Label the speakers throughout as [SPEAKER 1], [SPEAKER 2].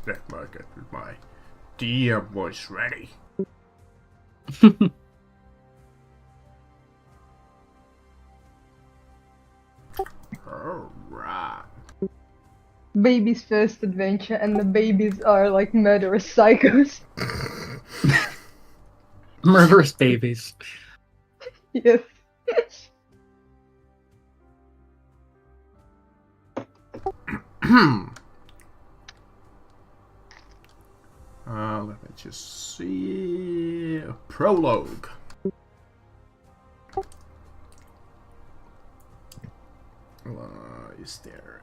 [SPEAKER 1] Let me get my DM voice ready. Alright.
[SPEAKER 2] Baby's first adventure, and the babies are like murderous psychos.
[SPEAKER 3] Murderous babies.
[SPEAKER 2] Yes.
[SPEAKER 1] Let me just see. Prologue. Is there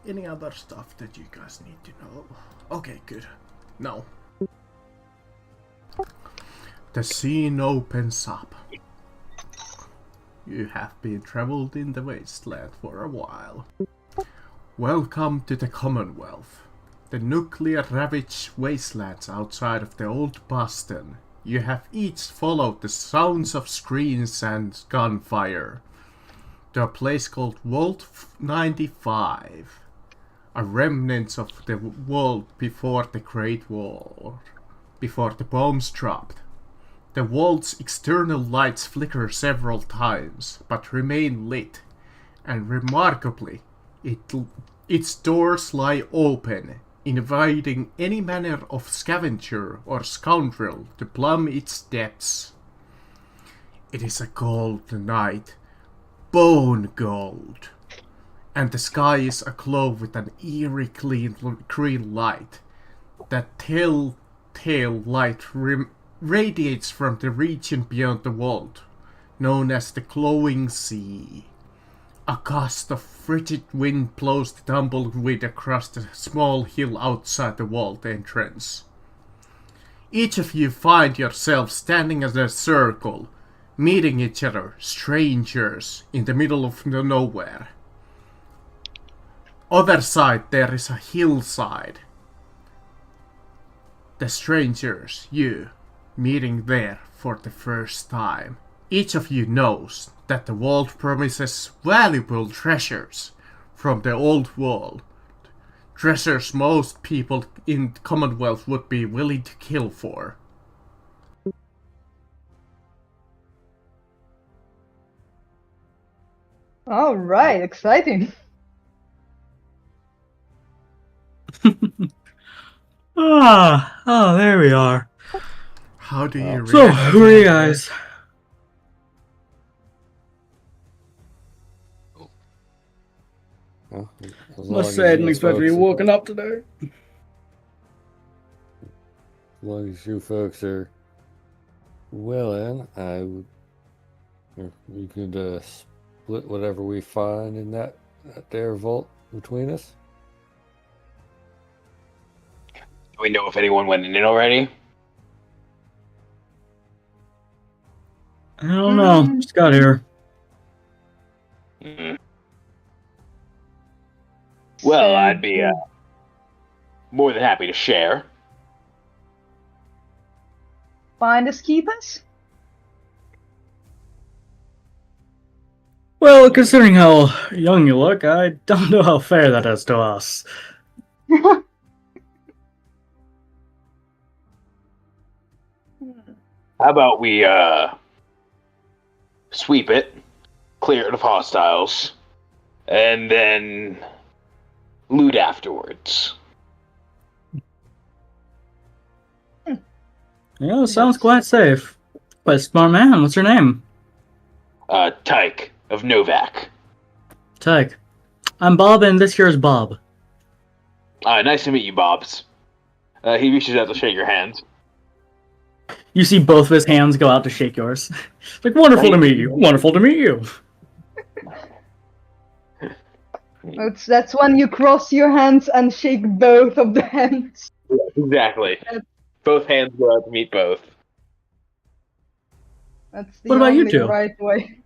[SPEAKER 1] any other stuff that you guys need to know? Okay, good. No. The scene opens up. You have been traveled in the wasteland for a while. Welcome to the Commonwealth. The nuclear-ravaged wastelands outside of the old Boston. You have each followed the sounds of screams and gunfire to a place called Vault 95, a remnant of the world before the Great War, before the bombs dropped. The vault's external lights flicker several times, but remain lit, and remarkably, its doors lie open, inviting any manner of scavenger or scoundrel to plumb its depths. It is a cold night, bone gold, and the sky is aglow with an eerie green light. That telltale light radiates from the region beyond the vault, known as the glowing sea. A gust of frigid wind blows the tumbleweed across the small hill outside the vault entrance. Each of you find yourself standing in a circle, meeting each other, strangers, in the middle of nowhere. Other side there is a hillside. The strangers, you, meeting there for the first time. Each of you knows that the vault promises valuable treasures from the old world. Treasures most people in the Commonwealth would be willing to kill for.
[SPEAKER 2] Alright, exciting.
[SPEAKER 3] There we are.
[SPEAKER 1] How do you react?
[SPEAKER 3] So, who are you guys?
[SPEAKER 4] Well,
[SPEAKER 3] Must say I didn't expect to be woken up today.
[SPEAKER 4] As long as you folks are willing, I would. We could split whatever we find in that there vault between us.
[SPEAKER 5] Do we know if anyone went in it already?
[SPEAKER 3] I don't know. Just got here.
[SPEAKER 5] Well, I'd be more than happy to share.
[SPEAKER 2] Finders keepers?
[SPEAKER 3] Well, considering how young you look, I don't know how fair that is to us.
[SPEAKER 5] How about we sweep it, clear it of hostiles, and then loot afterwards?
[SPEAKER 3] Yeah, sounds quite safe. But smart man, what's your name?
[SPEAKER 5] Tyke of Novak.
[SPEAKER 3] Tyke. I'm Bob, and this here is Bob.
[SPEAKER 5] Nice to meet you, Bobs. He reaches out to shake your hand.
[SPEAKER 3] You see both of his hands go out to shake yours. Like, wonderful to meet you. Wonderful to meet you.
[SPEAKER 2] That's when you cross your hands and shake both of the hands.
[SPEAKER 5] Yeah, exactly. Both hands go out to meet both.
[SPEAKER 2] That's the
[SPEAKER 3] What about you
[SPEAKER 2] only
[SPEAKER 3] two?
[SPEAKER 2] right way.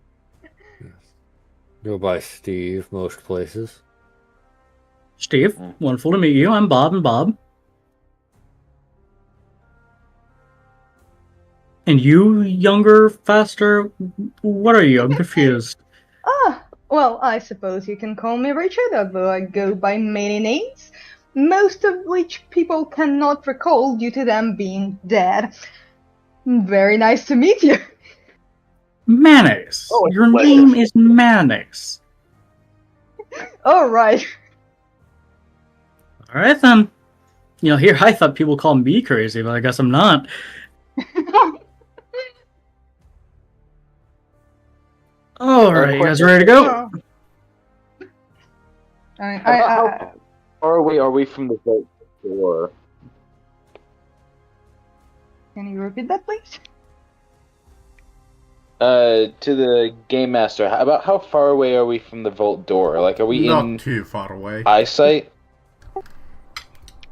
[SPEAKER 4] Go by Steve most places.
[SPEAKER 3] Steve, wonderful to meet you. I'm Bob and Bob. And you, younger, faster, what are you? I'm confused.
[SPEAKER 2] Well, I suppose you can call me Richard, although I go by many names. most of which people cannot recall due to them being dead. Very nice to meet you.
[SPEAKER 3] Mayonnaise.
[SPEAKER 5] Oh, it's
[SPEAKER 3] Your
[SPEAKER 5] a pleasure.
[SPEAKER 3] name is Mayonnaise.
[SPEAKER 2] Alright.
[SPEAKER 3] Alright then. Here I thought people call me crazy, but I guess I'm not. Alright, you guys ready to go?
[SPEAKER 5] How far away are we from the vault door?
[SPEAKER 2] Can you repeat that, please?
[SPEAKER 5] To the game master. About how far away are we from the vault door? Like, are we
[SPEAKER 1] Not
[SPEAKER 5] in
[SPEAKER 1] too far away.
[SPEAKER 5] eyesight?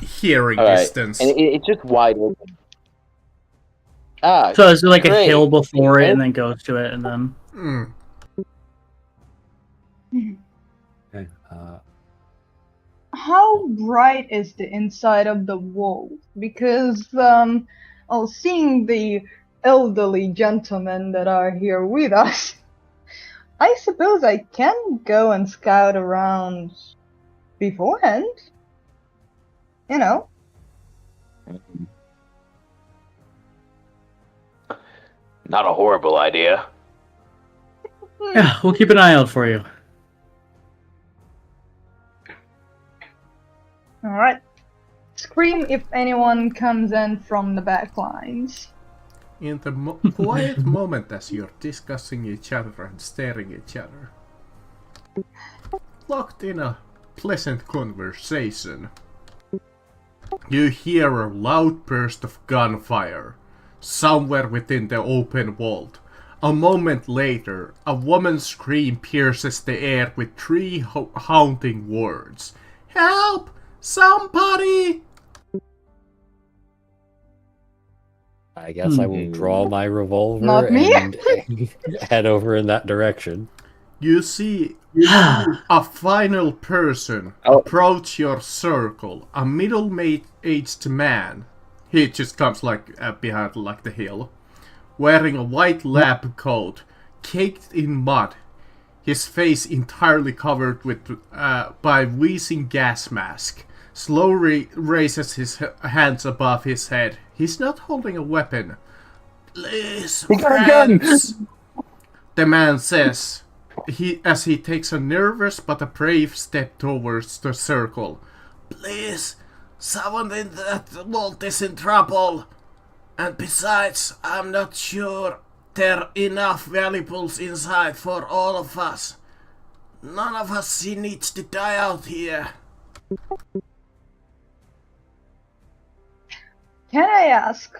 [SPEAKER 1] Hearing
[SPEAKER 5] All right.
[SPEAKER 1] distance.
[SPEAKER 5] And it's just wide open. Ah,
[SPEAKER 3] So is there like a
[SPEAKER 5] great.
[SPEAKER 3] hill before it and then goes to it and then...
[SPEAKER 1] Mm.
[SPEAKER 4] Okay,
[SPEAKER 2] How bright is the inside of the wall? Because, seeing the elderly gentlemen that are here with us, I suppose I can go and scout around beforehand. You know.
[SPEAKER 5] Not a horrible idea.
[SPEAKER 3] Yeah, we'll keep an eye out for you.
[SPEAKER 2] Alright. Scream if anyone comes in from the back lines.
[SPEAKER 1] In the quiet moment as you're discussing each other and staring each other, locked in a pleasant conversation, you hear a loud burst of gunfire somewhere within the open vault. A moment later, a woman's scream pierces the air with three haunting words. Help! Somebody!
[SPEAKER 4] I guess I will draw my revolver
[SPEAKER 2] Not me.
[SPEAKER 4] and head over in that direction.
[SPEAKER 1] You see a final person approach your circle, a middle-aged man. He just comes behind the hill, wearing a white lab coat, caked in mud, his face entirely covered with by wheezing gas mask. Slowly raises his hands above his head. He's not holding a weapon. Please, friends, the man says, as he takes a nervous but a brave step towards the circle. Please, someone in that vault is in trouble. And besides, I'm not sure there are enough valuables inside for all of us. None of us needs to die out here.
[SPEAKER 2] Can I ask,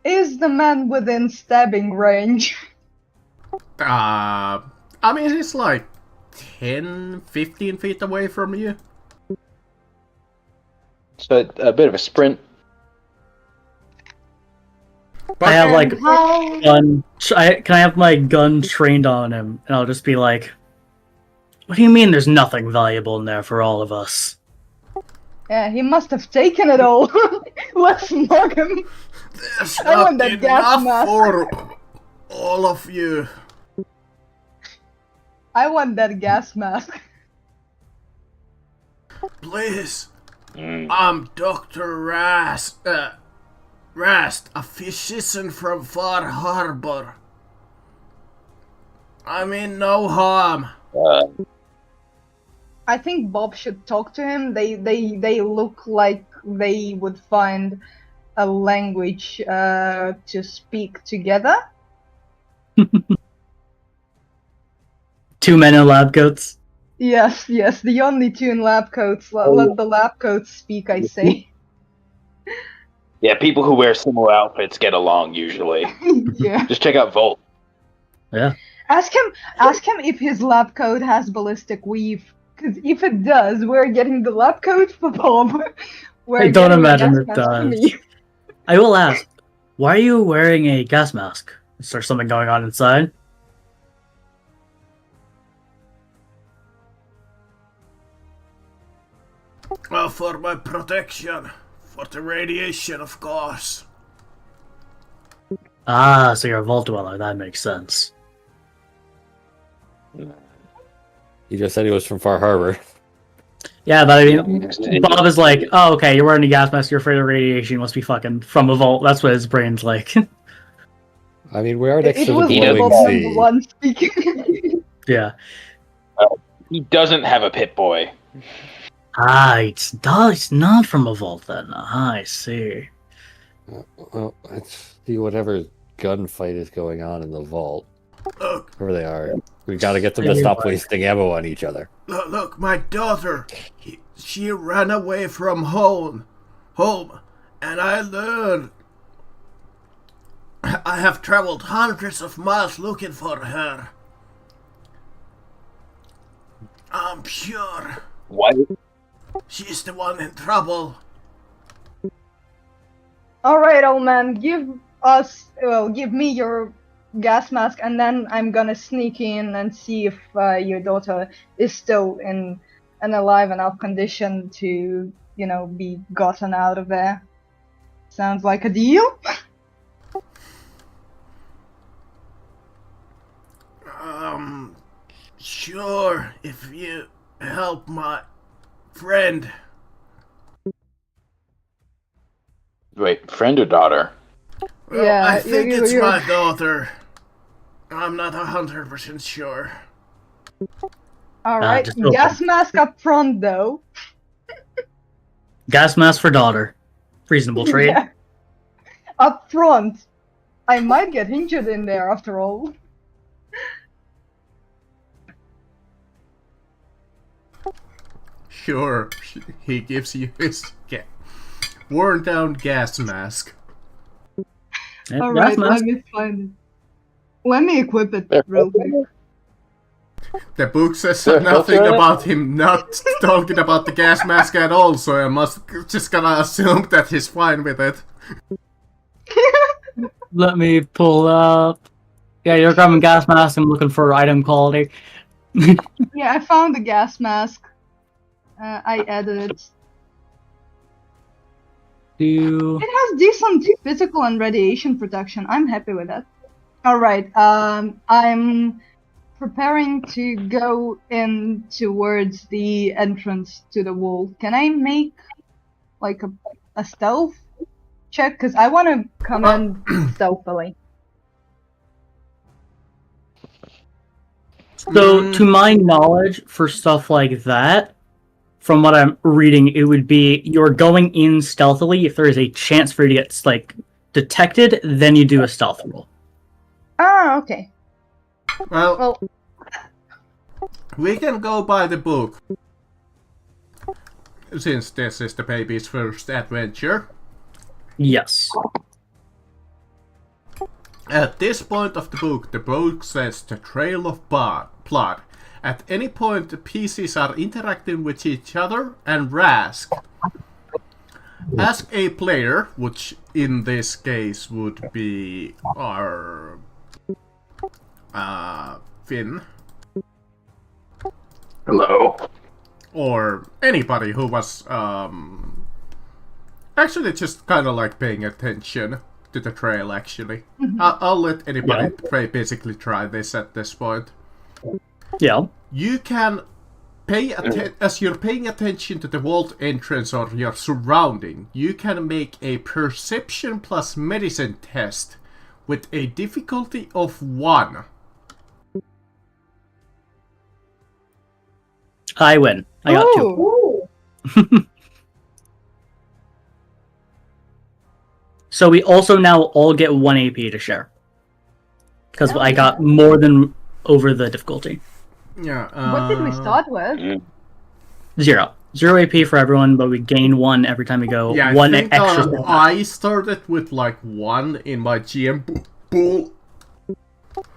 [SPEAKER 2] is the man within stabbing range?
[SPEAKER 1] I mean, he's like 10, 15 feet away from you.
[SPEAKER 5] So a bit of a sprint.
[SPEAKER 3] I have like
[SPEAKER 2] How?
[SPEAKER 3] gun. Can I have my gun trained on him, and I'll just be like, "What do you mean? There's nothing valuable in there for all of us?"
[SPEAKER 2] Yeah, he must have taken it all. Let's mug him.
[SPEAKER 1] There's
[SPEAKER 2] I want
[SPEAKER 1] not
[SPEAKER 2] that gas
[SPEAKER 1] enough
[SPEAKER 2] mask.
[SPEAKER 1] for all of you.
[SPEAKER 2] I want that gas mask.
[SPEAKER 1] Please, I'm Dr. Rast, a physician from Far Harbor. I mean no harm.
[SPEAKER 2] I think Bob should talk to him. They look like they would find a language to speak together.
[SPEAKER 3] Two men in lab coats.
[SPEAKER 2] Yes, the only two in lab coats. Let the lab coats speak, I say.
[SPEAKER 5] Yeah, people who wear similar outfits get along usually.
[SPEAKER 2] Yeah.
[SPEAKER 5] Just check out Volt.
[SPEAKER 3] Yeah.
[SPEAKER 2] Ask him if his lab coat has ballistic weave. Because if it does, we're getting the lab coat for Bob.
[SPEAKER 3] I don't imagine it
[SPEAKER 2] gas mask for
[SPEAKER 3] does.
[SPEAKER 2] me.
[SPEAKER 3] I will ask, why are you wearing a gas mask? Is there something going on inside?
[SPEAKER 1] Well, for my protection. For the radiation, of course.
[SPEAKER 3] Ah, so you're a vault dweller. That makes sense.
[SPEAKER 4] He just said he was from Far Harbor.
[SPEAKER 3] Yeah, but I mean, Bob is like, oh, okay, you're wearing a gas mask, you're afraid of radiation, you must be fucking from a vault. That's what his brain's like.
[SPEAKER 4] I mean, we are next
[SPEAKER 2] It
[SPEAKER 4] to the
[SPEAKER 2] was
[SPEAKER 4] glowing
[SPEAKER 2] Bob
[SPEAKER 4] sea.
[SPEAKER 2] number one speaking.
[SPEAKER 3] Yeah.
[SPEAKER 5] He doesn't have a pit boy.
[SPEAKER 3] Ah, it's not from a vault then. Ah, I see.
[SPEAKER 4] Well, let's see whatever gunfight is going on in the vault.
[SPEAKER 1] Look,
[SPEAKER 4] Wherever they are. We gotta get them to stop wasting ammo on each other.
[SPEAKER 1] look, my daughter. She ran away from home, and I learned. I have traveled hundreds of miles looking for her. I'm sure
[SPEAKER 5] What?
[SPEAKER 1] she's the one in trouble.
[SPEAKER 2] Alright, old man, give me your gas mask, and then I'm gonna sneak in and see if your daughter is still in an alive enough condition to, be gotten out of there. Sounds like a deal?
[SPEAKER 1] Sure, if you help my friend.
[SPEAKER 5] Wait, friend or daughter?
[SPEAKER 1] Well,
[SPEAKER 2] Yeah,
[SPEAKER 1] I think
[SPEAKER 2] you-
[SPEAKER 1] it's
[SPEAKER 2] you're-
[SPEAKER 1] my daughter. I'm not 100% sure.
[SPEAKER 2] Alright,
[SPEAKER 3] just open.
[SPEAKER 2] gas mask up front though.
[SPEAKER 3] Gas mask for daughter. Reasonable trade.
[SPEAKER 2] Yeah. Up front. I might get injured in there after all.
[SPEAKER 1] Sure, he gives you his worn down gas mask.
[SPEAKER 3] Yeah,
[SPEAKER 2] Alright,
[SPEAKER 3] gas mask.
[SPEAKER 2] let me find it. Let me equip it real quick.
[SPEAKER 1] The book says
[SPEAKER 5] Yeah,
[SPEAKER 1] nothing
[SPEAKER 5] that's right.
[SPEAKER 1] about him not talking about the gas mask at all, so I must just gonna assume that he's fine with it.
[SPEAKER 3] Let me pull up. Yeah, you're grabbing gas mask. I'm looking for item quality.
[SPEAKER 2] Yeah, I found the gas mask. I added it.
[SPEAKER 3] Do
[SPEAKER 2] It has decent physical and radiation protection. I'm happy with that. Alright, I'm preparing to go in towards the entrance to the wall. Can I make like a stealth check? Because I want to come in stealthily.
[SPEAKER 3] So, to my knowledge, for stuff like that, from what I'm reading, it would be you're going in stealthily. If there is a chance for you to get detected, then you do a stealth roll.
[SPEAKER 2] Ah, okay.
[SPEAKER 1] Well,
[SPEAKER 2] Well,
[SPEAKER 1] we can go by the book. Since this is the baby's first adventure.
[SPEAKER 3] Yes.
[SPEAKER 1] At this point of the book says the trail of blood. At any point, the pieces are interacting with each other and Rask. Ask a player, which in this case would be our Finn,
[SPEAKER 5] Hello.
[SPEAKER 1] or anybody who was actually just kind of like paying attention to the trail. Actually, I'll let anybody basically try this at this point.
[SPEAKER 3] Yeah.
[SPEAKER 1] You can as you're paying attention to the vault entrance or your surrounding, you can make a perception plus medicine test with a difficulty of 1.
[SPEAKER 3] I win. I got 2.
[SPEAKER 2] ooh.
[SPEAKER 3] So we also now all get 1 AP to share. Because I got more than over the difficulty.
[SPEAKER 1] Yeah.
[SPEAKER 2] What did we start with?
[SPEAKER 3] 0. 0 AP for everyone, but we gain 1 every time we go.
[SPEAKER 1] Yeah,
[SPEAKER 3] 1
[SPEAKER 1] I think
[SPEAKER 3] extra.
[SPEAKER 1] I started with like 1 in my GM pool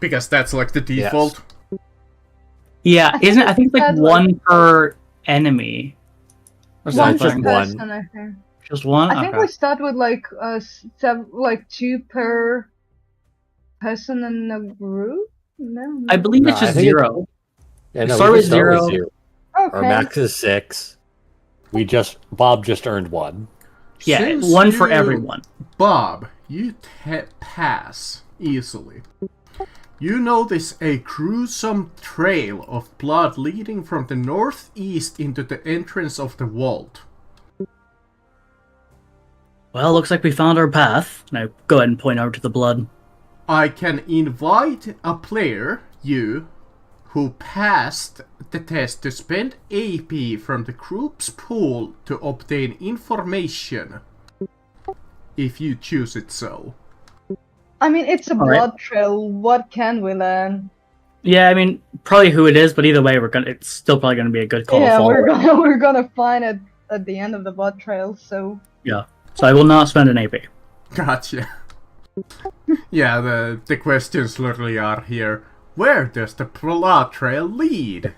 [SPEAKER 1] because that's like the default.
[SPEAKER 3] Yeah, isn't it? I think it's like
[SPEAKER 2] That's
[SPEAKER 3] 1 per enemy. Or
[SPEAKER 2] One
[SPEAKER 3] something.
[SPEAKER 2] per
[SPEAKER 4] just
[SPEAKER 2] person, I think.
[SPEAKER 3] Just 1?
[SPEAKER 2] I think
[SPEAKER 3] Okay.
[SPEAKER 2] we start with like 2 per person in a group. No.
[SPEAKER 3] I believe
[SPEAKER 4] No,
[SPEAKER 3] it's
[SPEAKER 4] I
[SPEAKER 3] just
[SPEAKER 4] think
[SPEAKER 3] 0.
[SPEAKER 4] Yeah, no,
[SPEAKER 3] Start
[SPEAKER 4] we
[SPEAKER 3] with
[SPEAKER 4] just start with
[SPEAKER 3] 0.
[SPEAKER 4] 0.
[SPEAKER 2] Okay.
[SPEAKER 4] Our max is 6. Bob just earned 1.
[SPEAKER 3] Yeah,
[SPEAKER 1] Since
[SPEAKER 3] 1 for
[SPEAKER 1] you-
[SPEAKER 3] everyone.
[SPEAKER 1] Bob, you pass easily. You notice a gruesome trail of blood leading from the northeast into the entrance of the vault.
[SPEAKER 3] Well, looks like we found our path. Now go ahead and point over to the blood.
[SPEAKER 1] I can invite a player, you, who passed the test to spend AP from the group's pool to obtain information, if you choose it so.
[SPEAKER 2] I mean, it's a
[SPEAKER 3] All right.
[SPEAKER 2] blood trail. What can we learn?
[SPEAKER 3] Yeah, I mean, probably who it is, but either way, it's still probably gonna be a good call to
[SPEAKER 2] Yeah,
[SPEAKER 3] follow.
[SPEAKER 2] we're gonna find it at the end of the blood trail. So
[SPEAKER 3] Yeah. So I will not spend an AP.
[SPEAKER 1] Gotcha. Yeah, the questions literally are here. Where does the blood trail lead?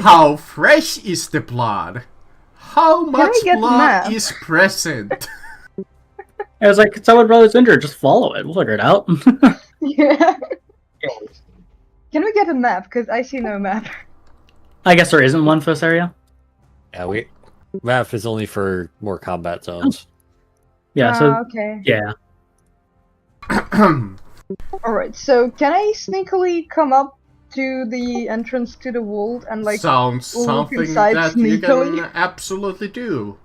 [SPEAKER 1] How fresh is the blood? How much
[SPEAKER 2] we get the
[SPEAKER 1] blood
[SPEAKER 2] map?
[SPEAKER 1] is present?
[SPEAKER 3] I was like, someone brother's injured, just follow it. We'll figure it out.
[SPEAKER 2] yeah. Can we get a map? Because I see no map.
[SPEAKER 3] I guess there isn't one for this area.
[SPEAKER 4] Yeah, map is only for more combat zones.
[SPEAKER 3] Yeah, so
[SPEAKER 2] Okay.
[SPEAKER 3] yeah.
[SPEAKER 2] Alright, so can I sneakily come up to the entrance to the vault and like
[SPEAKER 1] Sounds
[SPEAKER 2] look
[SPEAKER 1] something
[SPEAKER 2] inside
[SPEAKER 1] that you
[SPEAKER 2] sneakily?
[SPEAKER 1] can absolutely do.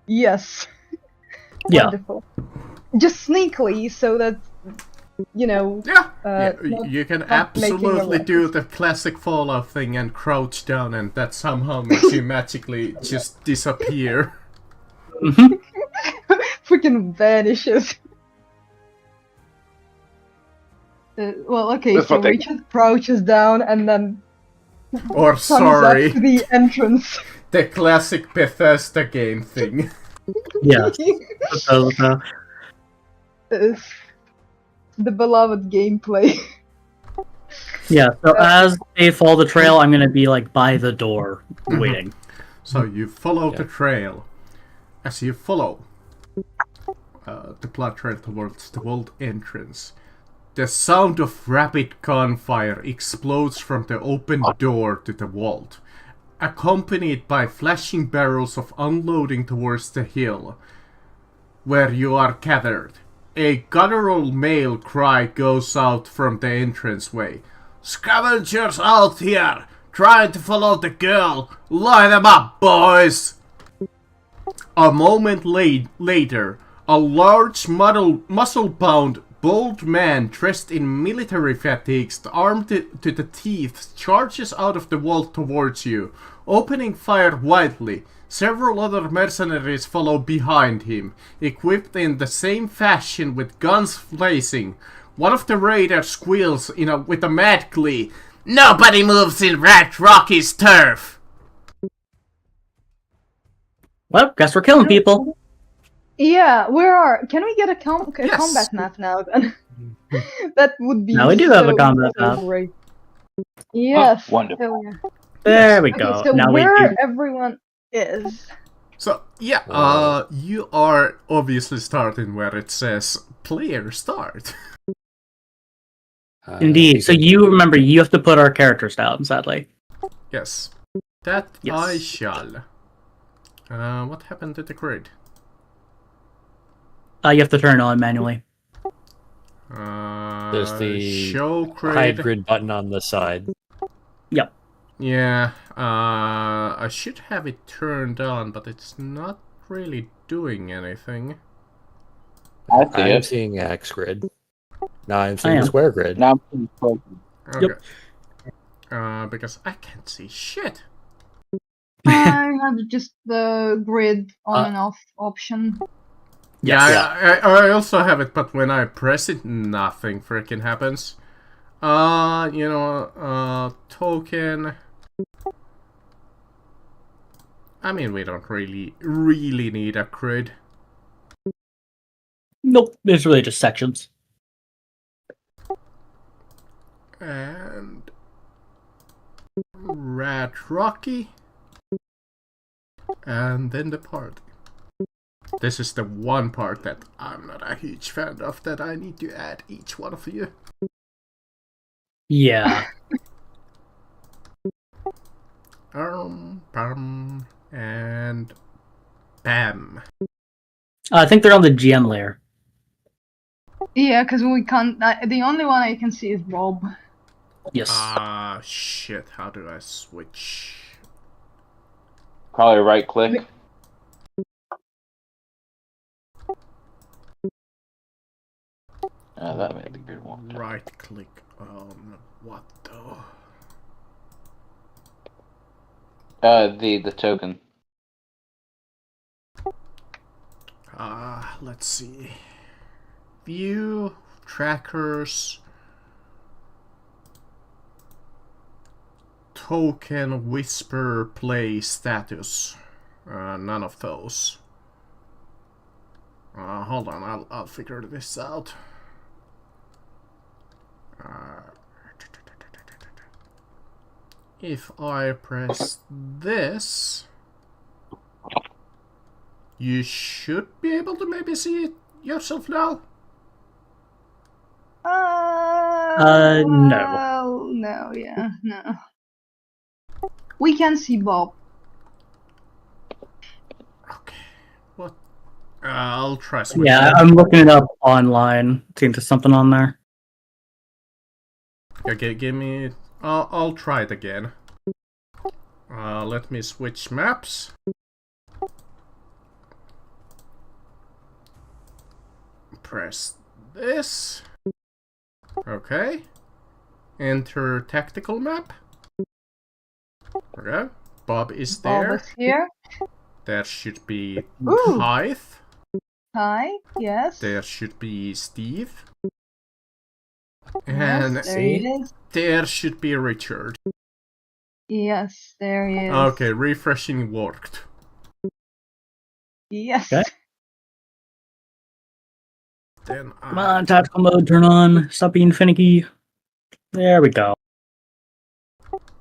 [SPEAKER 2] Yes.
[SPEAKER 3] Yeah.
[SPEAKER 2] Wonderful. Just sneakily so that
[SPEAKER 1] Yeah,
[SPEAKER 2] not-
[SPEAKER 1] you can
[SPEAKER 2] not making a
[SPEAKER 1] absolutely
[SPEAKER 2] ruckus.
[SPEAKER 1] do the classic Fallout thing and crouch down, and that somehow makes you magically just disappear.
[SPEAKER 2] freaking vanishes. Well, okay,
[SPEAKER 5] That's
[SPEAKER 2] so
[SPEAKER 5] what they-
[SPEAKER 2] we just crouches down and then
[SPEAKER 1] Or
[SPEAKER 2] comes up
[SPEAKER 1] sorry,
[SPEAKER 2] to the entrance.
[SPEAKER 1] the classic Bethesda game thing.
[SPEAKER 3] Yeah. So,
[SPEAKER 2] Uh, the beloved gameplay.
[SPEAKER 3] yeah. So as they follow the trail, I'm gonna be like by the door waiting.
[SPEAKER 1] So you follow the
[SPEAKER 4] Yeah.
[SPEAKER 1] trail. As you follow the blood trail towards the vault entrance, the sound of rapid gunfire explodes from the open door to the vault, accompanied by flashing barrels of unloading towards the hill where you are gathered. A guttural male cry goes out from the entranceway. Scavengers out here! Trying to follow the girl! Line them up, boys! A moment later, a large muscle-bound bald man dressed in military fatigues, armed to the teeth, charges out of the vault towards you, opening fire wildly. Several other mercenaries follow behind him, equipped in the same fashion with guns blazing. One of the raiders squeals with a mad glee. Nobody moves in Rat Rocky's turf!
[SPEAKER 3] Well, guess we're killing people.
[SPEAKER 2] Yeah, can we get a
[SPEAKER 1] Yes.
[SPEAKER 2] combat map now then? That would be
[SPEAKER 3] Now we do have a
[SPEAKER 2] so,
[SPEAKER 3] combat
[SPEAKER 2] so
[SPEAKER 3] map.
[SPEAKER 2] great. Yes.
[SPEAKER 5] Wonderful.
[SPEAKER 2] Hell yeah.
[SPEAKER 3] There we
[SPEAKER 2] Okay,
[SPEAKER 3] go.
[SPEAKER 2] so
[SPEAKER 3] Now we
[SPEAKER 2] where
[SPEAKER 3] do.
[SPEAKER 2] everyone is.
[SPEAKER 1] So, yeah,
[SPEAKER 4] Wow.
[SPEAKER 1] you are obviously starting where it says player start.
[SPEAKER 3] Indeed. So you remember, you have to put our characters down. Sadly.
[SPEAKER 1] Yes. That
[SPEAKER 3] Yes.
[SPEAKER 1] I shall. What happened to the grid?
[SPEAKER 3] You have to turn it on manually.
[SPEAKER 4] There's the
[SPEAKER 1] show
[SPEAKER 4] hide
[SPEAKER 1] grid.
[SPEAKER 4] grid button on the side.
[SPEAKER 3] Yep.
[SPEAKER 1] Yeah, I should have it turned on, but it's not really doing anything.
[SPEAKER 5] I see
[SPEAKER 4] I'm
[SPEAKER 5] it.
[SPEAKER 4] seeing X grid. Now I'm seeing
[SPEAKER 3] am.
[SPEAKER 4] square grid.
[SPEAKER 5] Now I'm
[SPEAKER 1] Okay.
[SPEAKER 3] Yep.
[SPEAKER 1] Because I can't see shit.
[SPEAKER 2] I have just the grid on
[SPEAKER 4] Uh,
[SPEAKER 2] and off option.
[SPEAKER 1] Yeah,
[SPEAKER 3] Yes.
[SPEAKER 1] I also have it, but when I press it, nothing freaking happens. Token. I mean, we don't really need a grid.
[SPEAKER 3] Nope. It's really just sections.
[SPEAKER 1] And Rat Rocky. And then the party. This is the one part that I'm not a huge fan of, that I need to add each one of you.
[SPEAKER 3] Yeah.
[SPEAKER 1] Bam, and bam.
[SPEAKER 3] I think they're on the GM layer.
[SPEAKER 2] Yeah, because we can't. The only one I can see is Bob.
[SPEAKER 3] Yes.
[SPEAKER 1] Shit, how do I switch?
[SPEAKER 5] Probably right click. That made the good one.
[SPEAKER 1] Right click on what though?
[SPEAKER 5] The token.
[SPEAKER 1] Let's see. View, trackers, token, whisper, play, status. None of those. Hold on, I'll figure this out. If I press this, you should be able to maybe see it yourself now.
[SPEAKER 3] No.
[SPEAKER 2] Well, no, yeah, no. We can see Bob.
[SPEAKER 1] Okay. What? I'll try switching.
[SPEAKER 3] Yeah, I'm looking it up online. Seems there's something on there.
[SPEAKER 1] Okay, give me. I'll try it again. Let me switch maps. Press this. Okay. Enter tactical map. Okay. Bob is there.
[SPEAKER 2] Bob is here.
[SPEAKER 1] There should be
[SPEAKER 2] Ooh.
[SPEAKER 1] Tithe.
[SPEAKER 2] Hi, yes.
[SPEAKER 1] There should be Steve.
[SPEAKER 2] Yes,
[SPEAKER 1] And
[SPEAKER 2] there he is.
[SPEAKER 1] there should be Richard.
[SPEAKER 2] Yes, there he is.
[SPEAKER 1] Okay, refreshing worked.
[SPEAKER 2] Yes.
[SPEAKER 3] Okay.
[SPEAKER 1] Then
[SPEAKER 3] Come on, tactical mode, turn on. Stop being finicky. There we go.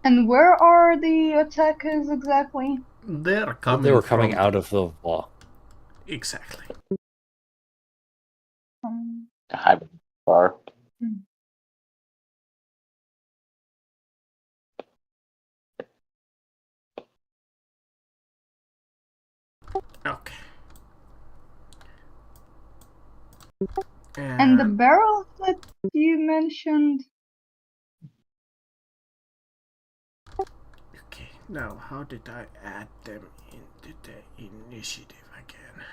[SPEAKER 2] And where are the attackers exactly?
[SPEAKER 1] They're coming.
[SPEAKER 4] They were coming
[SPEAKER 1] from...
[SPEAKER 4] out of the wall.
[SPEAKER 1] Exactly.
[SPEAKER 5] High bar.
[SPEAKER 1] Okay.
[SPEAKER 2] And the barrels that you mentioned?
[SPEAKER 1] Okay, now how did I add them into the initiative again?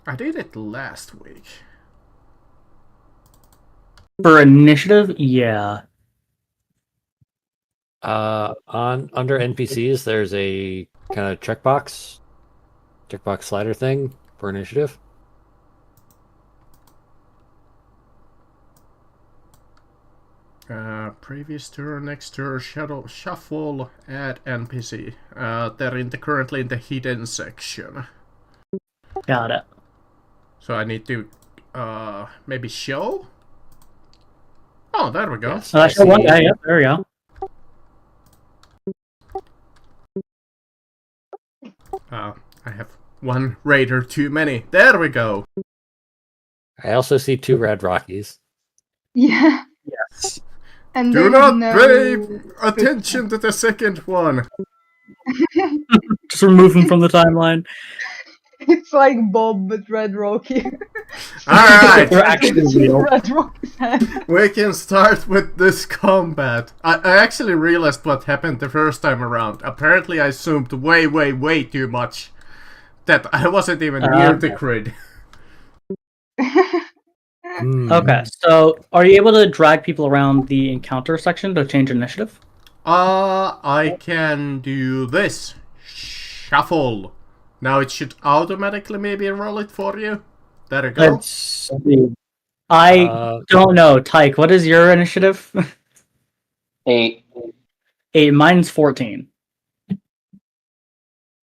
[SPEAKER 1] I did it last week.
[SPEAKER 3] For initiative, yeah.
[SPEAKER 4] Under NPCs, there's a kind of checkbox slider thing for initiative.
[SPEAKER 1] Previous turn, next turn, shuffle, add NPC. They're currently in the hidden section.
[SPEAKER 3] Got it.
[SPEAKER 1] So I need to maybe show? Oh, there we go.
[SPEAKER 4] Yes,
[SPEAKER 3] Oh, that's the one guy. Yep, there we go.
[SPEAKER 1] I have one raider too many. There we go.
[SPEAKER 4] I also see 2 red Rockies.
[SPEAKER 2] Yeah.
[SPEAKER 3] Yes.
[SPEAKER 2] And
[SPEAKER 1] Do
[SPEAKER 2] there's
[SPEAKER 1] not
[SPEAKER 2] no...
[SPEAKER 1] pay attention to the second one.
[SPEAKER 3] Just remove him from the timeline.
[SPEAKER 2] It's like Bob with Red Rocky.
[SPEAKER 1] Alright,
[SPEAKER 3] They're actually real.
[SPEAKER 2] Red Rocky's head.
[SPEAKER 1] we can start with this combat. I actually realized what happened the first time around. Apparently I zoomed way too much. That I wasn't even near the grid.
[SPEAKER 3] Okay, so are you able to drag people around the encounter section to change initiative?
[SPEAKER 1] I can do this. Shuffle. Now it should automatically maybe roll it for you. There you go.
[SPEAKER 3] Let's see. I don't know. Tyke, what is your initiative?
[SPEAKER 5] 8.
[SPEAKER 3] 8. Mine's 14.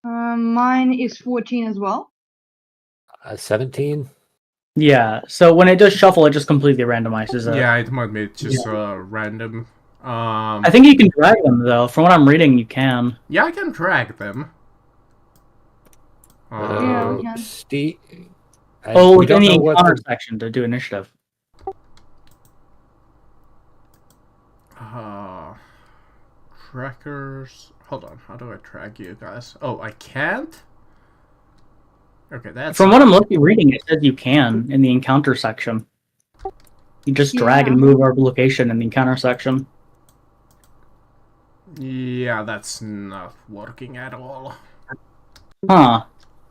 [SPEAKER 2] Mine is 14 as well.
[SPEAKER 4] 17.
[SPEAKER 3] Yeah, so when it does shuffle, it just completely randomizes it.
[SPEAKER 1] Yeah, it might be just random.
[SPEAKER 3] I think you can drag them, though. From what I'm reading, you can.
[SPEAKER 1] Yeah, I can drag them.
[SPEAKER 2] Yeah, we can.
[SPEAKER 4] Steve.
[SPEAKER 3] Within the encounter section to do initiative.
[SPEAKER 1] trackers. Hold on, how do I track you guys? Oh, I can't? Okay, that's...
[SPEAKER 3] From what I'm reading, it says you can in the encounter section. You just drag and move our location in the encounter section.
[SPEAKER 1] Yeah, that's not working at all.
[SPEAKER 3] Huh.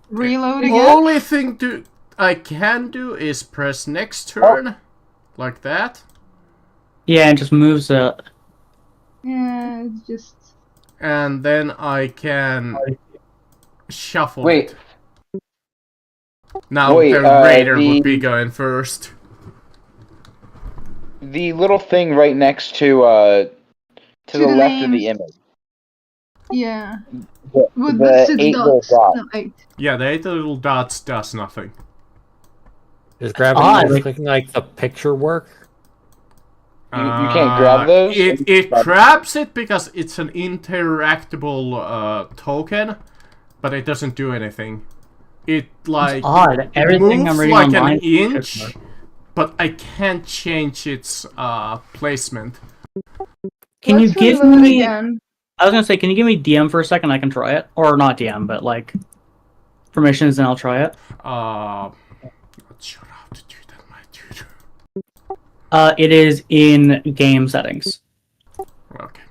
[SPEAKER 2] Reload
[SPEAKER 1] The
[SPEAKER 2] again?
[SPEAKER 1] only thing I can do is press next turn, like that.
[SPEAKER 3] Yeah, it just moves it.
[SPEAKER 2] Yeah, it's just...
[SPEAKER 1] And then I can shuffle
[SPEAKER 5] Wait.
[SPEAKER 1] it. Now
[SPEAKER 5] Wait,
[SPEAKER 1] the raider would be going first.
[SPEAKER 5] The little thing right next to the
[SPEAKER 2] the
[SPEAKER 5] left of
[SPEAKER 2] names.
[SPEAKER 5] the image.
[SPEAKER 2] Yeah.
[SPEAKER 5] The,
[SPEAKER 2] With
[SPEAKER 5] the
[SPEAKER 2] the 6
[SPEAKER 5] 8 little
[SPEAKER 2] dots.
[SPEAKER 5] dots.
[SPEAKER 2] No, 8.
[SPEAKER 1] Yeah, the 8 little dots does nothing.
[SPEAKER 4] Is grabbing
[SPEAKER 3] odd.
[SPEAKER 4] and clicking like the picture work?
[SPEAKER 5] You can't grab those?
[SPEAKER 1] It grabs it because it's an interactable token, but it doesn't do anything. It like
[SPEAKER 3] Odd. Everything I'm
[SPEAKER 1] moves
[SPEAKER 3] reading
[SPEAKER 1] like
[SPEAKER 3] online
[SPEAKER 1] an inch, but I can't change its placement.
[SPEAKER 3] Can you
[SPEAKER 2] Let's
[SPEAKER 3] give
[SPEAKER 2] reload
[SPEAKER 3] me...
[SPEAKER 2] again.
[SPEAKER 3] I was gonna say, can you give me DM for a second? I can try it. Or not DM, but like permissions and I'll try it.
[SPEAKER 1] Not sure how to do that, my dude.
[SPEAKER 3] It is in game settings.
[SPEAKER 1] Okay.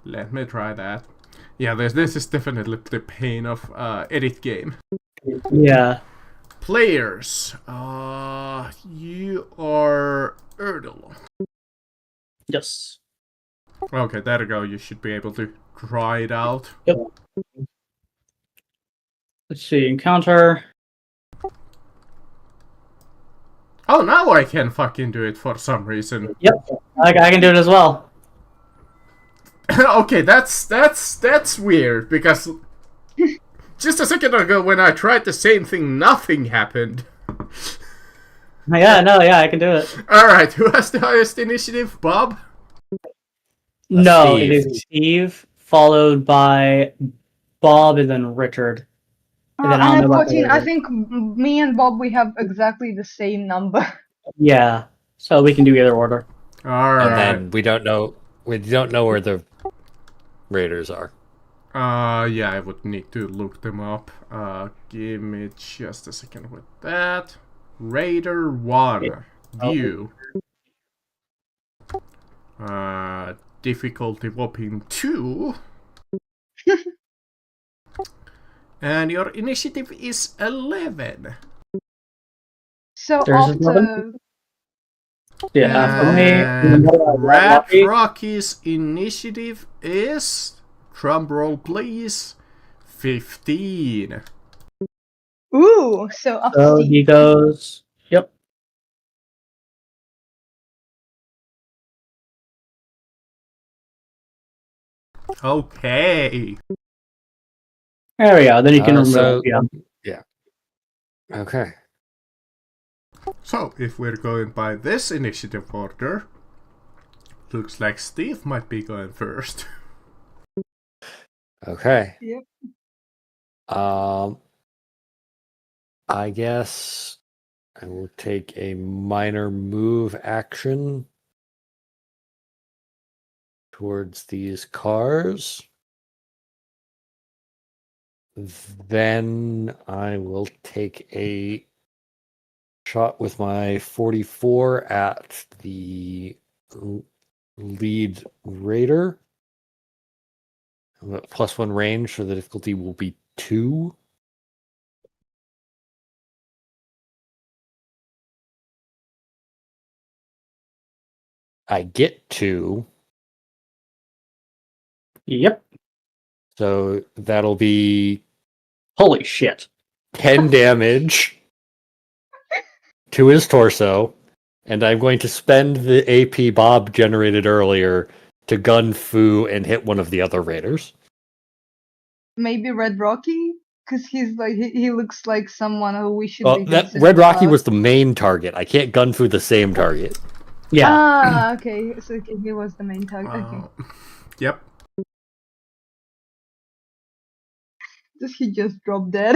[SPEAKER 1] Let me try that. Yeah, this is definitely the pain of edit game.
[SPEAKER 3] Yeah.
[SPEAKER 1] Players, you are Erdl.
[SPEAKER 3] Yes.
[SPEAKER 1] Okay, there you go. You should be able to try it out.
[SPEAKER 3] Yep. Let's see, encounter.
[SPEAKER 1] Oh, now I can fucking do it for some reason.
[SPEAKER 3] Yep, I can do it as well.
[SPEAKER 1] Okay, that's weird because just a second ago when I tried the same thing, nothing happened.
[SPEAKER 3] Yeah, I can do it.
[SPEAKER 1] All right, who has the highest initiative, Bob?
[SPEAKER 3] No,
[SPEAKER 4] Steve.
[SPEAKER 3] it is Steve, followed by Bob, and then Richard. And then
[SPEAKER 2] I
[SPEAKER 3] I
[SPEAKER 2] have
[SPEAKER 3] don't know about
[SPEAKER 2] 14.
[SPEAKER 3] the
[SPEAKER 2] I
[SPEAKER 3] order.
[SPEAKER 2] think me and Bob, we have exactly the same number.
[SPEAKER 3] Yeah, so we can do either order.
[SPEAKER 1] All
[SPEAKER 4] And
[SPEAKER 1] right.
[SPEAKER 4] then we don't know where the raiders are.
[SPEAKER 1] Yeah, I would need to look them up. Give me just a second with that. Raider 1. View. Difficulty whopping 2. And your initiative is 11.
[SPEAKER 2] So
[SPEAKER 3] There's
[SPEAKER 2] after...
[SPEAKER 3] another- Yeah, for
[SPEAKER 1] And
[SPEAKER 3] me,
[SPEAKER 1] Rat Rocky's initiative is, drum roll please, 15.
[SPEAKER 2] Ooh, so up
[SPEAKER 3] so
[SPEAKER 2] Steve.
[SPEAKER 3] he goes. Yep.
[SPEAKER 1] Okay.
[SPEAKER 3] There we go. Then you can remove.
[SPEAKER 4] So-
[SPEAKER 3] Yeah.
[SPEAKER 4] Okay.
[SPEAKER 1] So, if we're going by this initiative order, looks like Steve might be going first.
[SPEAKER 4] Okay.
[SPEAKER 2] Yep.
[SPEAKER 4] I guess I will take a minor move action towards these cars. Then I will take a shot with my 44 at the lead raider. I'm at +1 range, so the difficulty will be 2. I get 2,
[SPEAKER 3] Yep.
[SPEAKER 4] so that'll be
[SPEAKER 3] Holy shit.
[SPEAKER 4] 10 damage to his torso, and I'm going to spend the AP Bob generated earlier to gun Fu and hit one of the other raiders.
[SPEAKER 2] Maybe Red Rocky? Because he's like, he looks like someone who we should
[SPEAKER 4] Well,
[SPEAKER 2] be
[SPEAKER 4] that
[SPEAKER 2] concerned
[SPEAKER 4] Red Rocky
[SPEAKER 2] about.
[SPEAKER 4] was the main target. I can't gun Fu the same target.
[SPEAKER 3] Yeah.
[SPEAKER 2] Ah, okay. So he was the main target. Okay.
[SPEAKER 1] Yep.
[SPEAKER 2] Does he just drop dead?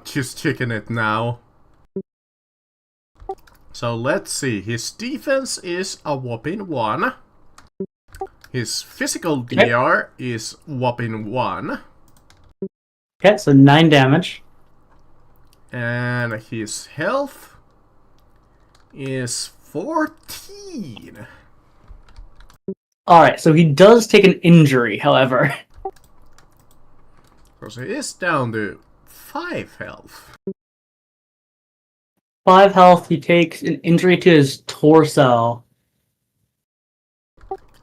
[SPEAKER 1] Just checking it now. So let's see. His defense is a whopping 1. His physical DR is whopping 1.
[SPEAKER 3] Okay, so 9 damage.
[SPEAKER 1] And his health is 14.
[SPEAKER 3] Alright, so he does take an injury, however.
[SPEAKER 1] So he is down to 5 health.
[SPEAKER 3] 5 health, he takes an injury to his torso.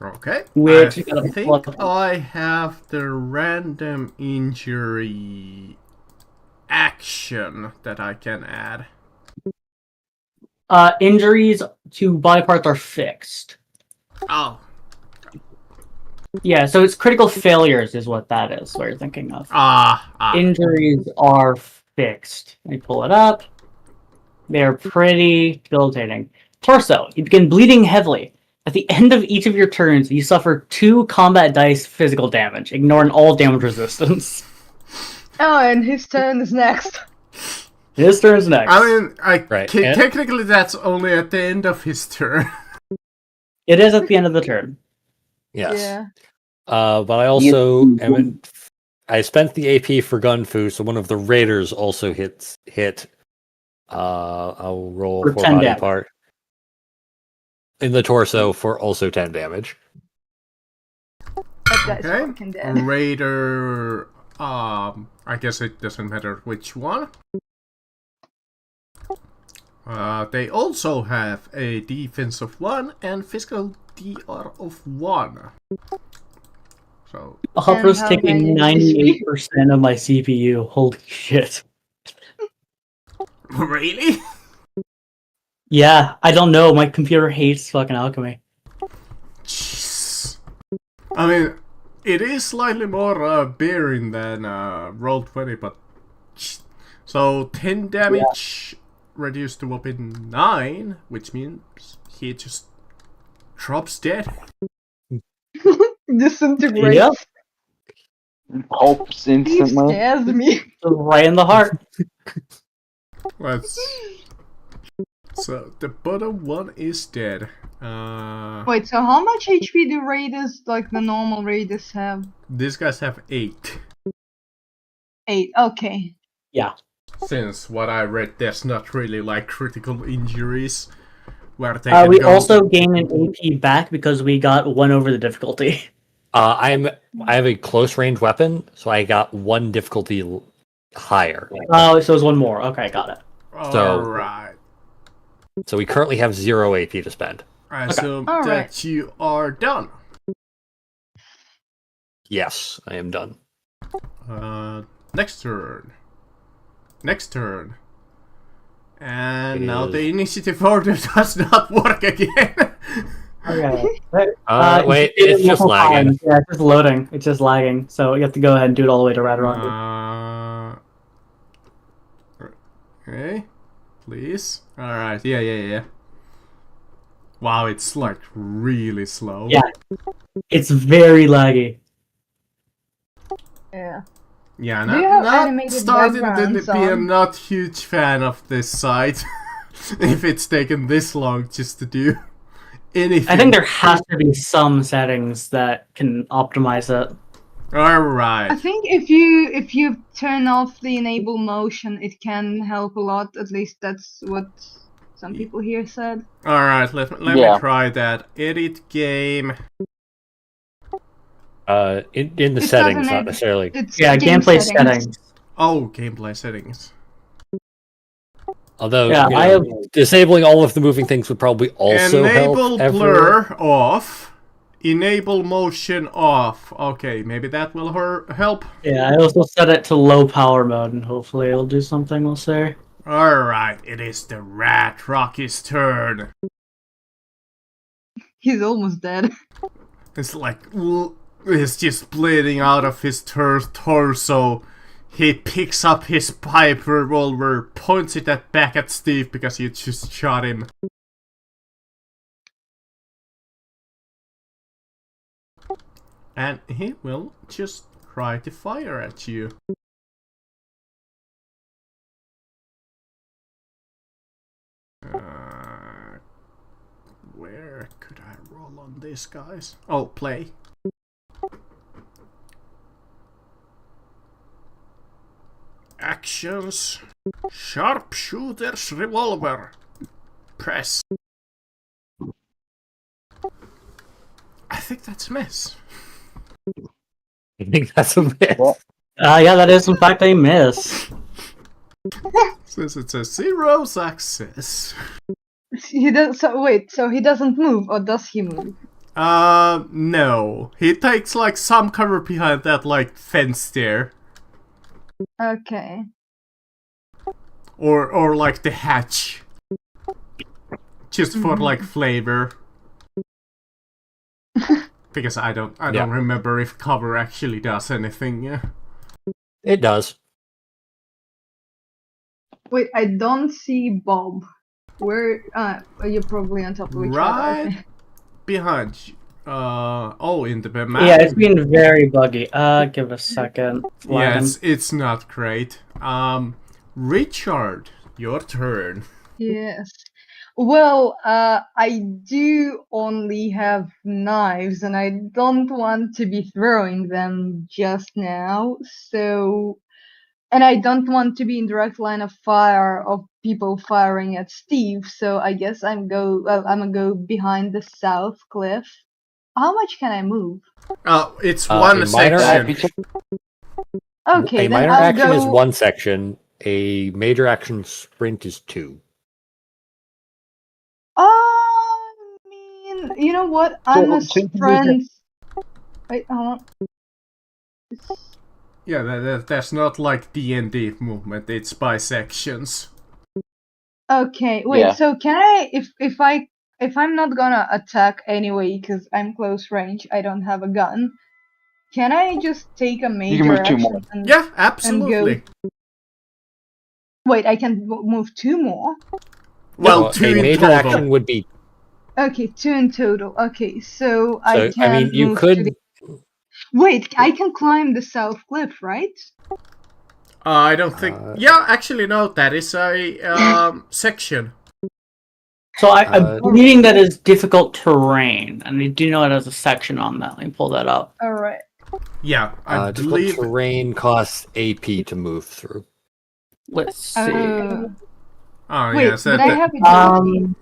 [SPEAKER 1] Okay.
[SPEAKER 3] Which
[SPEAKER 1] I think I have the random injury action that I can add.
[SPEAKER 3] Injuries to body parts are fixed.
[SPEAKER 1] Oh.
[SPEAKER 3] Yeah, so it's critical failures is what that is, what you're thinking of.
[SPEAKER 1] Ah.
[SPEAKER 3] Injuries are fixed. Let me pull it up. They're pretty debilitating. Torso, you begin bleeding heavily. At the end of each of your turns, you suffer 2 combat dice physical damage, ignoring all damage resistance.
[SPEAKER 2] Oh, and his turn is next.
[SPEAKER 3] His turn's next.
[SPEAKER 1] I mean,
[SPEAKER 4] Right,
[SPEAKER 1] technically that's only at the end of his turn.
[SPEAKER 3] It is at the end of the turn.
[SPEAKER 4] Yes.
[SPEAKER 2] Yeah.
[SPEAKER 4] But I also I spent the AP for gun fu, so one of the raiders also hit. I'll roll for
[SPEAKER 3] 10
[SPEAKER 4] body
[SPEAKER 3] damage.
[SPEAKER 4] part in the torso for also 10 damage.
[SPEAKER 2] That guy's
[SPEAKER 1] Okay.
[SPEAKER 2] fucking dead.
[SPEAKER 1] Raider. I guess it doesn't matter which one. They also have a defense of 1 and physical DR of 1. So
[SPEAKER 3] Hopper's
[SPEAKER 2] how
[SPEAKER 3] taking
[SPEAKER 2] many
[SPEAKER 3] 98% of my CPU. Holy shit.
[SPEAKER 1] really?
[SPEAKER 3] Yeah, I don't know. My computer hates fucking alchemy.
[SPEAKER 1] Jeez. I mean, it is slightly more bearing than Roll20, but so 10 damage reduced to whopping 9, which means he just drops dead.
[SPEAKER 2] Disintegrates.
[SPEAKER 3] Yep.
[SPEAKER 5] Hopes
[SPEAKER 2] He
[SPEAKER 5] instantly.
[SPEAKER 2] scares me.
[SPEAKER 3] Right in the heart.
[SPEAKER 1] Let's. So the bottom one is dead.
[SPEAKER 2] Wait, so how much HP do raiders, like the normal raiders, have?
[SPEAKER 1] These guys have 8.
[SPEAKER 2] 8, okay.
[SPEAKER 3] Yeah.
[SPEAKER 1] Since what I read, there's not really like critical injuries where they can
[SPEAKER 3] We
[SPEAKER 1] go.
[SPEAKER 3] also gain an AP back because we got 1 over the difficulty.
[SPEAKER 4] I have a close range weapon, so I got 1 difficulty higher.
[SPEAKER 3] Oh, so it's 1 more. Okay, got it.
[SPEAKER 1] Alright.
[SPEAKER 4] So we currently have 0 AP to spend.
[SPEAKER 1] I assume
[SPEAKER 2] Alright.
[SPEAKER 1] that you are done.
[SPEAKER 4] Yes, I am done.
[SPEAKER 1] Next turn. Next turn. And
[SPEAKER 4] It
[SPEAKER 1] now
[SPEAKER 4] is-
[SPEAKER 1] the initiative order does not work again.
[SPEAKER 3] Okay.
[SPEAKER 4] Wait, it's just lagging.
[SPEAKER 3] Yeah, it's just loading. It's just lagging. So you have to go ahead and do it all the way to Radron.
[SPEAKER 1] Okay. Please. Alright, yeah. Wow, it's like really slow.
[SPEAKER 3] Yeah. It's very laggy.
[SPEAKER 2] Yeah.
[SPEAKER 1] Yeah,
[SPEAKER 2] Do you have
[SPEAKER 1] not
[SPEAKER 2] animated
[SPEAKER 1] starting to
[SPEAKER 2] backgrounds
[SPEAKER 1] be a
[SPEAKER 2] on?
[SPEAKER 1] not huge fan of this site. If it's taken this long just to do anything.
[SPEAKER 3] I think there has to be some settings that can optimize it.
[SPEAKER 1] Alright.
[SPEAKER 2] I think if you turn off the enable motion, it can help a lot. At least that's what some people here said.
[SPEAKER 1] Alright, let me try that. Edit game.
[SPEAKER 4] In the
[SPEAKER 2] It
[SPEAKER 4] settings,
[SPEAKER 2] doesn't
[SPEAKER 4] not
[SPEAKER 2] have-
[SPEAKER 4] necessarily.
[SPEAKER 2] It's
[SPEAKER 3] Yeah,
[SPEAKER 2] game
[SPEAKER 3] gameplay settings.
[SPEAKER 1] Oh, gameplay settings.
[SPEAKER 4] Although,
[SPEAKER 3] Yeah,
[SPEAKER 4] you
[SPEAKER 3] I
[SPEAKER 4] know,
[SPEAKER 3] have-
[SPEAKER 4] disabling all of the moving things would probably also
[SPEAKER 1] Enable
[SPEAKER 4] help.
[SPEAKER 1] blur off. Enable motion off. Okay, maybe that will help.
[SPEAKER 3] Yeah, I also set it to low power mode, and hopefully it'll do something, we'll see.
[SPEAKER 1] Alright, it is the Rat Rocky's turn.
[SPEAKER 2] He's almost dead.
[SPEAKER 1] It's like, he's just bleeding out of his torso. He picks up his pipe revolver, points it back at Steve because you just shot him. And he will just try to fire at you. Where could I roll on this, guys? Oh, play. actions. Sharpshooter's revolver. Press. I think that's a miss.
[SPEAKER 4] I think that's a miss.
[SPEAKER 3] Yeah, that is in fact a miss.
[SPEAKER 1] Since it's a 0 success.
[SPEAKER 2] He does. So wait. So he doesn't move, or does he move?
[SPEAKER 1] No. He takes like some cover behind that like fence there.
[SPEAKER 2] Okay.
[SPEAKER 1] Or like the hatch. Just for like flavor. Because I don't remember if cover actually does anything. Yeah.
[SPEAKER 4] It does.
[SPEAKER 2] Wait, I don't see Bob. Where? You're probably on top of each other.
[SPEAKER 1] Right
[SPEAKER 2] Okay.
[SPEAKER 1] behind you. In the map.
[SPEAKER 3] Yeah, it's been very buggy. Give it a second.
[SPEAKER 1] Yeah, it's not great. Richard, your turn.
[SPEAKER 2] Yes. Well, I do only have knives, and I don't want to be throwing them just now. So, and I don't want to be in direct line of fire of people firing at Steve. So I guess I'm gonna go behind the south cliff. How much can I move?
[SPEAKER 1] It's one
[SPEAKER 4] a minor
[SPEAKER 1] section.
[SPEAKER 2] Okay,
[SPEAKER 4] A
[SPEAKER 2] then
[SPEAKER 4] minor
[SPEAKER 2] I'll
[SPEAKER 4] action
[SPEAKER 2] go.
[SPEAKER 4] is 1 section. A major action sprint is 2.
[SPEAKER 2] I mean, you know what? I'm a
[SPEAKER 6] since we
[SPEAKER 2] sprint. Wait, hold on.
[SPEAKER 1] Yeah, that's not like D&D movement. It's by sections.
[SPEAKER 2] Okay, wait.
[SPEAKER 5] Yeah.
[SPEAKER 2] So can I, if I'm not gonna attack anyway, because I'm close range, I don't have a gun. Can I just take a major
[SPEAKER 5] move 2
[SPEAKER 2] action
[SPEAKER 5] more.
[SPEAKER 2] and
[SPEAKER 1] Yeah, absolutely.
[SPEAKER 2] wait? I can move 2 more.
[SPEAKER 1] Well, 2
[SPEAKER 4] a
[SPEAKER 1] in
[SPEAKER 4] major
[SPEAKER 1] total.
[SPEAKER 4] action would be.
[SPEAKER 2] Okay, 2 in total. Okay, so I
[SPEAKER 4] So,
[SPEAKER 2] can
[SPEAKER 4] I mean, you
[SPEAKER 2] move
[SPEAKER 4] could.
[SPEAKER 2] to the... Wait, I can climb the south cliff, right?
[SPEAKER 1] I don't think. Yeah, actually, no. That is a section.
[SPEAKER 3] So I'm believing that is difficult terrain, and I do know it has a section on that. Let me pull that up.
[SPEAKER 2] All right.
[SPEAKER 1] Yeah, I
[SPEAKER 4] Difficult
[SPEAKER 1] believe.
[SPEAKER 4] terrain costs AP to move through.
[SPEAKER 3] Let's see.
[SPEAKER 1] Oh
[SPEAKER 2] Wait,
[SPEAKER 1] yeah,
[SPEAKER 2] but I have it.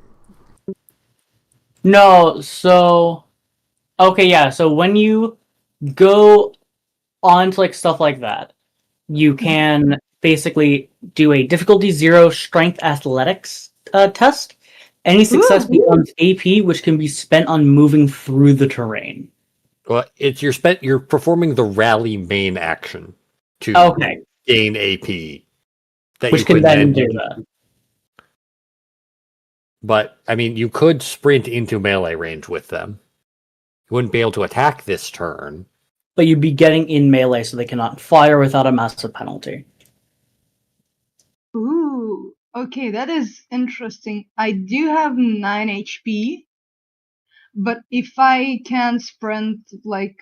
[SPEAKER 3] No, so okay, yeah. So when you go on to like stuff like that, you can basically do a difficulty 0 strength athletics test. Any success becomes AP, which can be spent on moving through the terrain.
[SPEAKER 4] Well, you're performing the rally main action to gain AP. That
[SPEAKER 3] Which
[SPEAKER 4] you
[SPEAKER 3] can
[SPEAKER 4] could
[SPEAKER 3] then do that.
[SPEAKER 4] But I mean, you could sprint into melee range with them. You wouldn't be able to attack this turn.
[SPEAKER 3] But you'd be getting in melee, so they cannot fire without a massive penalty.
[SPEAKER 2] Ooh, okay, that is interesting. I do have 9 HP, but if I can sprint, like...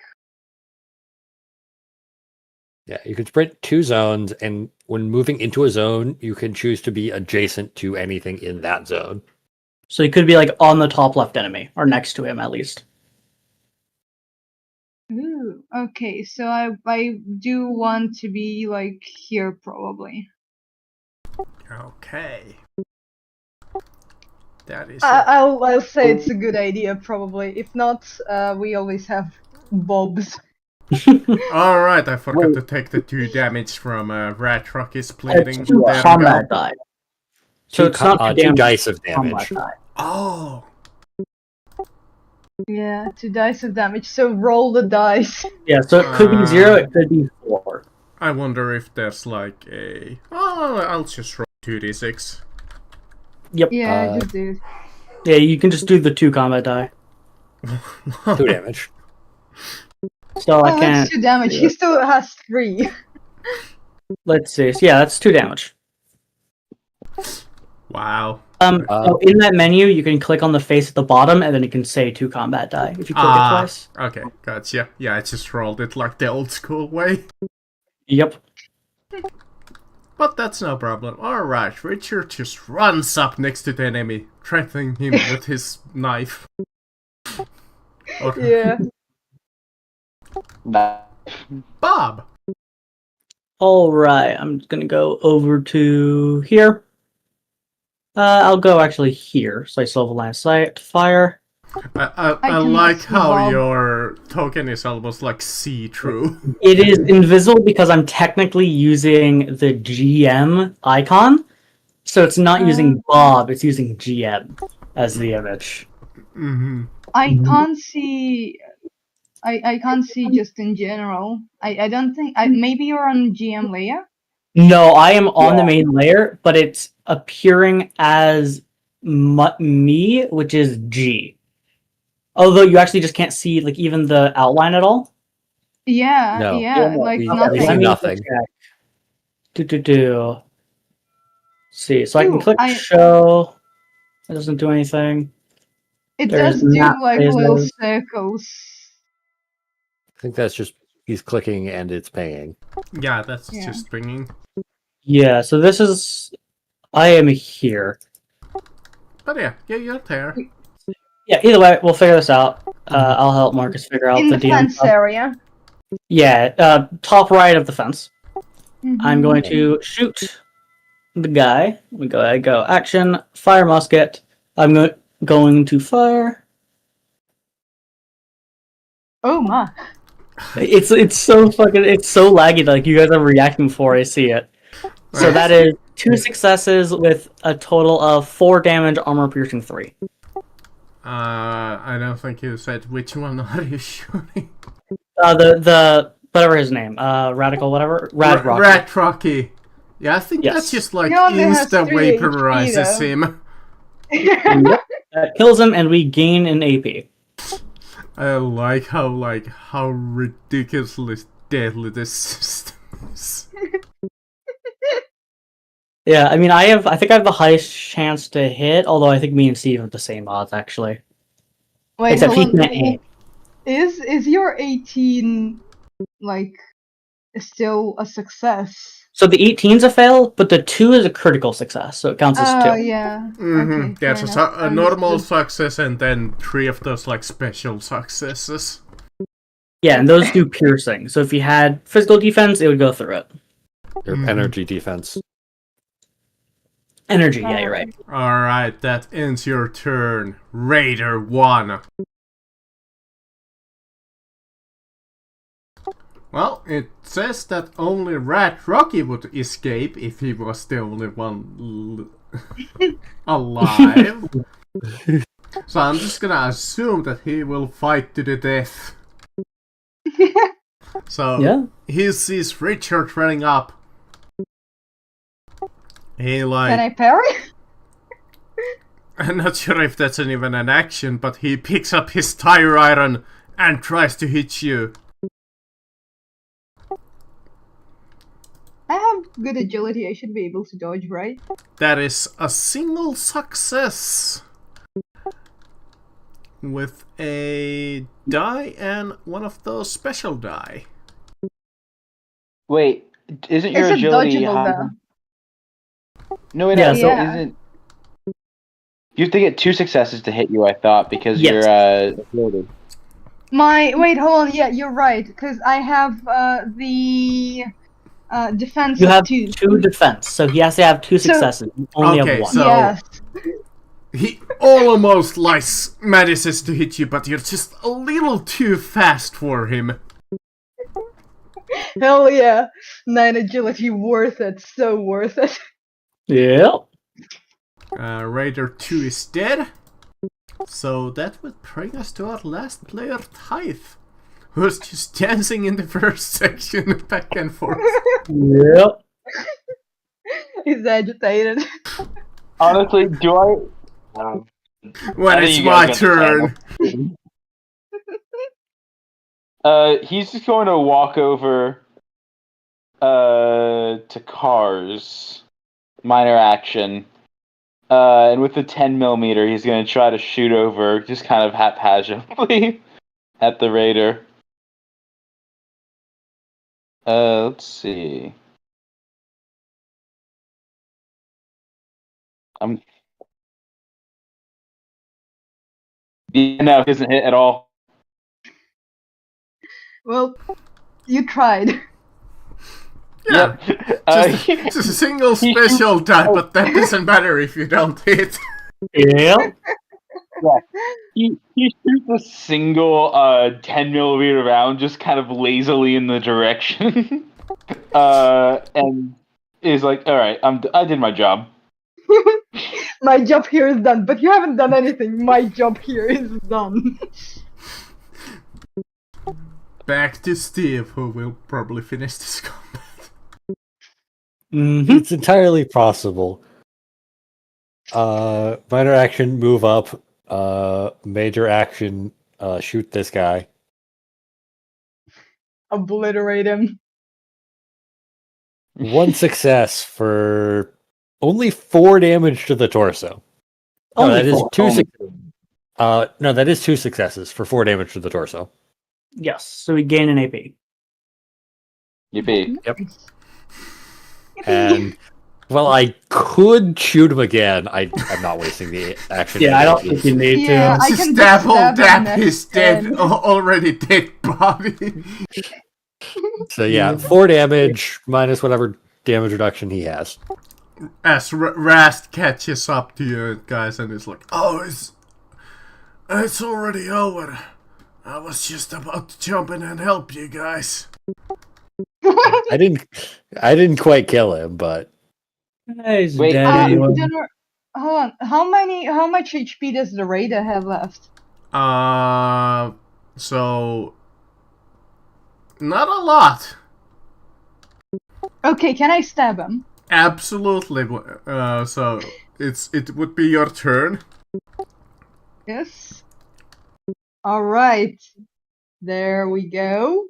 [SPEAKER 4] Yeah, you can sprint 2 zones, and when moving into a zone, you can choose to be adjacent to anything in that zone.
[SPEAKER 3] So you could be like on the top left enemy, or next to him at least.
[SPEAKER 2] Ooh, okay, so I do want to be, like, here, probably.
[SPEAKER 1] Okay. That is.
[SPEAKER 2] I'll say it's a good idea, probably. If not, we always have Bobs.
[SPEAKER 1] Alright, I forgot to take the 2 damage from Rat Rock is bleeding.
[SPEAKER 3] It's 2 combat die. So it's not 2
[SPEAKER 4] 2 dice of damage.
[SPEAKER 1] Oh!
[SPEAKER 2] Yeah, 2 dice of damage, so roll the dice.
[SPEAKER 3] Yeah, so it could be 0, it could be 4.
[SPEAKER 1] I wonder if there's like a... Oh, I'll just roll 2d6.
[SPEAKER 3] Yep.
[SPEAKER 2] Yeah, just do it.
[SPEAKER 3] Yeah, you can just do the 2 combat die.
[SPEAKER 4] 2 damage.
[SPEAKER 3] So I can't...
[SPEAKER 2] That's 2 damage, he still has 3.
[SPEAKER 3] Let's see. So yeah, that's 2 damage.
[SPEAKER 1] Wow.
[SPEAKER 3] So in that menu, you can click on the face at the bottom, and then you can say 2 combat die if you click it twice.
[SPEAKER 1] Okay, gotcha. Yeah, I just rolled it like the old school way.
[SPEAKER 3] Yep.
[SPEAKER 1] But that's no problem. Alright, Richard just runs up next to the enemy, threatening him with his knife.
[SPEAKER 2] Yeah.
[SPEAKER 1] Bob!
[SPEAKER 3] Alright, I'm gonna go over to here. I'll go actually here, so I still have a line of sight. Fire.
[SPEAKER 1] I
[SPEAKER 2] I cannot
[SPEAKER 1] like
[SPEAKER 2] see
[SPEAKER 1] how
[SPEAKER 2] Bob.
[SPEAKER 1] your token is almost like see-through.
[SPEAKER 3] It is invisible because I'm technically using the GM icon, so it's not using Bob, it's using GM as the image.
[SPEAKER 1] Mm-hmm.
[SPEAKER 2] I can't see. I can't see just in general. I don't think. Maybe you're on GM layer.
[SPEAKER 3] No, I am on the
[SPEAKER 5] Yeah.
[SPEAKER 3] main layer, but it's appearing as me, which is G. Although you actually just can't see like even the outline at all.
[SPEAKER 2] Yeah,
[SPEAKER 4] No.
[SPEAKER 2] yeah,
[SPEAKER 5] no,
[SPEAKER 2] like
[SPEAKER 4] we-
[SPEAKER 3] Okay,
[SPEAKER 4] we
[SPEAKER 3] let
[SPEAKER 4] see
[SPEAKER 2] nothing.
[SPEAKER 3] me
[SPEAKER 4] nothing.
[SPEAKER 3] check. See, so I can
[SPEAKER 2] Ooh,
[SPEAKER 3] click show. It doesn't do anything.
[SPEAKER 2] It
[SPEAKER 3] There's
[SPEAKER 2] does
[SPEAKER 3] map
[SPEAKER 2] do like little
[SPEAKER 3] phases.
[SPEAKER 2] circles.
[SPEAKER 4] I think that's just he's clicking and it's paying.
[SPEAKER 1] Yeah, that's
[SPEAKER 2] Yeah.
[SPEAKER 1] just ringing.
[SPEAKER 3] Yeah, so this is. I am here.
[SPEAKER 1] But yeah, you're there.
[SPEAKER 3] Yeah, either way, we'll figure this out. I'll help Marcus figure out
[SPEAKER 2] In
[SPEAKER 3] the
[SPEAKER 2] the
[SPEAKER 3] DM
[SPEAKER 2] fence
[SPEAKER 3] stuff.
[SPEAKER 2] area.
[SPEAKER 3] Yeah, top right of the fence. I'm
[SPEAKER 2] Mhm.
[SPEAKER 3] going to shoot the guy. We go action, fire musket. I'm going to fire.
[SPEAKER 2] Oh my.
[SPEAKER 3] It's so fucking it's so laggy. Like you guys are reacting before I see it. So that is 2 successes with a total of 4 damage, armor piercing 3.
[SPEAKER 1] I don't think you said which one are you shooting.
[SPEAKER 3] The whatever his name, radical whatever, Rad Rocky.
[SPEAKER 1] Rat Rocky. Yeah, I think
[SPEAKER 3] Yes.
[SPEAKER 1] that just like
[SPEAKER 2] He only has
[SPEAKER 1] insta
[SPEAKER 2] 3 HP
[SPEAKER 1] vaporizes
[SPEAKER 2] though.
[SPEAKER 1] him.
[SPEAKER 3] Yep. That kills him, and we gain an AP.
[SPEAKER 1] I like how ridiculously deadly this system is.
[SPEAKER 3] Yeah, I mean, I think I have the highest chance to hit, although I think me and Steve have the same odds actually.
[SPEAKER 2] Wait,
[SPEAKER 3] Except he
[SPEAKER 2] hold
[SPEAKER 3] can't
[SPEAKER 2] on.
[SPEAKER 3] aim.
[SPEAKER 2] Is your 18 like still a success?
[SPEAKER 3] So the 18's a fail, but the 2 is a critical success, so it counts as 2.
[SPEAKER 2] Oh yeah. Okay.
[SPEAKER 1] Yeah,
[SPEAKER 2] fair
[SPEAKER 1] so
[SPEAKER 2] enough.
[SPEAKER 1] a normal
[SPEAKER 2] Understood.
[SPEAKER 1] success and then 3 of those like special successes.
[SPEAKER 3] Yeah, and those do piercing. So if you had physical defense, it would go through it.
[SPEAKER 4] Your energy defense.
[SPEAKER 3] Energy, yeah, you're right.
[SPEAKER 1] Alright, that ends your turn. Raider 1. Well, it says that only Rat Rocky would escape if he was the only one alive. So I'm just gonna assume that he will fight to the death. So
[SPEAKER 3] Yeah.
[SPEAKER 1] he sees Richard running up. He
[SPEAKER 2] Can
[SPEAKER 1] like
[SPEAKER 2] I parry?
[SPEAKER 1] I'm not sure if that's even an action, but he picks up his tire iron and tries to hit you.
[SPEAKER 2] I have good agility. I should be able to dodge, right?
[SPEAKER 1] That is a single success. With a die and one of those special die.
[SPEAKER 5] Wait, isn't your
[SPEAKER 2] Is it
[SPEAKER 5] agility
[SPEAKER 2] dodgeable
[SPEAKER 5] high?
[SPEAKER 2] though?
[SPEAKER 5] No, wait,
[SPEAKER 3] Yeah,
[SPEAKER 5] no,
[SPEAKER 3] so-
[SPEAKER 2] Yeah.
[SPEAKER 5] isn't. You have to get 2 successes to hit you, I thought, because
[SPEAKER 3] Yes.
[SPEAKER 5] you're agility.
[SPEAKER 2] Wait, hold on. Yeah, you're right. Because I have the defense
[SPEAKER 3] You
[SPEAKER 2] of
[SPEAKER 3] have
[SPEAKER 2] 2.
[SPEAKER 3] 2 defense, so he has to have 2
[SPEAKER 2] So-
[SPEAKER 3] successes. You only
[SPEAKER 1] Okay,
[SPEAKER 3] have 1.
[SPEAKER 1] so-
[SPEAKER 2] Yes.
[SPEAKER 1] He almost like manages to hit you, but you're just a little too fast for him.
[SPEAKER 2] Hell yeah. 9 agility, worth it. So worth it.
[SPEAKER 3] Yep.
[SPEAKER 1] Raider 2 is dead. So that would bring us to our last player, Tithe, who's just dancing in the first section back and forth.
[SPEAKER 3] Yep.
[SPEAKER 2] He's agitated.
[SPEAKER 5] Honestly, do I.
[SPEAKER 1] When
[SPEAKER 5] I think
[SPEAKER 1] it's
[SPEAKER 5] you
[SPEAKER 1] my
[SPEAKER 5] guys got the
[SPEAKER 1] turn.
[SPEAKER 5] He's just going to walk over to cars. Minor action. And with the 10mm, he's going to try to shoot over, just kind of haphazardly, at the raider. Let's see. Yeah, no, it doesn't hit at all.
[SPEAKER 2] Well, you tried.
[SPEAKER 1] Yeah,
[SPEAKER 5] Yep.
[SPEAKER 1] just a single special die, but that doesn't matter if you don't hit.
[SPEAKER 3] Yeah.
[SPEAKER 5] He shoots a single 10 millimeter round just kind of lazily in the direction, and is like, "All right, I did my job."
[SPEAKER 2] My job here is done, but you haven't done anything. My job here is done.
[SPEAKER 1] Back to Steve, who will probably finish this combat.
[SPEAKER 4] It's entirely possible. Minor action, move up. Major action, shoot this guy.
[SPEAKER 2] Obliterate him.
[SPEAKER 4] One success for only 4 damage to the torso. No,
[SPEAKER 3] Only
[SPEAKER 4] that is
[SPEAKER 3] 4.
[SPEAKER 4] two. No, that is 2 successes for 4 damage to the torso.
[SPEAKER 3] Yes, so we gain an AP.
[SPEAKER 5] Yippee!
[SPEAKER 4] Yep. And well, I could shoot him again. I'm not wasting the action.
[SPEAKER 3] Yeah, I don't think you need
[SPEAKER 2] Yeah,
[SPEAKER 3] to.
[SPEAKER 2] I
[SPEAKER 1] Just
[SPEAKER 2] can
[SPEAKER 1] stab
[SPEAKER 2] just stab him
[SPEAKER 1] his
[SPEAKER 2] next
[SPEAKER 1] dead,
[SPEAKER 2] turn.
[SPEAKER 1] already dead body.
[SPEAKER 4] So yeah, 4 damage minus whatever damage reduction he has.
[SPEAKER 1] As Rast catches up to you guys and is like, "Oh, it's already over. I was just about to jump in and help you guys."
[SPEAKER 4] I didn't quite kill him, but
[SPEAKER 3] He's
[SPEAKER 5] Wait,
[SPEAKER 3] dead
[SPEAKER 5] uh,
[SPEAKER 3] anyway.
[SPEAKER 2] Hold on. How much HP does the Raider have left?
[SPEAKER 1] So not a lot.
[SPEAKER 2] Okay, can I stab him?
[SPEAKER 1] Absolutely. So it would be your turn.
[SPEAKER 2] Yes. Alright. There we go.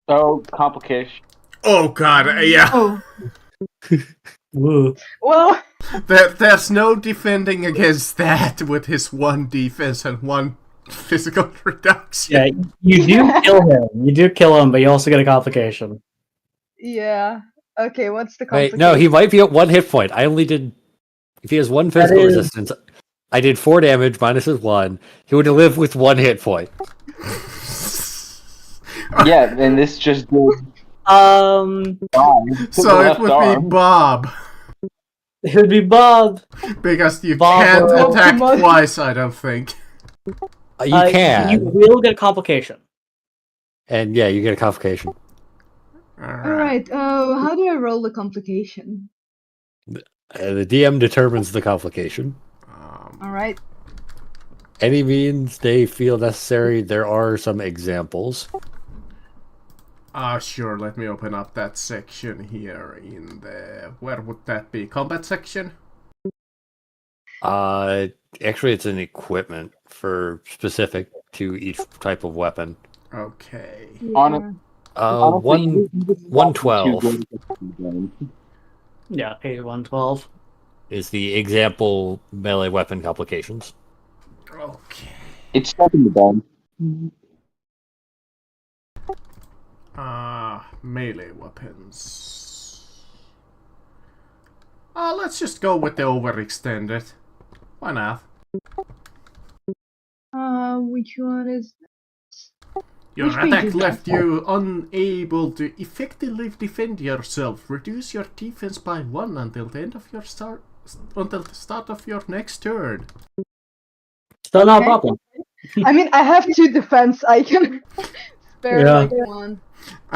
[SPEAKER 5] Oh, complication.
[SPEAKER 1] Oh god, yeah.
[SPEAKER 2] Oh.
[SPEAKER 3] Woo.
[SPEAKER 2] Well,
[SPEAKER 1] There's no defending against that with his 1 defense and 1 physical reduction.
[SPEAKER 3] Yeah, you do kill him. You do kill him, but you also get a complication.
[SPEAKER 2] yeah. Okay, what's the
[SPEAKER 4] wait,
[SPEAKER 2] complication?
[SPEAKER 4] no, he might be at 1 hit point. I only did. If he has 1 physical
[SPEAKER 3] is-
[SPEAKER 4] resistance, I did 4 damage minus his 1. He would live with 1 hit point.
[SPEAKER 5] Yeah, and this just did
[SPEAKER 3] Um,
[SPEAKER 5] 5 to
[SPEAKER 1] So
[SPEAKER 5] the
[SPEAKER 1] it
[SPEAKER 5] left
[SPEAKER 1] would
[SPEAKER 5] arm.
[SPEAKER 1] be Bob.
[SPEAKER 3] it would be Bob.
[SPEAKER 1] Because you
[SPEAKER 3] Bob
[SPEAKER 1] can't
[SPEAKER 3] or-
[SPEAKER 1] attack
[SPEAKER 2] Optimus.
[SPEAKER 1] twice, I don't think.
[SPEAKER 4] You can,
[SPEAKER 3] You will get a complication.
[SPEAKER 4] and yeah, you get a complication.
[SPEAKER 2] Alright, how do I roll the complication?
[SPEAKER 4] The DM determines the complication.
[SPEAKER 2] Alright.
[SPEAKER 4] Any means they feel necessary. There are some examples.
[SPEAKER 1] Sure, let me open up that section here in the... Where would that be? Combat section?
[SPEAKER 4] Actually, it's an equipment for specific to each type of weapon.
[SPEAKER 1] Okay.
[SPEAKER 5] On
[SPEAKER 4] Honestly, 112
[SPEAKER 3] Yeah, page 112.
[SPEAKER 4] is the example melee weapon complications.
[SPEAKER 1] Okay.
[SPEAKER 5] It's stuck in the bone.
[SPEAKER 1] Melee weapons. Let's just go with the overextended. Why not?
[SPEAKER 2] Which one is...
[SPEAKER 1] Your
[SPEAKER 2] Which page
[SPEAKER 1] attack
[SPEAKER 2] is that?
[SPEAKER 1] left you unable to effectively defend yourself. Reduce your defense by 1 until the end of your until the start of your next turn.
[SPEAKER 3] Still not a
[SPEAKER 2] Okay.
[SPEAKER 3] problem.
[SPEAKER 2] I mean, I have 2 defense. I can spare
[SPEAKER 3] Yeah.
[SPEAKER 2] like 1.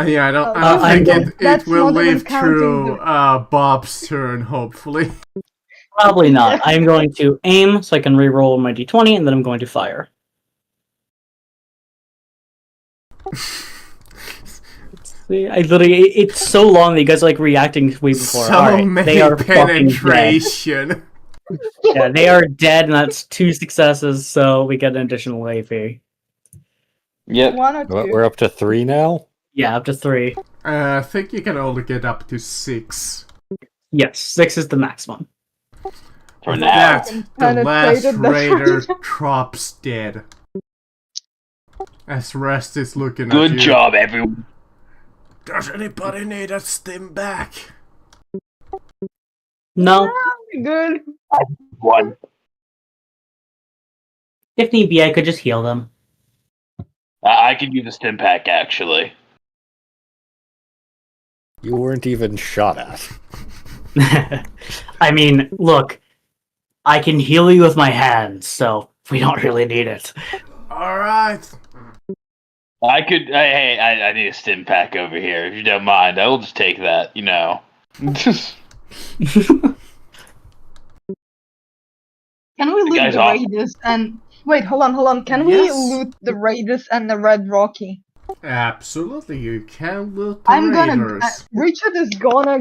[SPEAKER 1] Yeah, I don't
[SPEAKER 3] I'm
[SPEAKER 1] think it
[SPEAKER 2] That's
[SPEAKER 1] will
[SPEAKER 2] not even
[SPEAKER 1] live
[SPEAKER 2] counting
[SPEAKER 1] through Bob's turn, hopefully.
[SPEAKER 3] Probably not. I'm going to aim so I can reroll my d20, and then I'm going to fire. See, I literally, it's so long that you guys are like reacting way before.
[SPEAKER 1] So
[SPEAKER 3] Alright,
[SPEAKER 1] many
[SPEAKER 3] they are fucking dead.
[SPEAKER 1] penetration.
[SPEAKER 3] Yeah, they are dead, and that's 2 successes, so we get an additional AP.
[SPEAKER 5] Yep.
[SPEAKER 2] 1 or 2?
[SPEAKER 4] We're up to 3 now.
[SPEAKER 3] Yeah, up to 3.
[SPEAKER 1] I think you can only get up to 6.
[SPEAKER 3] Yes, 6 is the maximum.
[SPEAKER 5] For
[SPEAKER 1] With
[SPEAKER 5] now.
[SPEAKER 1] that, the last
[SPEAKER 2] Penetrated the
[SPEAKER 1] raider
[SPEAKER 2] target.
[SPEAKER 1] drops dead. As Rest is looking at you.
[SPEAKER 5] Good job, everyone.
[SPEAKER 1] Does anybody need a stim back?
[SPEAKER 3] No,
[SPEAKER 2] Good.
[SPEAKER 5] One.
[SPEAKER 3] if need be, I could just heal them.
[SPEAKER 5] I could use a stim pack, actually.
[SPEAKER 4] You weren't even shot at.
[SPEAKER 3] I mean, look, I can heal you with my hands, so we don't really need it.
[SPEAKER 1] Alright.
[SPEAKER 5] I could. Hey, I need a stim pack over here. If you don't mind, I will just take that. You know.
[SPEAKER 2] Can we loot
[SPEAKER 5] guy's
[SPEAKER 2] the
[SPEAKER 5] awesome.
[SPEAKER 2] Raiders and... Wait, hold on. Can we
[SPEAKER 1] Yes.
[SPEAKER 2] loot the Raiders and the Red Rocky?
[SPEAKER 1] Absolutely, you can loot the
[SPEAKER 2] I'm gonna...
[SPEAKER 1] raiders.
[SPEAKER 2] Richard is gonna...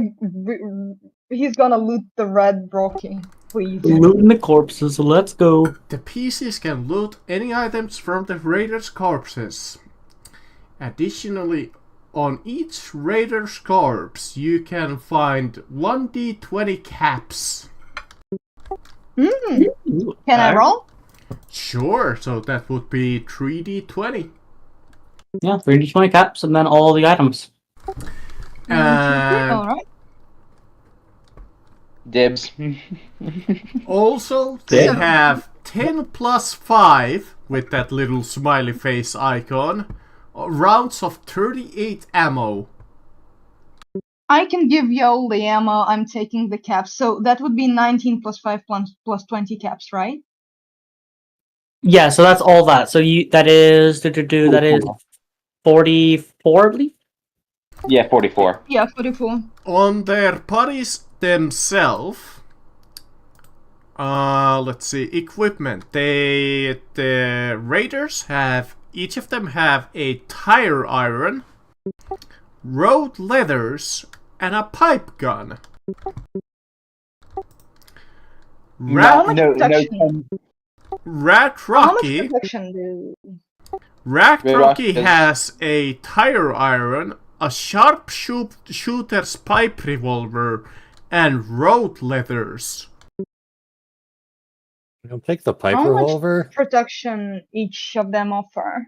[SPEAKER 2] He's gonna loot the Red Rocky. Please.
[SPEAKER 3] Looting the corpses, let's go.
[SPEAKER 1] The PCs can loot any items from the raiders' corpses. Additionally, on each raider's corpse, you can find 1d20 caps.
[SPEAKER 2] Can I roll?
[SPEAKER 1] Sure, so that would be 3d20.
[SPEAKER 3] Yeah, 3d20 caps and then all the items.
[SPEAKER 1] And
[SPEAKER 2] Alright.
[SPEAKER 5] Dibs.
[SPEAKER 1] also, they
[SPEAKER 3] Yeah.
[SPEAKER 1] have 10 plus 5, with that little smiley face icon, rounds of 38 ammo.
[SPEAKER 2] I can give you all the ammo, I'm taking the caps. So that would be 19 plus 5 plus 20 caps, right?
[SPEAKER 3] Yeah, so that's all that. So that is 44, I believe?
[SPEAKER 5] Yeah, 44.
[SPEAKER 2] Yeah, 44.
[SPEAKER 1] On their bodies themselves, let's see, equipment. The raiders have, each of them have a tire iron, road leathers, and a pipe gun.
[SPEAKER 2] How much protection?
[SPEAKER 1] Rat
[SPEAKER 2] How much
[SPEAKER 1] Rocky.
[SPEAKER 2] protection do...
[SPEAKER 1] Rat
[SPEAKER 5] Rat
[SPEAKER 1] Rocky
[SPEAKER 5] Rocky
[SPEAKER 1] has a tire iron, a sharp shooter's pipe revolver, and road leathers.
[SPEAKER 4] I'll take the pipe
[SPEAKER 2] How much
[SPEAKER 4] revolver.
[SPEAKER 2] protection each of them offer?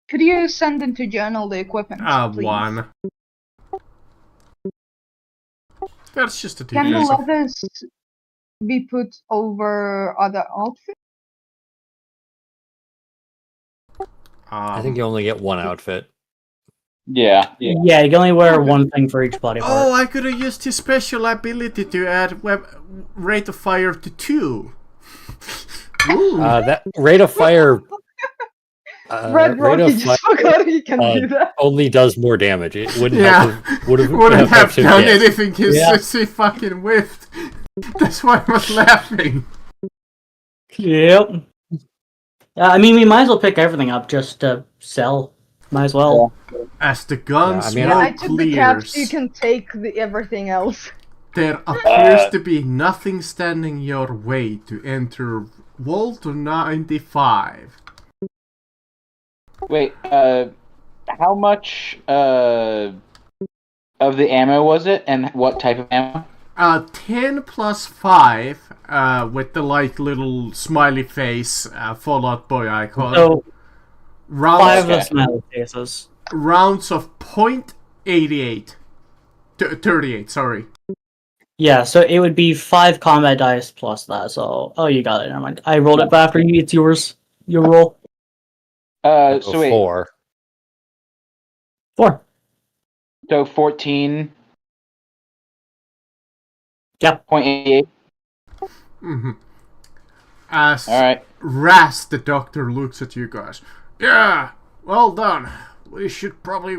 [SPEAKER 2] Could you send into journal the equipment, please?
[SPEAKER 1] 1. That's just a
[SPEAKER 2] Can the
[SPEAKER 1] defensive.
[SPEAKER 2] leathers be put over other outfits?
[SPEAKER 4] I think you only get one outfit.
[SPEAKER 5] Yeah.
[SPEAKER 3] Yeah, you can only wear one thing for each body part.
[SPEAKER 1] Oh, I could have used his special ability to add rate of fire to 2. Ooh.
[SPEAKER 4] That rate of fire.
[SPEAKER 2] Red
[SPEAKER 4] rate
[SPEAKER 2] Rocky
[SPEAKER 4] of
[SPEAKER 2] just
[SPEAKER 4] fire
[SPEAKER 2] forgot he can do that.
[SPEAKER 4] only does more damage. It wouldn't
[SPEAKER 1] Yeah.
[SPEAKER 4] have. Wouldn't
[SPEAKER 1] Wouldn't have
[SPEAKER 4] to
[SPEAKER 1] done
[SPEAKER 4] hit.
[SPEAKER 1] anything because
[SPEAKER 3] Yeah.
[SPEAKER 1] he fucking whiffed. That's why I was laughing.
[SPEAKER 3] Yep. I mean, we might as well pick everything up just to sell. Might as well.
[SPEAKER 1] As the gun
[SPEAKER 4] Yeah, I mean,
[SPEAKER 1] smoke
[SPEAKER 2] I took the caps,
[SPEAKER 1] clears,
[SPEAKER 2] you can take everything else.
[SPEAKER 1] there appears to be nothing standing your way to enter Vault 95.
[SPEAKER 5] Wait. How much of the ammo was it, and what type of ammo?
[SPEAKER 1] 10 plus 5, with the little smiley face Fallout Boy icon.
[SPEAKER 3] So, 5
[SPEAKER 1] rounds,
[SPEAKER 3] of the smiley faces.
[SPEAKER 1] rounds of .88. 38, sorry.
[SPEAKER 3] Yeah, so it would be 5 combat dice plus that, so... Oh, you got it, never mind. I rolled it, but after you, it's yours. Your roll.
[SPEAKER 5] So wait.
[SPEAKER 4] 4.
[SPEAKER 3] 4.
[SPEAKER 5] So 14.
[SPEAKER 3] Yep.
[SPEAKER 5] 0.88.
[SPEAKER 1] Mm-hmm. As
[SPEAKER 5] All right.
[SPEAKER 1] Ras, the doctor, looks at you guys. Yeah, well done. We should probably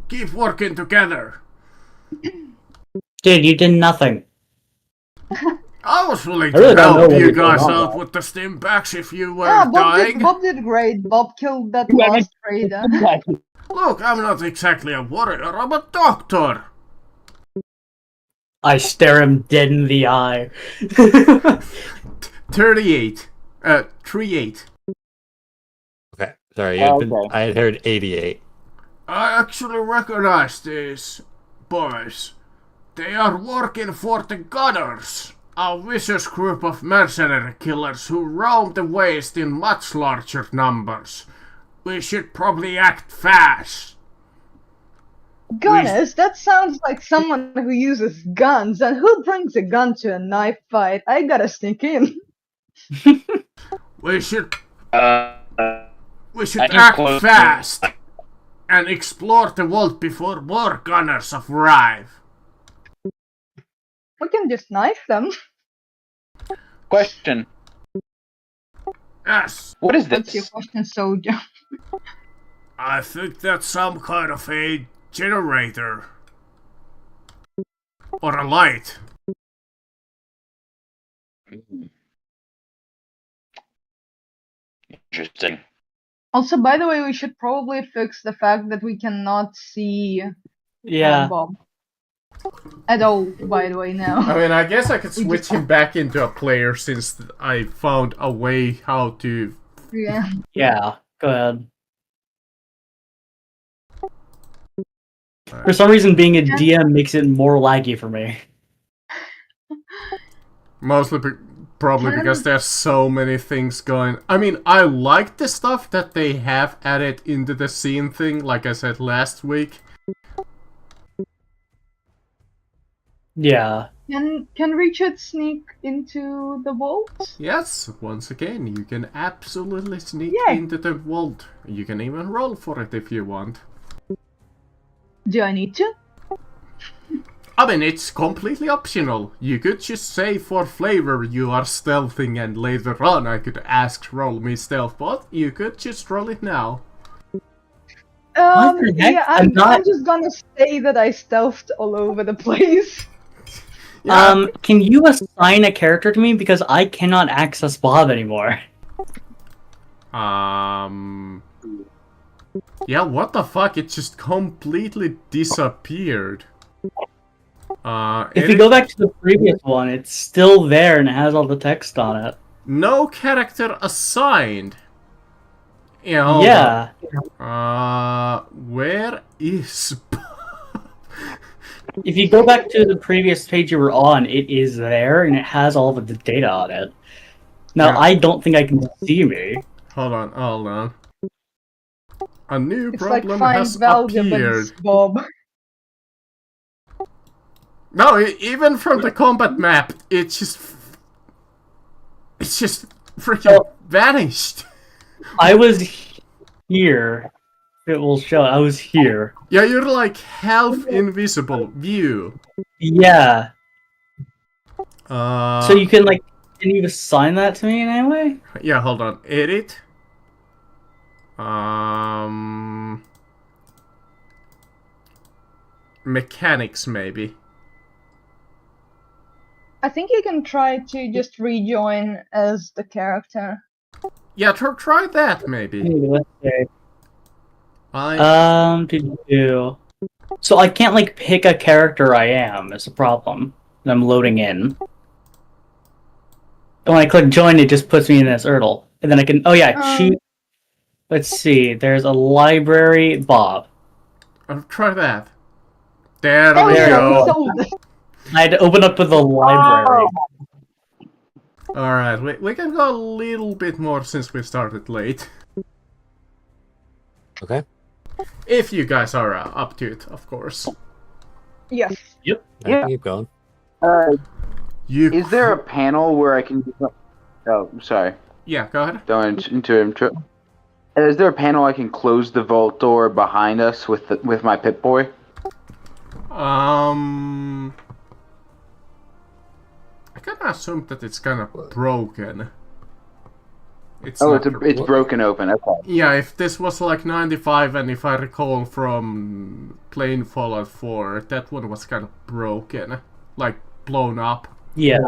[SPEAKER 1] keep working together.
[SPEAKER 3] Dude, you did nothing.
[SPEAKER 1] I was willing
[SPEAKER 3] I really
[SPEAKER 1] to
[SPEAKER 3] don't know
[SPEAKER 1] help
[SPEAKER 3] what
[SPEAKER 1] you
[SPEAKER 3] was going
[SPEAKER 1] guys
[SPEAKER 3] on
[SPEAKER 1] out
[SPEAKER 3] there.
[SPEAKER 1] with the stim packs if you were
[SPEAKER 2] Yeah,
[SPEAKER 1] dying.
[SPEAKER 2] Bob did great. Bob killed that
[SPEAKER 5] Yeah,
[SPEAKER 2] last raider.
[SPEAKER 1] Look, I'm not exactly a warrior, I'm a doctor.
[SPEAKER 3] I stare him dead in the eye.
[SPEAKER 1] 38. 38.
[SPEAKER 4] Okay, sorry.
[SPEAKER 5] Okay.
[SPEAKER 4] I had heard 88.
[SPEAKER 1] I actually recognize these boys. They are working for the Gunners, a vicious group of mercenary killers who roam the waste in much larger numbers. We should probably act fast.
[SPEAKER 2] Gunners? That sounds like someone who uses guns. And who brings a gun to a knife fight? I gotta sneak in.
[SPEAKER 1] We should
[SPEAKER 5] I can
[SPEAKER 1] act
[SPEAKER 5] close-
[SPEAKER 1] fast. and explore the vault before more gunners arrive.
[SPEAKER 2] We can just knife them.
[SPEAKER 5] Question.
[SPEAKER 1] Yes,
[SPEAKER 5] What is
[SPEAKER 2] What's your
[SPEAKER 5] this?
[SPEAKER 2] question, soldier?
[SPEAKER 1] I think that's some kind of a generator. Or a light.
[SPEAKER 5] Interesting.
[SPEAKER 2] Also, by the way, we should probably fix the fact that we cannot see
[SPEAKER 3] Yeah.
[SPEAKER 2] Bob at all, by the way, now.
[SPEAKER 1] I mean, I guess I could
[SPEAKER 2] We
[SPEAKER 1] switch
[SPEAKER 2] just-
[SPEAKER 1] him back into a player since I found a way how to...
[SPEAKER 2] Yeah.
[SPEAKER 3] Yeah. Go ahead. For some reason, being a DM makes it more laggy for me.
[SPEAKER 1] Mostly probably because there's so many things going... I mean, I like the stuff that they have added into the scene thing, like I said last week.
[SPEAKER 3] Yeah.
[SPEAKER 2] Can Richard sneak into the vault?
[SPEAKER 1] Yes, once again, you can absolutely sneak
[SPEAKER 2] Yay.
[SPEAKER 1] into the vault. You can even roll for it if you want.
[SPEAKER 2] Do I need to?
[SPEAKER 1] I mean, it's completely optional. You could just say for flavor you are stealthing and later on I could ask roll me stealth, but you could just roll it now.
[SPEAKER 3] What the heck?
[SPEAKER 2] Yeah,
[SPEAKER 3] I'm not-
[SPEAKER 2] I'm just gonna say that I stealthed all over the place.
[SPEAKER 1] Yeah.
[SPEAKER 3] Can you assign a character to me because I cannot access Bob anymore?
[SPEAKER 1] Yeah, what the fuck? It just completely disappeared.
[SPEAKER 3] If you go back to the previous one, it's still there and it has all the text on it.
[SPEAKER 1] No character assigned. Yeah. hold
[SPEAKER 3] Yeah.
[SPEAKER 1] on. Where is...
[SPEAKER 3] If you go back to the previous page you were on, it is there and it has all of the data on it. Now,
[SPEAKER 1] Yeah.
[SPEAKER 3] I don't think I can see me.
[SPEAKER 1] Hold on. A new
[SPEAKER 2] It's like
[SPEAKER 1] problem
[SPEAKER 2] find
[SPEAKER 1] has
[SPEAKER 2] valuables,
[SPEAKER 1] appeared.
[SPEAKER 2] Bob.
[SPEAKER 1] No, even from the combat map, it's just freaking
[SPEAKER 3] So-
[SPEAKER 1] vanished.
[SPEAKER 3] I was here. It will show. I was here.
[SPEAKER 1] Yeah, you're like half invisible view.
[SPEAKER 3] Yeah.
[SPEAKER 1] So
[SPEAKER 3] So you can can you assign that to me in any way?
[SPEAKER 1] yeah, hold on. Edit. Mechanics maybe.
[SPEAKER 2] I think you can try to just rejoin as the character.
[SPEAKER 1] Yeah, try that maybe.
[SPEAKER 3] Let's see.
[SPEAKER 1] I
[SPEAKER 3] So I can't pick a character I am. Is a problem. And I'm loading in. And when I click join, it just puts me in this URL. And then I can choose. Let's see. There's a library. Bob.
[SPEAKER 1] try that. There
[SPEAKER 2] Oh,
[SPEAKER 1] we
[SPEAKER 2] yeah,
[SPEAKER 1] go.
[SPEAKER 2] sold.
[SPEAKER 3] I had to open up with the library.
[SPEAKER 1] Alright, we can go a little bit more since we started late.
[SPEAKER 4] Okay.
[SPEAKER 1] If you guys are up to it, of course.
[SPEAKER 2] Yes.
[SPEAKER 4] I can keep going.
[SPEAKER 1] You
[SPEAKER 5] Is there a panel where I can... Oh, sorry.
[SPEAKER 1] Yeah, go ahead.
[SPEAKER 5] Don't into Is there a panel I can close the vault door behind us with my Pip-Boy?
[SPEAKER 1] I kinda assume that it's kinda broken. It's
[SPEAKER 5] Oh,
[SPEAKER 1] not
[SPEAKER 5] it's broken open. Okay.
[SPEAKER 1] Yeah, if this was like 95 and if I recall from playing Fallout 4, that one was kind of broken. Like, blown up.
[SPEAKER 3] Yeah.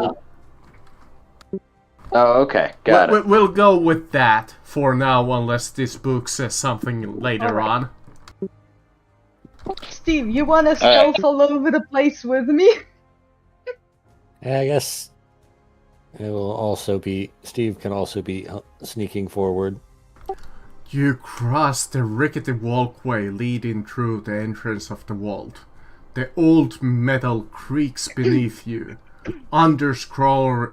[SPEAKER 5] Oh, okay. Got it.
[SPEAKER 1] We'll go with that for now, unless this book says something later
[SPEAKER 2] Alright.
[SPEAKER 1] on.
[SPEAKER 2] Steve, you wanna stealth all over the place with me?
[SPEAKER 4] I guess it will also be... Steve can also be sneaking forward.
[SPEAKER 1] You cross the rickety walkway leading through the entrance of the vault. The old metal creaks beneath you, underscoring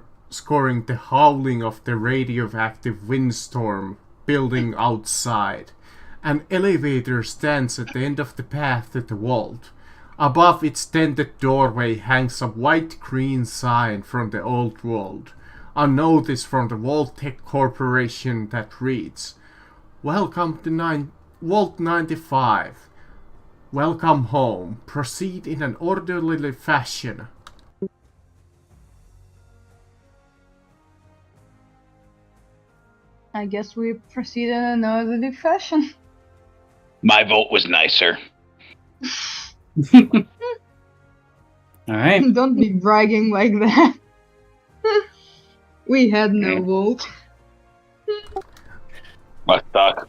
[SPEAKER 1] the howling of the radioactive windstorm building outside. An elevator stands at the end of the path to the vault. Above its dented doorway hangs a white-green sign from the old vault. A notice from the Vault Tech Corporation that reads, "Welcome to Vault 95. Welcome home. Proceed in an orderly fashion.
[SPEAKER 2] I guess we proceed in an orderly fashion.
[SPEAKER 5] My vote was nicer.
[SPEAKER 3] Alright.
[SPEAKER 2] Don't be bragging like that. We had no vote.
[SPEAKER 5] Must suck.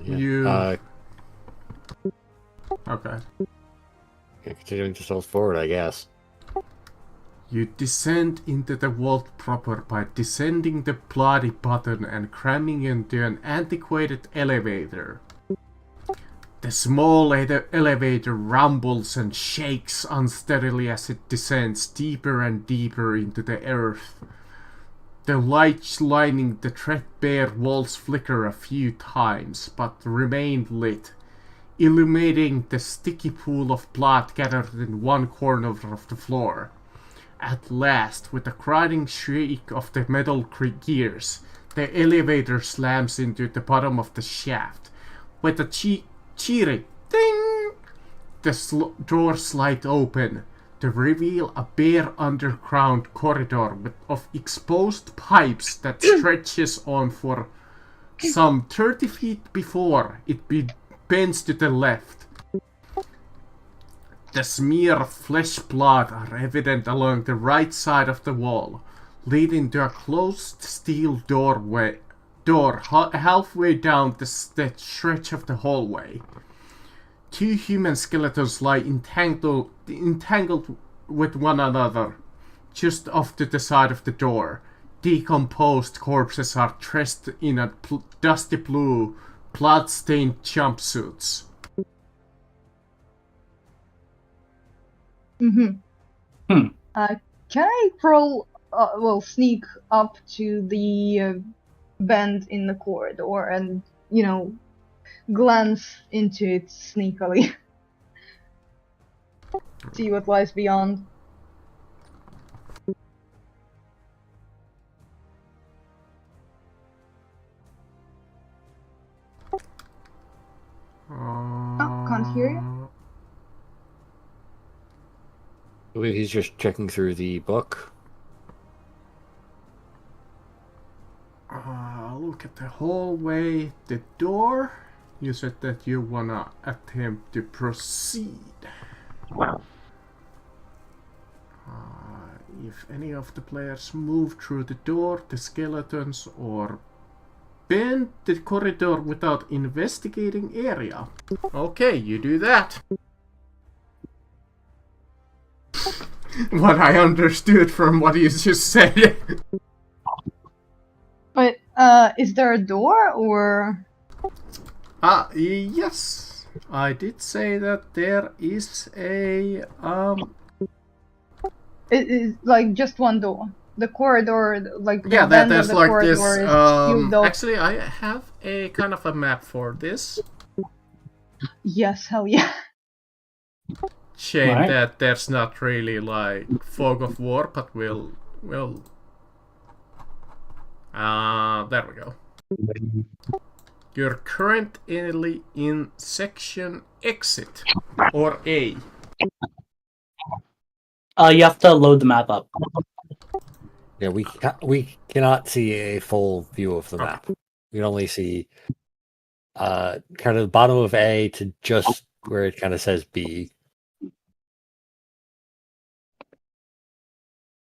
[SPEAKER 1] You-
[SPEAKER 4] Uh,
[SPEAKER 1] Okay.
[SPEAKER 4] continuing to stealth forward, I guess.
[SPEAKER 1] You descend into the vault proper by descending the bloody button and cramming into an antiquated elevator. The small elevator rumbles and shakes unsteadily as it descends deeper and deeper into the earth. The lights lining the threadbare walls flicker a few times, but remain lit, illuminating the sticky pool of blood gathered in one corner of the floor. At last, with a grinding shriek of the metal gears, the elevator slams into the bottom of the shaft. With a cheery ding, the doors slide open to reveal a bare underground corridor of exposed pipes that stretches on for some 30 feet before it bends to the left. The smear of flesh blood are evident along the right side of the wall, leading to a closed steel door halfway down the stretch of the hallway. Two human skeletons lie entangled with one another, just off to the side of the door. Decomposed corpses are dressed in a dusty blue, blood-stained jumpsuits.
[SPEAKER 2] Mm-hmm. Can I crawl, sneak up to the bend in the corridor and, glance into it sneakily? See what lies beyond. Oh, can't hear you.
[SPEAKER 4] I believe he's just checking through the book.
[SPEAKER 1] Look at the hallway, the door. You said that you wanna attempt to proceed. If any of the players move through the door, the skeletons, or bend the corridor without investigating area. Okay, you do that. What I understood from what you just said.
[SPEAKER 2] But, is there a door, or...?
[SPEAKER 1] Yes. I did say that there is a,
[SPEAKER 2] It is, like, just one door. The corridor, like, the
[SPEAKER 1] yeah,
[SPEAKER 2] bend
[SPEAKER 1] there's
[SPEAKER 2] of the
[SPEAKER 1] like
[SPEAKER 2] corridor
[SPEAKER 1] this,
[SPEAKER 2] is sealed off.
[SPEAKER 1] actually I have a kind of a map for this.
[SPEAKER 2] Yes, hell yeah.
[SPEAKER 1] Shame
[SPEAKER 3] Right.
[SPEAKER 1] that there's not really like fog of war, but we'll there we go. You're currently in section exit or A.
[SPEAKER 3] You have to load the map up.
[SPEAKER 4] Yeah, we cannot see a full view of the map. We can only see kind of the bottom of A to just where it kind of says B.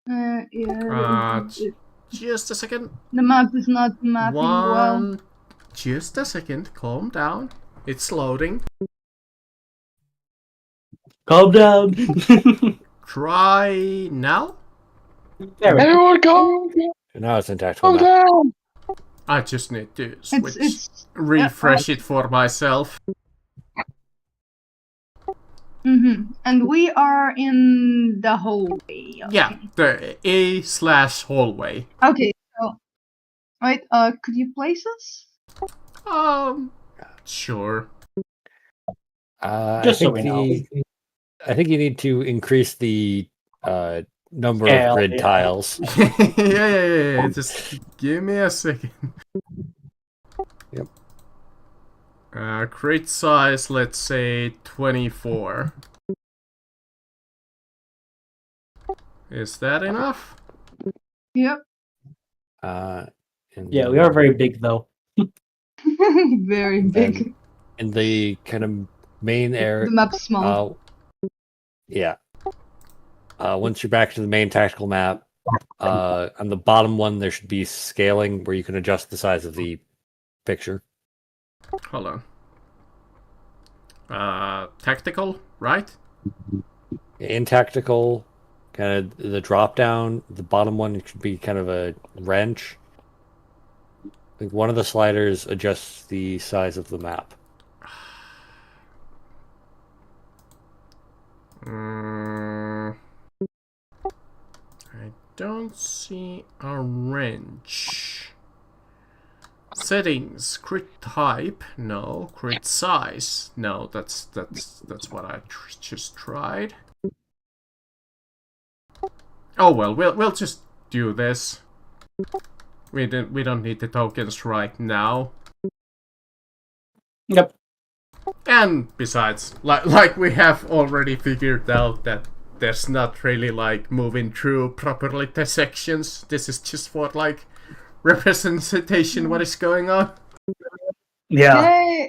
[SPEAKER 2] Yeah.
[SPEAKER 1] Just a second.
[SPEAKER 2] The map is not mapping well.
[SPEAKER 1] Just a second. Calm down. It's loading.
[SPEAKER 3] Calm down.
[SPEAKER 1] Try now.
[SPEAKER 3] There we go.
[SPEAKER 5] Everyone go!
[SPEAKER 4] Now it's in actual
[SPEAKER 5] Go
[SPEAKER 4] map.
[SPEAKER 5] down!
[SPEAKER 1] I just need to switch,
[SPEAKER 2] It's
[SPEAKER 1] refresh it for myself.
[SPEAKER 2] And we are in the hallway.
[SPEAKER 1] Yeah, the A/hallway.
[SPEAKER 2] Okay, so right, could you place us?
[SPEAKER 1] Sure.
[SPEAKER 3] Just so we know.
[SPEAKER 4] I think you need to increase the number
[SPEAKER 3] Hell
[SPEAKER 4] of grid
[SPEAKER 3] yeah.
[SPEAKER 4] tiles.
[SPEAKER 1] yeah. Just give me a second.
[SPEAKER 4] Yep.
[SPEAKER 1] Crit size, let's say 24. Is that enough?
[SPEAKER 2] Yep.
[SPEAKER 4] And
[SPEAKER 3] Yeah, we are very big though.
[SPEAKER 2] Very
[SPEAKER 4] And
[SPEAKER 2] big.
[SPEAKER 4] then in the kind of main area.
[SPEAKER 2] The map's small.
[SPEAKER 4] Yeah. Once you're back to the main tactical map, on the bottom one there should be scaling where you can adjust the size of the picture.
[SPEAKER 1] Hold on. Tactical, right?
[SPEAKER 4] In tactical, kind of the drop down, the bottom one should be kind of a wrench. I think one of the sliders adjusts the size of the map.
[SPEAKER 1] I don't see a wrench. Settings, crit type, no. Crit size, no. That's what I just tried. Oh well, we'll just do this. We don't need the tokens right now.
[SPEAKER 3] Yep.
[SPEAKER 1] And besides, like we have already figured out that there's not really like moving through properly the sections. This is just for like representation what is going on.
[SPEAKER 3] Yeah.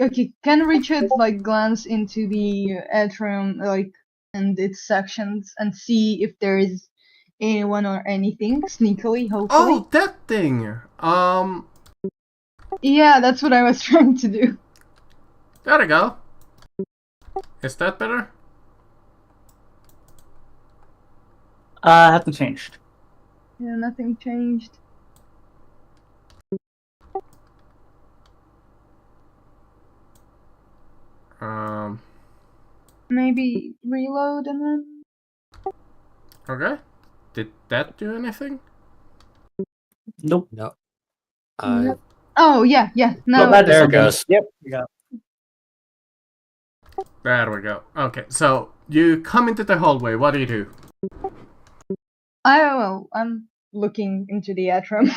[SPEAKER 2] Okay. Can Richard like glance into the atrium like and its sections and see if there is anyone or anything sneakily, hopefully?
[SPEAKER 1] Oh, that thing!
[SPEAKER 2] Yeah, that's what I was trying to do.
[SPEAKER 1] There we go. Is that better?
[SPEAKER 3] Hasn't changed.
[SPEAKER 2] Yeah, nothing changed. Maybe reload and then.
[SPEAKER 1] Okay. Did that do anything?
[SPEAKER 3] Nope.
[SPEAKER 4] No.
[SPEAKER 2] Oh yeah.
[SPEAKER 3] Well,
[SPEAKER 2] No.
[SPEAKER 3] that
[SPEAKER 4] There it
[SPEAKER 3] is
[SPEAKER 4] goes.
[SPEAKER 3] Yep. We got
[SPEAKER 1] There we go. Okay, so you come into the hallway. What do you do?
[SPEAKER 2] I'm looking into the atrium.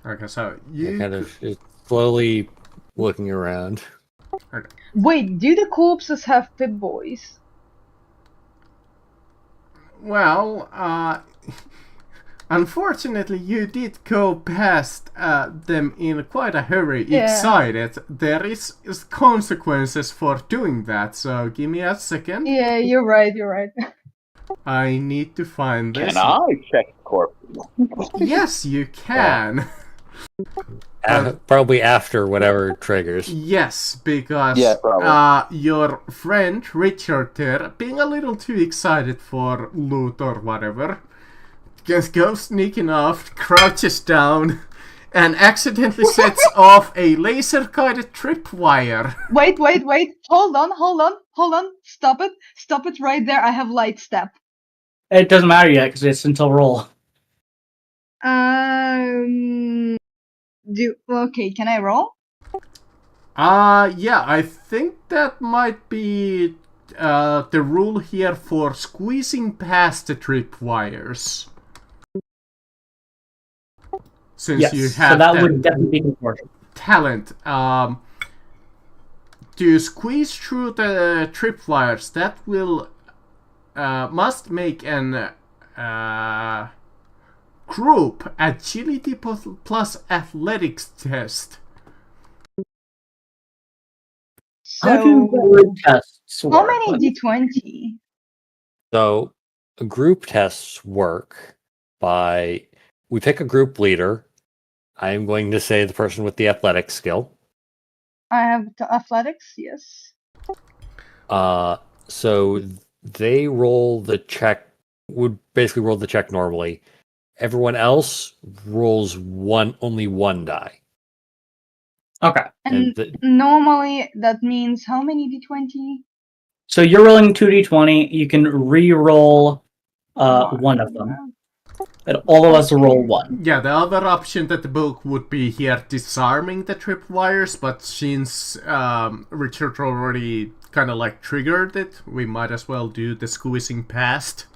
[SPEAKER 1] Okay, so
[SPEAKER 4] You're
[SPEAKER 1] you
[SPEAKER 4] kind of just slowly looking around.
[SPEAKER 2] Wait, do the corpses have Pip Boys?
[SPEAKER 1] Well, unfortunately, you did go past them in quite a hurry,
[SPEAKER 2] Yeah.
[SPEAKER 1] excited. There is consequences for doing that, so give me a second.
[SPEAKER 2] Yeah, you're right.
[SPEAKER 1] I need to find this.
[SPEAKER 5] Can I check the corpse?
[SPEAKER 1] Yes, you can.
[SPEAKER 4] Probably after whatever triggers.
[SPEAKER 1] Yes, because
[SPEAKER 5] Yeah, probably.
[SPEAKER 1] your friend Richard there, being a little too excited for loot or whatever, just goes sneaking off, crouches down, and accidentally sets off a laser-guided tripwire.
[SPEAKER 2] Wait. Hold on. Stop it right there. I have light step.
[SPEAKER 3] It doesn't matter yet because it's until roll.
[SPEAKER 2] Okay, can I roll?
[SPEAKER 1] Yeah, I think that might be the rule here for squeezing past the tripwires. Since
[SPEAKER 3] Yes.
[SPEAKER 1] you have
[SPEAKER 3] So that would definitely be important.
[SPEAKER 1] talent, to squeeze through the tripwires, that will must make an group agility plus athletics test.
[SPEAKER 3] How do
[SPEAKER 2] So,
[SPEAKER 3] word tests work?
[SPEAKER 2] how many D20?
[SPEAKER 4] So, group tests work by we pick a group leader. I am going to say the person with the athletic skill.
[SPEAKER 2] I have athletics, yes.
[SPEAKER 4] So they roll the check. Would basically roll the check normally. Everyone else rolls only one die.
[SPEAKER 3] Okay.
[SPEAKER 2] And normally that means how many D20?
[SPEAKER 3] So you're rolling 2d20. You can re-roll one of them. And all of us roll one.
[SPEAKER 1] Yeah, the other option that the book would be here disarming the tripwires, but since Richard already kind of like triggered it, we might as well do the squeezing past.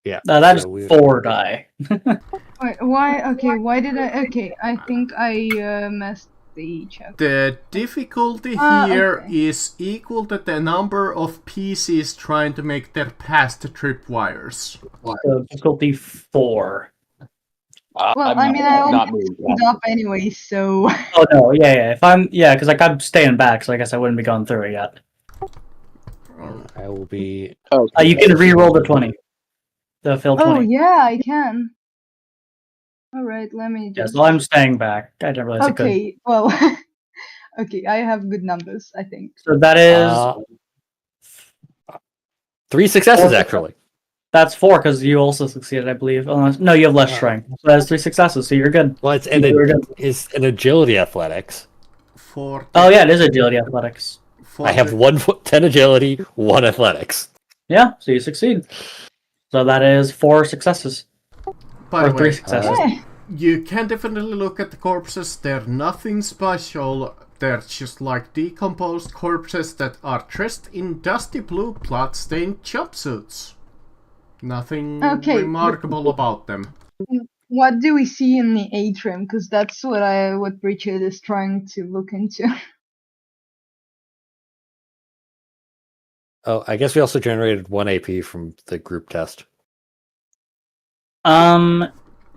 [SPEAKER 4] Yeah.
[SPEAKER 3] That's
[SPEAKER 4] so
[SPEAKER 3] 4 die.
[SPEAKER 2] Wait, why? Okay, why did I? Okay, I think I messed difficulty check?
[SPEAKER 1] The difficulty here is equal to the number of PCs trying to make their pass to tripwires.
[SPEAKER 3] So difficulty 4.
[SPEAKER 2] Well,
[SPEAKER 5] I'm
[SPEAKER 2] I mean, I
[SPEAKER 5] not
[SPEAKER 2] almost
[SPEAKER 5] moving
[SPEAKER 2] moved up anyway, so...
[SPEAKER 3] Oh no, yeah. If I'm because like I'm staying back, so I guess I wouldn't be going through it yet.
[SPEAKER 4] I will be.
[SPEAKER 5] Oh,
[SPEAKER 3] You can re-roll the 20. The failed 20.
[SPEAKER 2] Oh, yeah, I can. Alright, let me
[SPEAKER 3] Yeah,
[SPEAKER 2] just...
[SPEAKER 3] so I'm staying back. I didn't realize it could.
[SPEAKER 2] Okay, well... okay, I have good numbers, I think.
[SPEAKER 3] So that is
[SPEAKER 4] 3 successes, actually.
[SPEAKER 3] that's 4 because you also succeeded, I believe. Unless, no, you have less strength. So that's 3 successes, so you're good.
[SPEAKER 4] Well, it's an agility athletics.
[SPEAKER 1] For
[SPEAKER 3] Oh yeah, it is agility athletics.
[SPEAKER 1] for
[SPEAKER 4] I have
[SPEAKER 1] the-
[SPEAKER 4] 10 agility, 1 athletics.
[SPEAKER 3] Yeah, so you succeed. So that is 4 successes.
[SPEAKER 1] By
[SPEAKER 3] Or
[SPEAKER 1] the
[SPEAKER 3] 3
[SPEAKER 1] way,
[SPEAKER 3] successes.
[SPEAKER 2] Yeah.
[SPEAKER 1] you can definitely look at the corpses. They're nothing special. They're just like decomposed corpses that are dressed in dusty blue blood-stained jumpsuits. Nothing
[SPEAKER 2] Okay,
[SPEAKER 1] remarkable about them.
[SPEAKER 2] What do we see in the atrium? Because that's what Richard is trying to look into.
[SPEAKER 4] Oh, I guess we also generated 1 AP from the group test.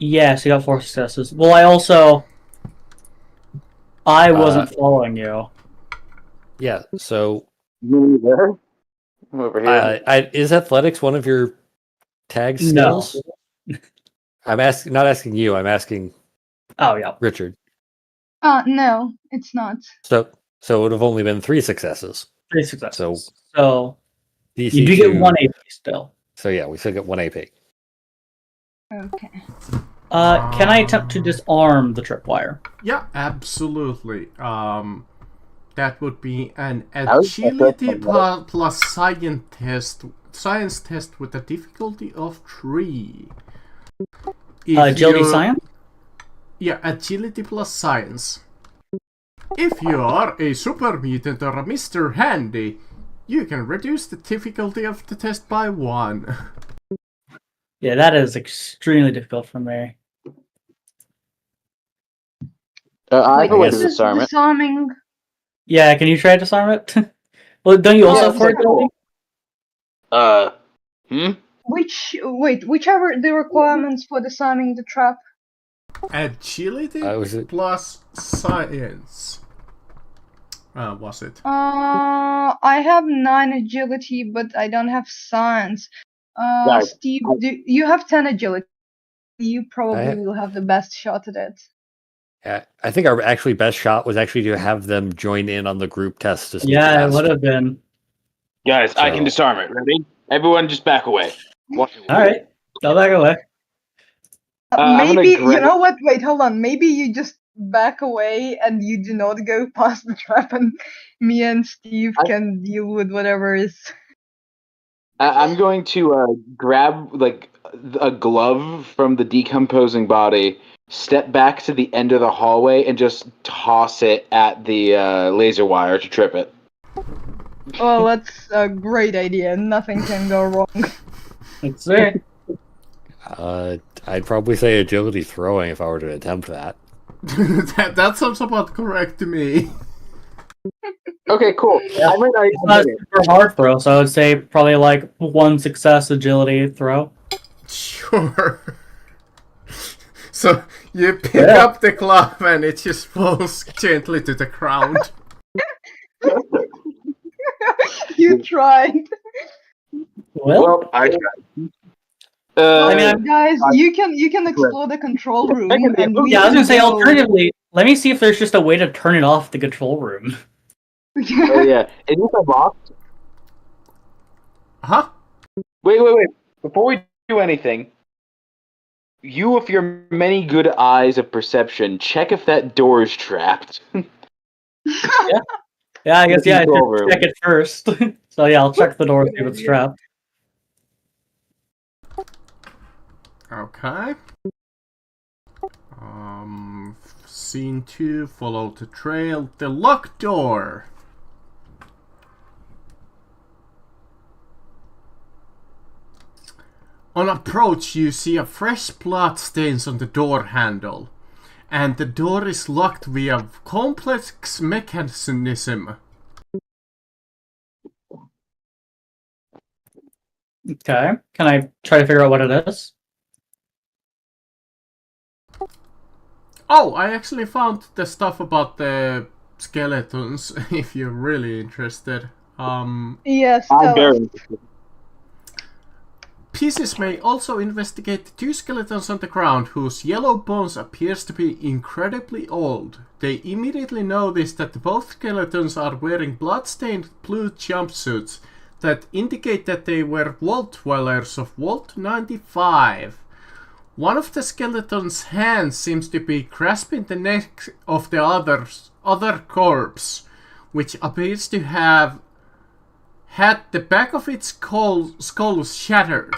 [SPEAKER 3] Yeah, so you got 4 successes. Well, I wasn't following you.
[SPEAKER 4] Yeah, so
[SPEAKER 5] you there? I'm over here.
[SPEAKER 4] is athletics one of your tag
[SPEAKER 3] No.
[SPEAKER 4] skills? I'm not asking you. I'm asking
[SPEAKER 3] Oh yeah,
[SPEAKER 4] Richard.
[SPEAKER 2] No, it's not.
[SPEAKER 4] So it would have only been 3 successes.
[SPEAKER 3] 3 successes.
[SPEAKER 4] So
[SPEAKER 3] So
[SPEAKER 4] DC
[SPEAKER 3] you do get
[SPEAKER 4] 2
[SPEAKER 3] 1 AP still.
[SPEAKER 4] So yeah, we still get 1 AP.
[SPEAKER 2] Okay.
[SPEAKER 3] Can I attempt to disarm the tripwire?
[SPEAKER 1] Yeah, absolutely. That would be an
[SPEAKER 5] was
[SPEAKER 1] agility
[SPEAKER 5] expecting
[SPEAKER 1] plus science test with a difficulty of 3. If
[SPEAKER 3] Agility
[SPEAKER 1] you-
[SPEAKER 3] science?
[SPEAKER 1] Yeah, agility plus science. If you are a super mutant or a Mr. Handy, you can reduce the difficulty of the test by 1.
[SPEAKER 3] Yeah, that is extremely difficult for me.
[SPEAKER 5] I have a way to
[SPEAKER 2] This is
[SPEAKER 5] disarm it.
[SPEAKER 2] disarming.
[SPEAKER 3] Yeah, can you try to disarm it? Well, don't you also
[SPEAKER 5] Yeah,
[SPEAKER 3] have 4 agility?
[SPEAKER 2] Whichever the requirements for disarming the trap.
[SPEAKER 1] Agility
[SPEAKER 4] Was it?
[SPEAKER 1] plus science. Was it?
[SPEAKER 2] I have 9 agility, but I don't have science.
[SPEAKER 5] Guys,
[SPEAKER 2] Steve, you have 10 agility. You
[SPEAKER 4] I
[SPEAKER 2] probably
[SPEAKER 4] have-
[SPEAKER 2] will have the best shot at it.
[SPEAKER 4] I think our actually best shot was actually to have them join in on the group test.
[SPEAKER 3] Yeah, it would have been.
[SPEAKER 5] Guys, I can
[SPEAKER 4] So-
[SPEAKER 5] disarm it. Ready? Everyone just back away. Watch it.
[SPEAKER 3] Alright, go back away.
[SPEAKER 5] I'm
[SPEAKER 2] Maybe,
[SPEAKER 5] gonna
[SPEAKER 2] you know what? Wait, hold on. Maybe you just back away and you do not go past the trap, and me and Steve can deal with whatever is.
[SPEAKER 5] I'm going to grab like a glove from the decomposing body, step back to the end of the hallway, and just toss it at the laser wire to trip it.
[SPEAKER 2] Well, that's a great idea. Nothing can go wrong.
[SPEAKER 3] Let's see.
[SPEAKER 4] I'd probably say agility throwing if I were to attempt that.
[SPEAKER 1] that sounds about correct to me.
[SPEAKER 5] Okay, cool.
[SPEAKER 3] Yeah. It's not a super hard throw, so I would say probably like 1 success agility throw.
[SPEAKER 1] Sure. So you pick
[SPEAKER 3] Yeah.
[SPEAKER 1] up the glove and it just falls gently to the ground.
[SPEAKER 2] You tried.
[SPEAKER 3] Well,
[SPEAKER 5] I tried.
[SPEAKER 3] I mean,
[SPEAKER 2] Guys, you can explore the control room.
[SPEAKER 5] That can be a
[SPEAKER 2] And
[SPEAKER 5] movie.
[SPEAKER 2] we
[SPEAKER 3] yeah, I was
[SPEAKER 2] can
[SPEAKER 3] gonna say
[SPEAKER 2] go-
[SPEAKER 3] alternatively, let me see if there's just a way to turn it off the control room.
[SPEAKER 5] Oh yeah, is this unlocked?
[SPEAKER 1] Huh?
[SPEAKER 5] Wait. Before we do anything, you, with your many good eyes of perception, check if that door is trapped.
[SPEAKER 3] Yeah, I guess I
[SPEAKER 5] Control
[SPEAKER 3] should
[SPEAKER 5] room.
[SPEAKER 3] check it first. So yeah, I'll check the door see if it's trapped.
[SPEAKER 1] Okay. Scene 2, follow the trail. The locked door. On approach, you see a fresh blood stains on the door handle. and the door is locked via complex mechanism.
[SPEAKER 3] Okay. Can I try to figure out what it is?
[SPEAKER 1] Oh, I actually found the stuff about the skeletons, if you're really interested.
[SPEAKER 2] Yes,
[SPEAKER 5] I'm
[SPEAKER 2] tell
[SPEAKER 5] very
[SPEAKER 2] us.
[SPEAKER 5] interested.
[SPEAKER 1] Pieces may also investigate the two skeletons on the ground whose yellow bones appears to be incredibly old. They immediately notice that both skeletons are wearing blood-stained blue jumpsuits that indicate that they were vault dwellers of Vault 95. One of the skeleton's hands seems to be grasping the neck of the other corpse, which appears to have had the back of its skull shattered.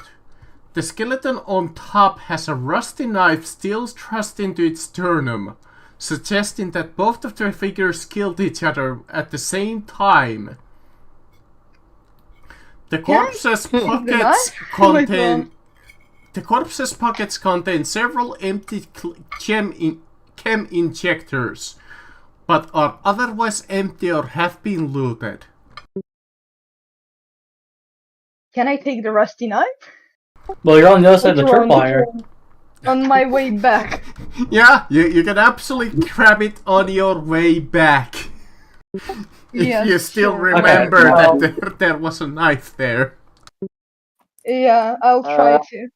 [SPEAKER 1] The skeleton on top has a rusty knife still thrust into its sternum, suggesting that both of the figures killed each other at the same time. The corpse's pockets contain several empty chem injectors, but are otherwise empty or have been looted.
[SPEAKER 2] Can I take the rusty knife?
[SPEAKER 3] Well, you're on the other side of the
[SPEAKER 2] Which one?
[SPEAKER 3] tripwire.
[SPEAKER 2] On my way back.
[SPEAKER 1] Yeah, you can absolutely grab it on your way back. If
[SPEAKER 2] Yes,
[SPEAKER 1] you still
[SPEAKER 2] sure.
[SPEAKER 1] remember
[SPEAKER 3] Okay, well-
[SPEAKER 1] that there was a knife there.
[SPEAKER 2] Yeah, I'll try to.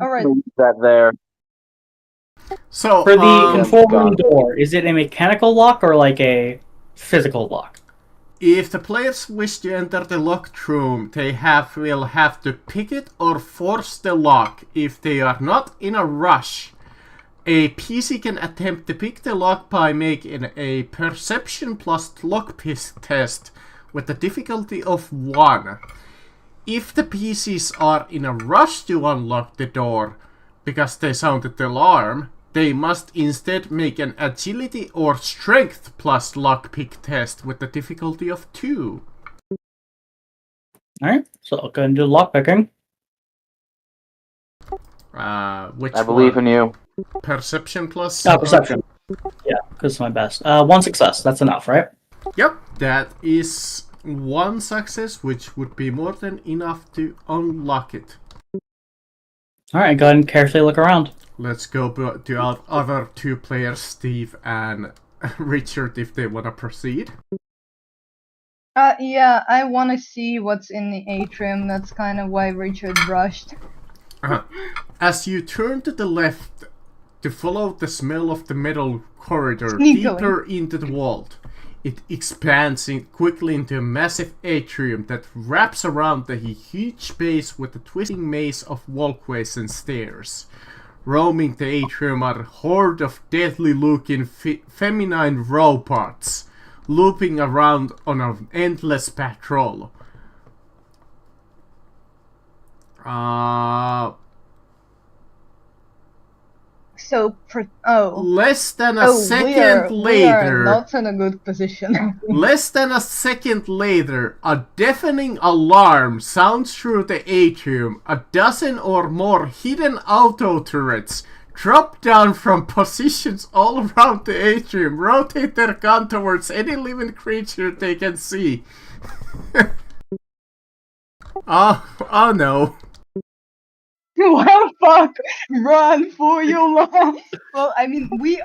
[SPEAKER 2] Alright.
[SPEAKER 5] Leave that there.
[SPEAKER 1] So,
[SPEAKER 3] For the control
[SPEAKER 5] got
[SPEAKER 3] room
[SPEAKER 5] it.
[SPEAKER 3] door, is it a mechanical lock or like a physical lock?
[SPEAKER 1] if the players wish to enter the locked room, they will have to pick it or force the lock. If they are not in a rush, a PC can attempt to pick the lock by making a perception plus lockpick test with a difficulty of 1. If the PCs are in a rush to unlock the door because they sounded the alarm, they must instead make an agility or strength plus lockpick test with a difficulty of 2.
[SPEAKER 3] Alright, so I'll go and do lockpicking.
[SPEAKER 1] Which
[SPEAKER 5] I believe
[SPEAKER 1] one?
[SPEAKER 5] in you.
[SPEAKER 1] Perception plus...
[SPEAKER 3] Perception. Yeah, because it's my best. 1 success, that's enough, right?
[SPEAKER 1] Yep, that is 1 success, which would be more than enough to unlock it.
[SPEAKER 3] Alright, go ahead and carefully look around.
[SPEAKER 1] Let's go to our other 2 players, Steve and Richard, if they want to proceed.
[SPEAKER 2] Yeah, I want to see what's in the atrium. That's kind of why Richard rushed.
[SPEAKER 1] As you turn to the left to follow the smell of the metal corridor
[SPEAKER 2] Sneakily.
[SPEAKER 1] deeper into the vault, it expands quickly into a massive atrium that wraps around the huge base with a twisting maze of walkways and stairs. Roaming the atrium are a horde of deadly-looking feminine robots, looping around on an endless patrol. Less than a second
[SPEAKER 2] we are
[SPEAKER 1] later,
[SPEAKER 2] not in a good position.
[SPEAKER 1] less than a second later, a deafening alarm sounds through the atrium. A dozen or more hidden auto turrets drop down from positions all around the atrium, rotate their gun towards any living creature they can see. Oh no.
[SPEAKER 2] Well, fuck! Run for your life! Well, I mean, we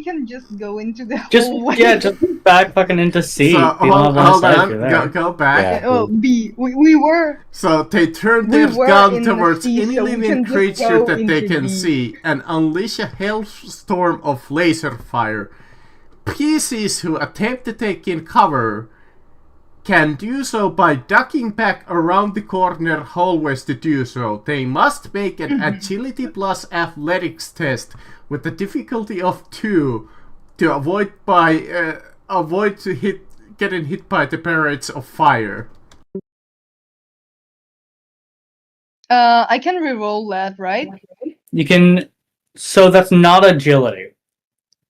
[SPEAKER 2] can just go into the hallway.
[SPEAKER 3] Just back fucking into C.
[SPEAKER 1] So,
[SPEAKER 3] We don't have
[SPEAKER 1] hold
[SPEAKER 3] line of sight
[SPEAKER 1] on,
[SPEAKER 3] through there.
[SPEAKER 1] go back.
[SPEAKER 4] Yeah.
[SPEAKER 2] Oh, B. We were.
[SPEAKER 1] So they turn
[SPEAKER 2] We
[SPEAKER 1] their
[SPEAKER 2] were
[SPEAKER 1] gun
[SPEAKER 2] in the
[SPEAKER 1] towards
[SPEAKER 2] sea,
[SPEAKER 1] any
[SPEAKER 2] so we
[SPEAKER 1] living
[SPEAKER 2] can just
[SPEAKER 1] creature
[SPEAKER 2] go
[SPEAKER 1] that they
[SPEAKER 2] into
[SPEAKER 1] can
[SPEAKER 2] the-
[SPEAKER 1] see and unleash a hailstorm of laser fire. PCs who attempt to take in cover can do so by ducking back around the corner hallways to do so. They must make an agility plus athletics test with a difficulty of 2 to avoid getting hit by the barrage of fire.
[SPEAKER 2] I can reroll that, right?
[SPEAKER 3] You can. So that's not agility.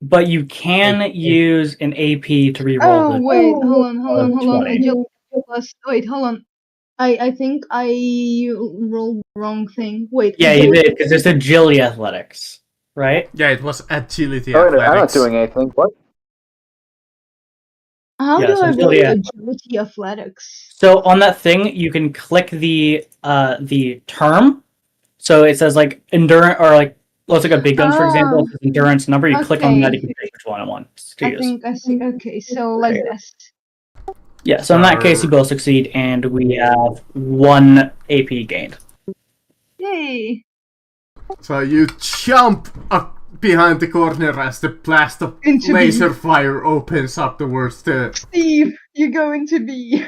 [SPEAKER 3] But you can use an AP to reroll
[SPEAKER 2] Oh
[SPEAKER 3] the.
[SPEAKER 2] wait, hold on.
[SPEAKER 3] 20.
[SPEAKER 2] Agility plus. Wait, hold on. I think I rolled the wrong thing. Wait.
[SPEAKER 3] Yeah, you did, because there's agility athletics. right?
[SPEAKER 1] Yeah, it was agility
[SPEAKER 5] Oh, wait, I'm not
[SPEAKER 1] athletics.
[SPEAKER 5] doing anything. What?
[SPEAKER 2] How
[SPEAKER 3] Yeah,
[SPEAKER 2] do
[SPEAKER 3] so
[SPEAKER 2] I
[SPEAKER 3] it's
[SPEAKER 2] roll
[SPEAKER 3] really a-
[SPEAKER 2] agility athletics?
[SPEAKER 3] So on that thing, you can click the term. So it says like endurance, or like let's take a big guns for example. If it's endurance number, you click on that, you
[SPEAKER 2] Okay.
[SPEAKER 3] can pick which one I want to
[SPEAKER 2] I
[SPEAKER 3] use.
[SPEAKER 2] think I see. Okay, so like this.
[SPEAKER 3] Yeah. So in that case, you both succeed, and we have 1 AP gained.
[SPEAKER 2] Yay!
[SPEAKER 1] So you jump up behind the corner as the blast of
[SPEAKER 2] Into
[SPEAKER 1] laser
[SPEAKER 2] the-
[SPEAKER 1] fire opens up towards the
[SPEAKER 2] Steve, you're going to be.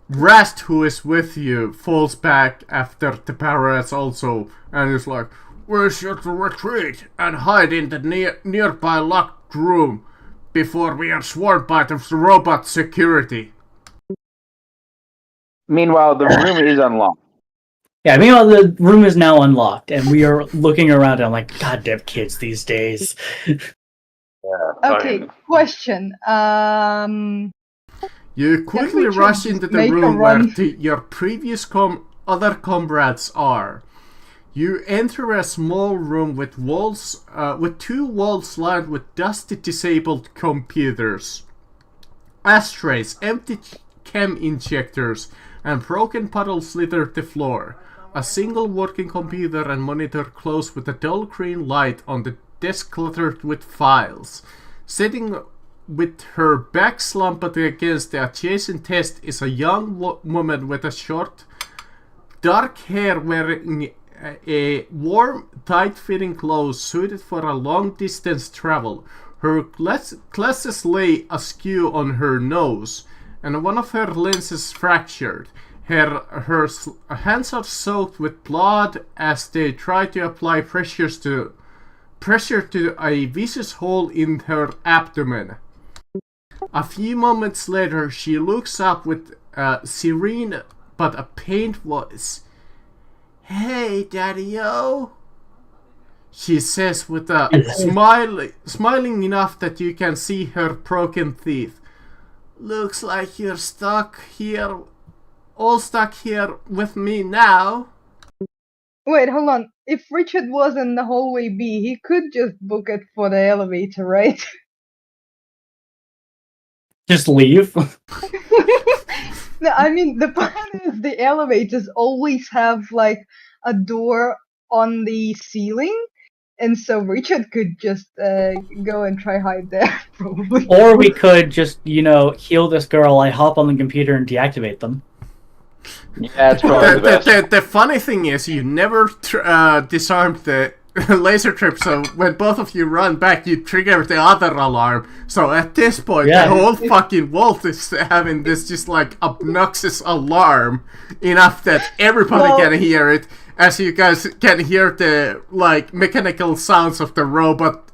[SPEAKER 1] Rast, who is with you, falls back after the parrots also, and is like, "We should retreat and hide in the nearby locked room before we are swarmed by the robot security."
[SPEAKER 5] Meanwhile, the room is unlocked.
[SPEAKER 3] Yeah. Meanwhile, the room is now unlocked, and we are looking around. And I'm like, goddamn kids these days.
[SPEAKER 2] Okay, question.
[SPEAKER 1] You quickly
[SPEAKER 2] we just
[SPEAKER 1] rush into the
[SPEAKER 2] make a
[SPEAKER 1] room where
[SPEAKER 2] run?
[SPEAKER 1] your previous other comrades are. You enter a small room with walls, with 2 walls lined with dusty, disabled computers, ashtrays, empty chem injectors, and broken puddles litter the floor. A single working computer and monitor close with a dull green light on the desk cluttered with files. Sitting with her back slumped against the adjacent desk is a young woman with a short, dark hair wearing a warm, tight-fitting clothes suited for a long-distance travel. Her glasses lay askew on her nose, and one of her lenses fractured. Her hands are soaked with blood as they try to apply pressure to a vicious hole in her abdomen. A few moments later, she looks up with a serene but a pained voice. "Hey, Daddy-o," she says with a smiling enough that you can see her broken teeth. "Looks like you're all stuck here with me now."
[SPEAKER 2] Wait, hold on. If Richard was in the hallway B, he could just book it for the elevator, right?
[SPEAKER 3] Just leave.
[SPEAKER 2] No, I mean, the plan is the elevators always have like a door on the ceiling, and so Richard could just go and try hide there, probably.
[SPEAKER 3] Or we could just, heal this girl. I hop on the computer and deactivate them.
[SPEAKER 5] Yeah, that's probably the best.
[SPEAKER 1] The funny thing is, you never disarmed the laser trip, so when both of you run back, you trigger the other alarm. So at this point,
[SPEAKER 3] Yeah.
[SPEAKER 1] the whole fucking vault is having this just like obnoxious alarm enough that everybody
[SPEAKER 2] Well-
[SPEAKER 1] can hear it, as you guys can hear the like mechanical sounds of the robot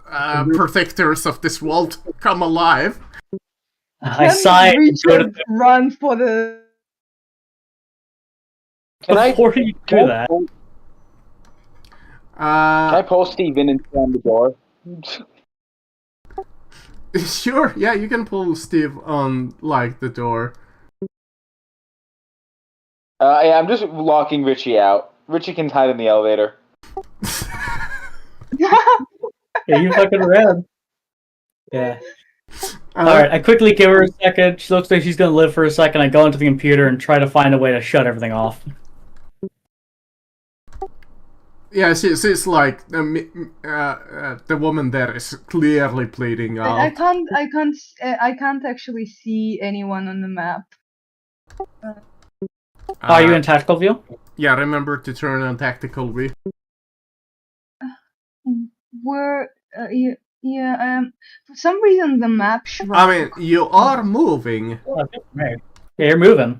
[SPEAKER 1] protectors of this vault come alive.
[SPEAKER 3] I
[SPEAKER 2] Can
[SPEAKER 3] sigh and go to
[SPEAKER 2] Richard run for the?
[SPEAKER 5] Can I
[SPEAKER 3] before you do that.
[SPEAKER 5] Can I pull Steve in and slam the door?
[SPEAKER 1] Sure, yeah, you can pull Steve on like the door.
[SPEAKER 5] Yeah, I'm just locking Richie out. Richie can hide in the elevator.
[SPEAKER 3] Yeah, you fucking ran. Yeah.
[SPEAKER 1] Uh,
[SPEAKER 3] Alright, I quickly give her a second. She looks like she's gonna live for a second. I go into the computer and try to find a way to shut everything off.
[SPEAKER 1] Yeah, she's like the woman there is clearly bleeding out.
[SPEAKER 2] I can't actually see anyone on the map.
[SPEAKER 3] Are you in tactical view?
[SPEAKER 1] Yeah, remember to turn on tactical view.
[SPEAKER 2] Where? For some reason the map shrunk.
[SPEAKER 1] I mean, you are moving.
[SPEAKER 3] Yeah, you're moving.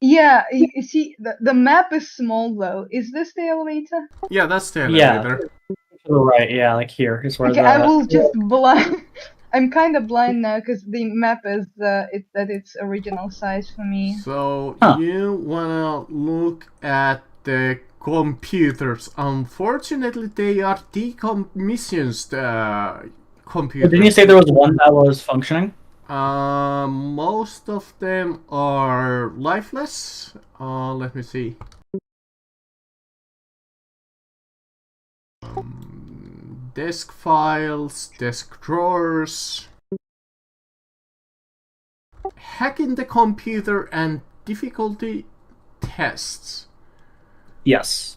[SPEAKER 2] Yeah, you see, the map is small though. Is this the elevator?
[SPEAKER 1] Yeah, that's the
[SPEAKER 3] Yeah.
[SPEAKER 1] elevator.
[SPEAKER 3] To the right, yeah, like here is where
[SPEAKER 2] Okay,
[SPEAKER 3] the...
[SPEAKER 2] I will just blind. I'm kind of blind now because the map is at its original size for me.
[SPEAKER 1] So
[SPEAKER 3] Huh.
[SPEAKER 1] you wanna look at the computers. Unfortunately, they are decommissioned computers.
[SPEAKER 3] Didn't you say there was one that was functioning?
[SPEAKER 1] Most of them are lifeless. Let me see. desk files, desk drawers, hacking the computer and difficulty tests.
[SPEAKER 3] Yes.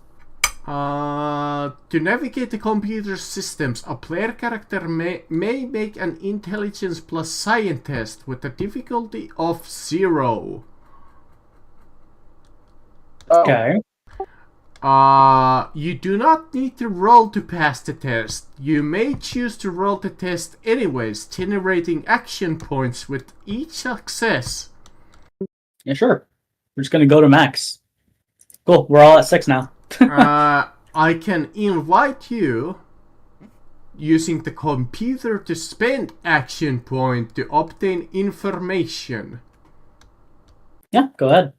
[SPEAKER 1] To navigate the computer systems, a player character may make an intelligence plus science test with a difficulty of 0.
[SPEAKER 3] Okay.
[SPEAKER 1] You do not need to roll to pass the test. You may choose to roll the test anyways, generating action points with each success.
[SPEAKER 3] Yeah, sure. We're just gonna go to max. Cool. We're all at 6 now.
[SPEAKER 1] I can invite you using the computer to spend action point to obtain information.
[SPEAKER 3] Yeah, go ahead.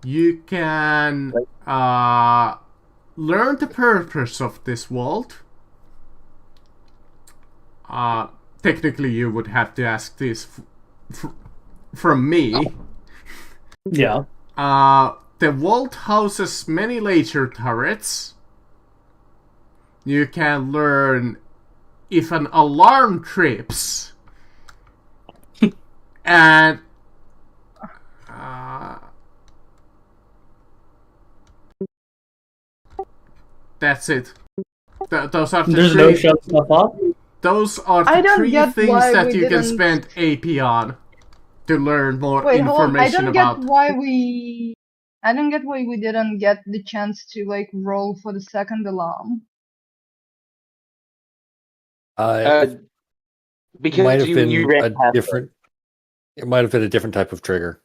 [SPEAKER 1] You can learn the purpose of this vault. Technically, you would have to ask this from me.
[SPEAKER 3] Yeah.
[SPEAKER 1] The vault houses many laser turrets. You can learn if an alarm trips. And that's it. Those are the
[SPEAKER 3] There's
[SPEAKER 1] three,
[SPEAKER 3] no shut stuff up.
[SPEAKER 1] Those are
[SPEAKER 2] I
[SPEAKER 1] the
[SPEAKER 2] don't
[SPEAKER 1] three
[SPEAKER 2] get
[SPEAKER 1] things
[SPEAKER 2] why
[SPEAKER 1] that
[SPEAKER 2] we
[SPEAKER 1] you can
[SPEAKER 2] didn't-
[SPEAKER 1] spend AP on to learn more
[SPEAKER 2] Wait, hold on. I
[SPEAKER 1] information
[SPEAKER 2] don't
[SPEAKER 1] about.
[SPEAKER 2] get why we. I don't get why we didn't get the chance to like roll for the second alarm.
[SPEAKER 4] It might
[SPEAKER 5] Because
[SPEAKER 4] have
[SPEAKER 5] you
[SPEAKER 4] been
[SPEAKER 5] ran
[SPEAKER 4] a
[SPEAKER 5] past
[SPEAKER 4] different. It might have been a different type of trigger.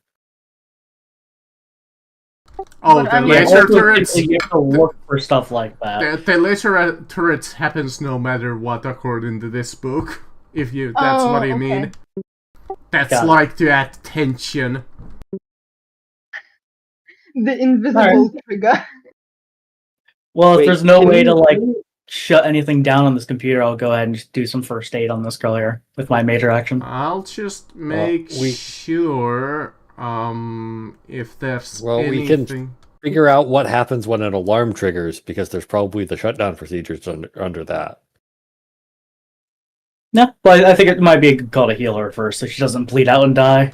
[SPEAKER 1] Oh,
[SPEAKER 2] But
[SPEAKER 1] the
[SPEAKER 2] I mean-
[SPEAKER 1] laser
[SPEAKER 3] Also,
[SPEAKER 1] turrets.
[SPEAKER 3] you have to look for stuff like that.
[SPEAKER 1] The laser turrets happens no matter what, according to this book. If you, that's what you mean.
[SPEAKER 2] Okay.
[SPEAKER 1] That's
[SPEAKER 3] Got it.
[SPEAKER 1] like to add tension.
[SPEAKER 2] The invisible trigger.
[SPEAKER 3] Well, if
[SPEAKER 5] Wait,
[SPEAKER 3] there's no
[SPEAKER 5] can
[SPEAKER 3] way
[SPEAKER 5] we-
[SPEAKER 3] to like shut anything down on this computer, I'll go ahead and just do some first aid on this player with my major action.
[SPEAKER 1] I'll just make
[SPEAKER 4] we-
[SPEAKER 1] sure. If there's
[SPEAKER 4] Well, we
[SPEAKER 1] anything.
[SPEAKER 4] can figure out what happens when an alarm triggers, because there's probably the shutdown procedures under that.
[SPEAKER 3] Yeah, but I think it might be a good call to heal her first so she doesn't bleed out and die.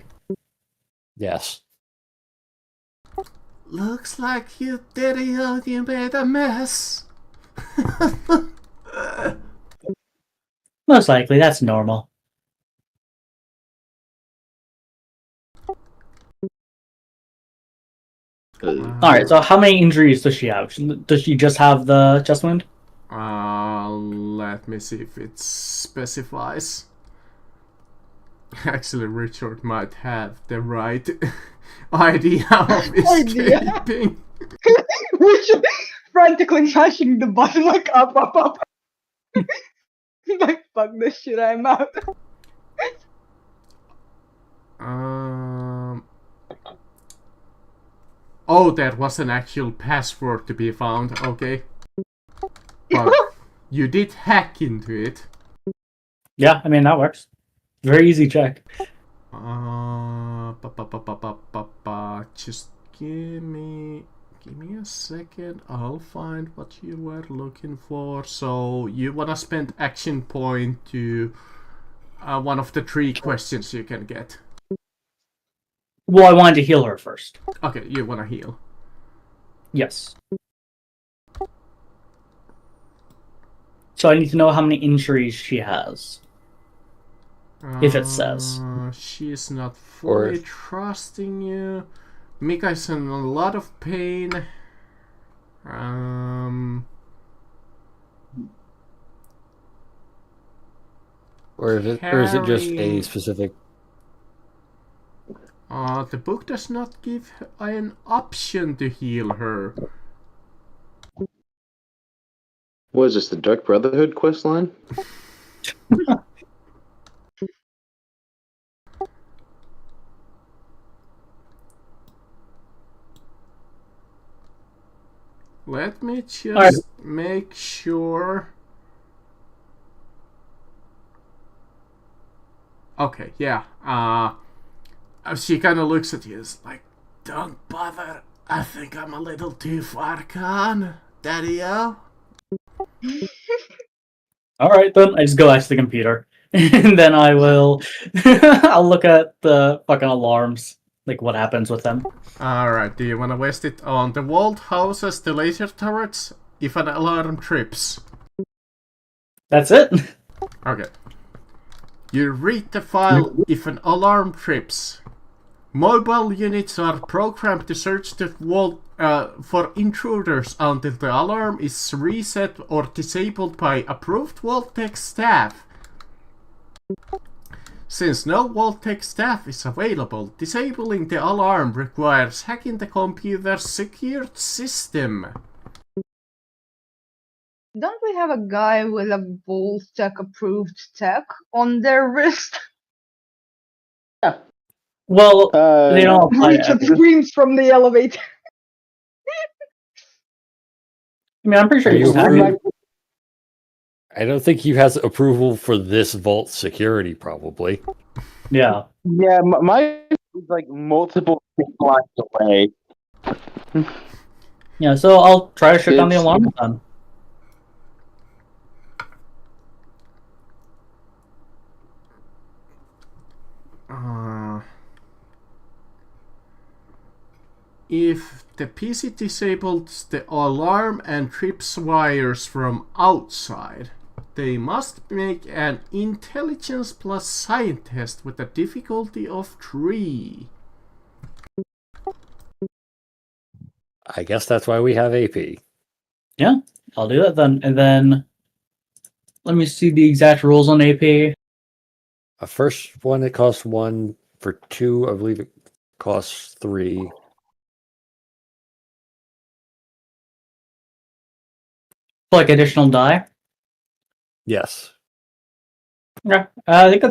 [SPEAKER 4] Yes.
[SPEAKER 1] Looks like you did it. You made a mess.
[SPEAKER 3] Most likely, that's normal. Alright, so how many injuries does she have? Does she just have the chest wound?
[SPEAKER 1] Let me see if it specifies. Actually, Richard might have the right idea of escaping.
[SPEAKER 2] Which frantically mashing the button like up. Like fuck this shit, I'm out.
[SPEAKER 1] Oh, there was an actual password to be found. Okay, but you did hack into it.
[SPEAKER 3] Yeah, I mean, that works. Very easy check.
[SPEAKER 1] Just give me a second. I'll find what you were looking for. So you wanna spend action point to one of the 3 questions you can get.
[SPEAKER 3] Well, I wanted to heal her first.
[SPEAKER 1] Okay, you wanna heal.
[SPEAKER 3] Yes. So I need to know how many injuries she has. If it says.
[SPEAKER 1] She's not fully
[SPEAKER 4] Or-
[SPEAKER 1] trusting you. Mika is in a lot of pain.
[SPEAKER 4] Or is it just a
[SPEAKER 1] Carry-
[SPEAKER 4] specific?
[SPEAKER 1] The book does not give an option to heal her.
[SPEAKER 6] What is this, the Dark Brotherhood quest line?
[SPEAKER 1] Let me just
[SPEAKER 3] Alright.
[SPEAKER 1] make sure. Okay, yeah. She kind of looks at you, is like, "Don't bother. I think I'm a little too far gone, Daddy-o."
[SPEAKER 3] Alright then, I just go back to the computer. And then I will I'll look at the fucking alarms. Like what happens with them.
[SPEAKER 1] Alright, do you wanna waste it on the walled houses, the laser turrets, if an alarm trips?
[SPEAKER 3] That's it.
[SPEAKER 1] Okay. You read the file if an alarm trips. Mobile units are programmed to search the wall for intruders until the alarm is reset or disabled by approved Vault-Tec staff. Since no Vault-Tec staff is available, disabling the alarm requires hacking the computer's secured system.
[SPEAKER 2] Don't we have a guy with a Vault-Tec approved tech on their wrist?
[SPEAKER 3] Well, they don't apply to
[SPEAKER 2] Richard
[SPEAKER 3] everyone.
[SPEAKER 2] screams from the elevator.
[SPEAKER 3] I mean, I'm pretty sure
[SPEAKER 4] Are
[SPEAKER 3] you
[SPEAKER 4] you
[SPEAKER 3] just have
[SPEAKER 4] afraid?
[SPEAKER 3] it.
[SPEAKER 4] I don't think he has approval for this vault security, probably.
[SPEAKER 3] Yeah.
[SPEAKER 5] Yeah, my is like multiple blocks away.
[SPEAKER 3] Yeah, so I'll try to shut down the
[SPEAKER 5] It's-
[SPEAKER 3] alarm then.
[SPEAKER 1] If the PC disables the alarm and trips wires from outside, they must make an intelligence plus science test with a difficulty of 3.
[SPEAKER 4] I guess that's why we have AP.
[SPEAKER 3] Yeah, I'll do that then. And then let me see the exact rules on AP.
[SPEAKER 4] A first one, it costs 1. For 2, I believe it costs 3.
[SPEAKER 3] Like additional die.
[SPEAKER 4] Yes.
[SPEAKER 3] Yeah, I think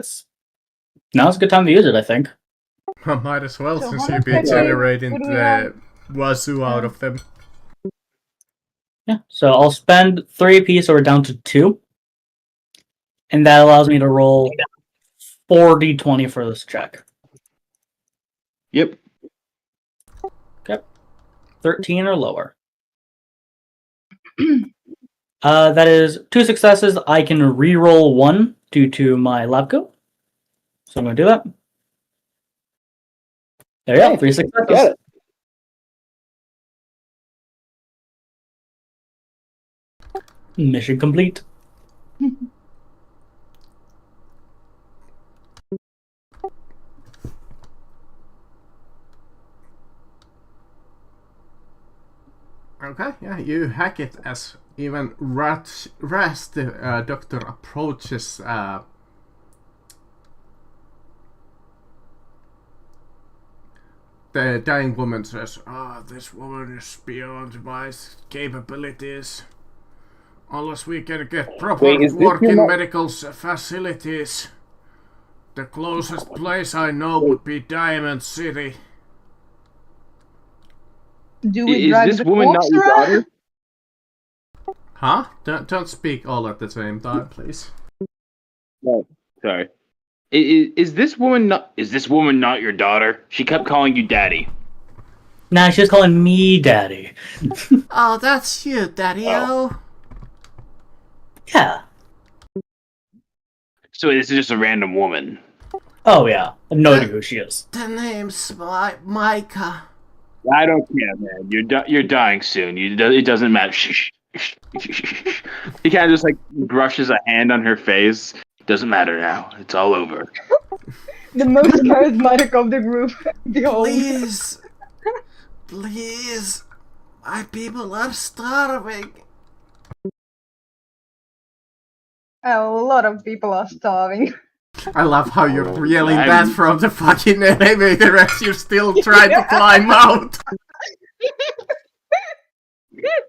[SPEAKER 3] now's a good time to use it, I think.
[SPEAKER 1] Might as well,
[SPEAKER 2] So
[SPEAKER 1] since
[SPEAKER 2] how
[SPEAKER 1] you've
[SPEAKER 2] much
[SPEAKER 1] been generating
[SPEAKER 2] would we
[SPEAKER 1] the
[SPEAKER 2] have?
[SPEAKER 1] wazoo out of them.
[SPEAKER 3] Yeah, so I'll spend 3 AP, so we're down to 2. And that allows me to roll 4d20 for this check.
[SPEAKER 6] Yep.
[SPEAKER 3] 13 or lower. That is 2 successes. I can re-roll 1 due to my lab coat. So I'm going to do that. There you go, 3 successes.
[SPEAKER 5] Got it.
[SPEAKER 3] Mission complete.
[SPEAKER 1] Okay, yeah, you hack it as even Ras, the doctor, approaches the dying woman. Says, this woman is beyond my capabilities. Unless we can get proper
[SPEAKER 5] Wait, is this
[SPEAKER 1] working
[SPEAKER 5] your
[SPEAKER 1] medical facilities. The closest place I know would be Diamond City.
[SPEAKER 2] Do we
[SPEAKER 5] Is
[SPEAKER 2] drag
[SPEAKER 5] this
[SPEAKER 2] the
[SPEAKER 5] woman not
[SPEAKER 2] corpse
[SPEAKER 5] your
[SPEAKER 2] around?
[SPEAKER 5] daughter?
[SPEAKER 1] Huh? Don't speak all at the same time, please.
[SPEAKER 5] No, sorry. Is this woman not your daughter? She kept calling you daddy.
[SPEAKER 3] Nah, she's calling me daddy.
[SPEAKER 1] Oh, that's you, Daddy-o.
[SPEAKER 3] Yeah.
[SPEAKER 5] So this is just a random woman.
[SPEAKER 3] Oh, yeah. I have no idea who she is.
[SPEAKER 1] The name's Micah.
[SPEAKER 5] I don't care, man. You're dying soon. It doesn't matter. He kind of just like brushes a hand on her face. Doesn't matter now. It's all over.
[SPEAKER 2] The most charismatic of the group. Behold.
[SPEAKER 1] Please. Please. My people are starving.
[SPEAKER 2] A lot of people are starving.
[SPEAKER 1] I love how you're yelling
[SPEAKER 5] I'm-
[SPEAKER 1] that from the fucking elevator as you're still trying to climb out.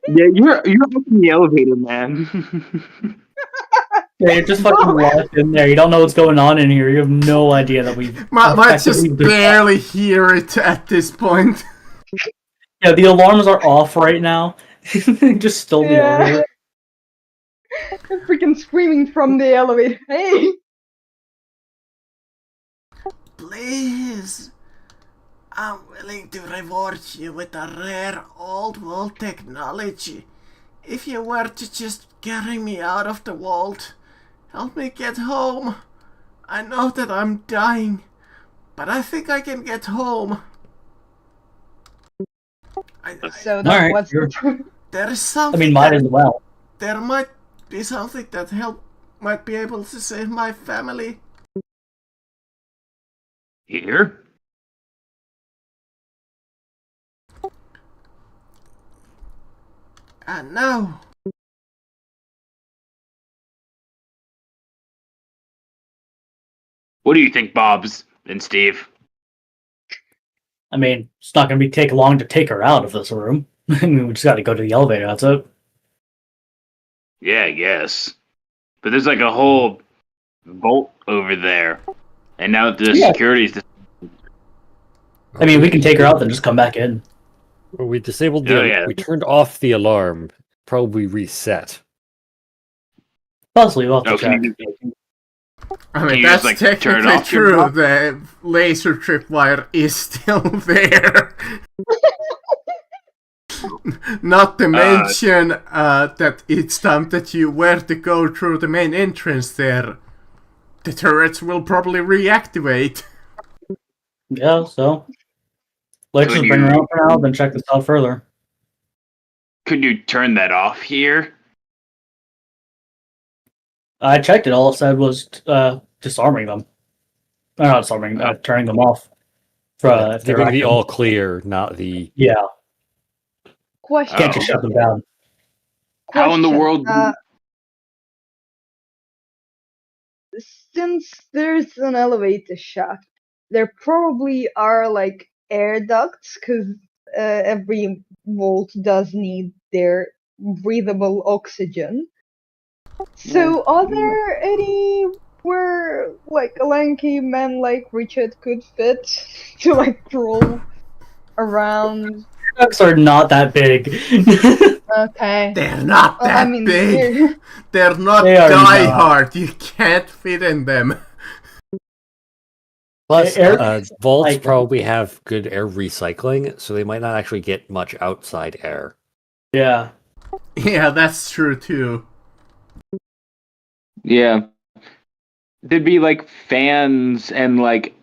[SPEAKER 5] Yeah, you're up in the elevator, man.
[SPEAKER 3] Yeah, you're just fucking lost in there. You don't know what's going on in here. You have no idea that we've
[SPEAKER 1] Might just
[SPEAKER 3] effectively been-
[SPEAKER 1] barely hear it at this point.
[SPEAKER 3] Yeah, the alarms are off right now. Just still the
[SPEAKER 2] Yeah.
[SPEAKER 3] elevator.
[SPEAKER 2] I'm freaking screaming from the elevator. Hey!
[SPEAKER 1] Please. I'm willing to reward you with a rare old world technology. If you were to just carry me out of the vault, Help me get home. I know that I'm dying, but I think I can get home.
[SPEAKER 2] So
[SPEAKER 3] Alright,
[SPEAKER 2] that was
[SPEAKER 3] sure.
[SPEAKER 1] There is
[SPEAKER 3] I
[SPEAKER 1] something.
[SPEAKER 3] mean, might as well.
[SPEAKER 1] There might be something that might be able to save my family.
[SPEAKER 7] Here?
[SPEAKER 1] And now.
[SPEAKER 7] What do you think, Bobs and Steve?
[SPEAKER 3] I mean, it's not going to take long to take her out of this room. I mean, we just got to go to the elevator, that's it.
[SPEAKER 7] Yeah, I guess. But there's like a whole vault over there. And now the
[SPEAKER 3] Yeah.
[SPEAKER 7] security's...
[SPEAKER 3] I mean, we can take her out, then just come back in.
[SPEAKER 4] Well, we disabled the.
[SPEAKER 7] Oh, yeah.
[SPEAKER 4] We turned off the alarm. Probably reset.
[SPEAKER 3] Possibly, we'll have to
[SPEAKER 7] Oh,
[SPEAKER 3] check.
[SPEAKER 1] I
[SPEAKER 7] Can
[SPEAKER 1] mean,
[SPEAKER 7] you
[SPEAKER 1] that's
[SPEAKER 7] just, like, turn it
[SPEAKER 1] technically
[SPEAKER 7] off,
[SPEAKER 1] true.
[SPEAKER 7] Bob?
[SPEAKER 1] The laser tripwire is still there. Not to mention that each time that you were to go through the main entrance there, the turrets will probably reactivate.
[SPEAKER 3] Yeah, so let's
[SPEAKER 7] Could
[SPEAKER 3] just bring her
[SPEAKER 7] you-
[SPEAKER 3] out for now, then check this out further.
[SPEAKER 7] Could you turn that off here?
[SPEAKER 3] I checked it. All it said was disarming them. Or not disarming, turning them off. If they're
[SPEAKER 4] Giving the
[SPEAKER 3] active.
[SPEAKER 4] all clear, not the.
[SPEAKER 3] Yeah,
[SPEAKER 2] Question.
[SPEAKER 3] can't just shut them down.
[SPEAKER 7] How in the
[SPEAKER 2] Question,
[SPEAKER 7] world...
[SPEAKER 2] Since there's an elevator shaft, there probably are like air ducts, because every vault does need their breathable oxygen. So are there any where like a lanky man like Richard could fit to like crawl around?
[SPEAKER 3] Ducks are not that big.
[SPEAKER 2] Okay.
[SPEAKER 1] They're not
[SPEAKER 2] Well,
[SPEAKER 1] that big. They're not
[SPEAKER 3] They are
[SPEAKER 1] Die
[SPEAKER 3] not.
[SPEAKER 1] Hard. You can't fit in them.
[SPEAKER 4] Plus,
[SPEAKER 3] Air-
[SPEAKER 4] vaults
[SPEAKER 3] like-
[SPEAKER 4] probably have good air recycling, so they might not actually get much outside air.
[SPEAKER 3] Yeah.
[SPEAKER 1] Yeah, that's true too.
[SPEAKER 5] Yeah. There'd be like fans and like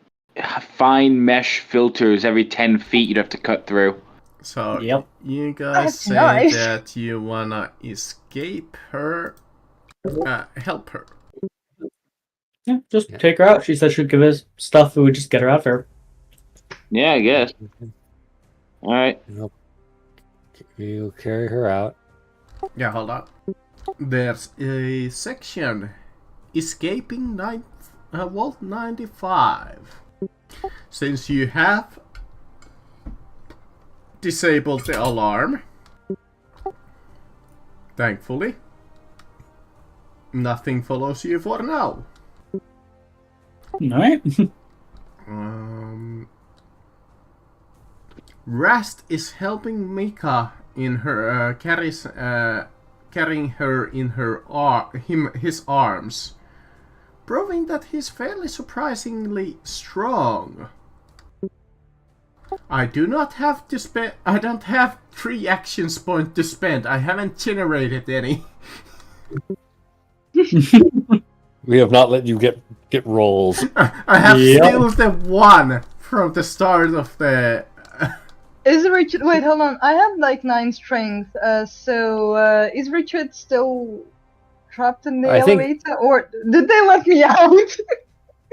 [SPEAKER 5] fine mesh filters every 10 feet you'd have to cut through.
[SPEAKER 1] So
[SPEAKER 3] Yep.
[SPEAKER 1] you guys
[SPEAKER 2] That's
[SPEAKER 1] say
[SPEAKER 2] nice.
[SPEAKER 1] that you wanna escape her, help her.
[SPEAKER 3] Yeah, just take her out. She said she'd give us stuff. We would just get her out there.
[SPEAKER 5] Yeah, I guess. Alright.
[SPEAKER 4] You carry her out.
[SPEAKER 1] Yeah, hold on. There's a section, escaping Vault 95. Since you have disabled the alarm, thankfully, nothing follows you for now.
[SPEAKER 3] Alright.
[SPEAKER 1] Rast is helping Mika in her carrying her in his arms, proving that he's fairly surprisingly strong. I do not have to spend. I don't have 3 actions point to spend. I haven't generated any.
[SPEAKER 4] We have not let you get rolls.
[SPEAKER 1] I have
[SPEAKER 3] Yep.
[SPEAKER 1] still the 1 from the start of the.
[SPEAKER 2] Is Richard? Wait, hold on. I have like 9 strength. So is Richard still trapped in the
[SPEAKER 4] I think-
[SPEAKER 2] elevator, or did they let me out?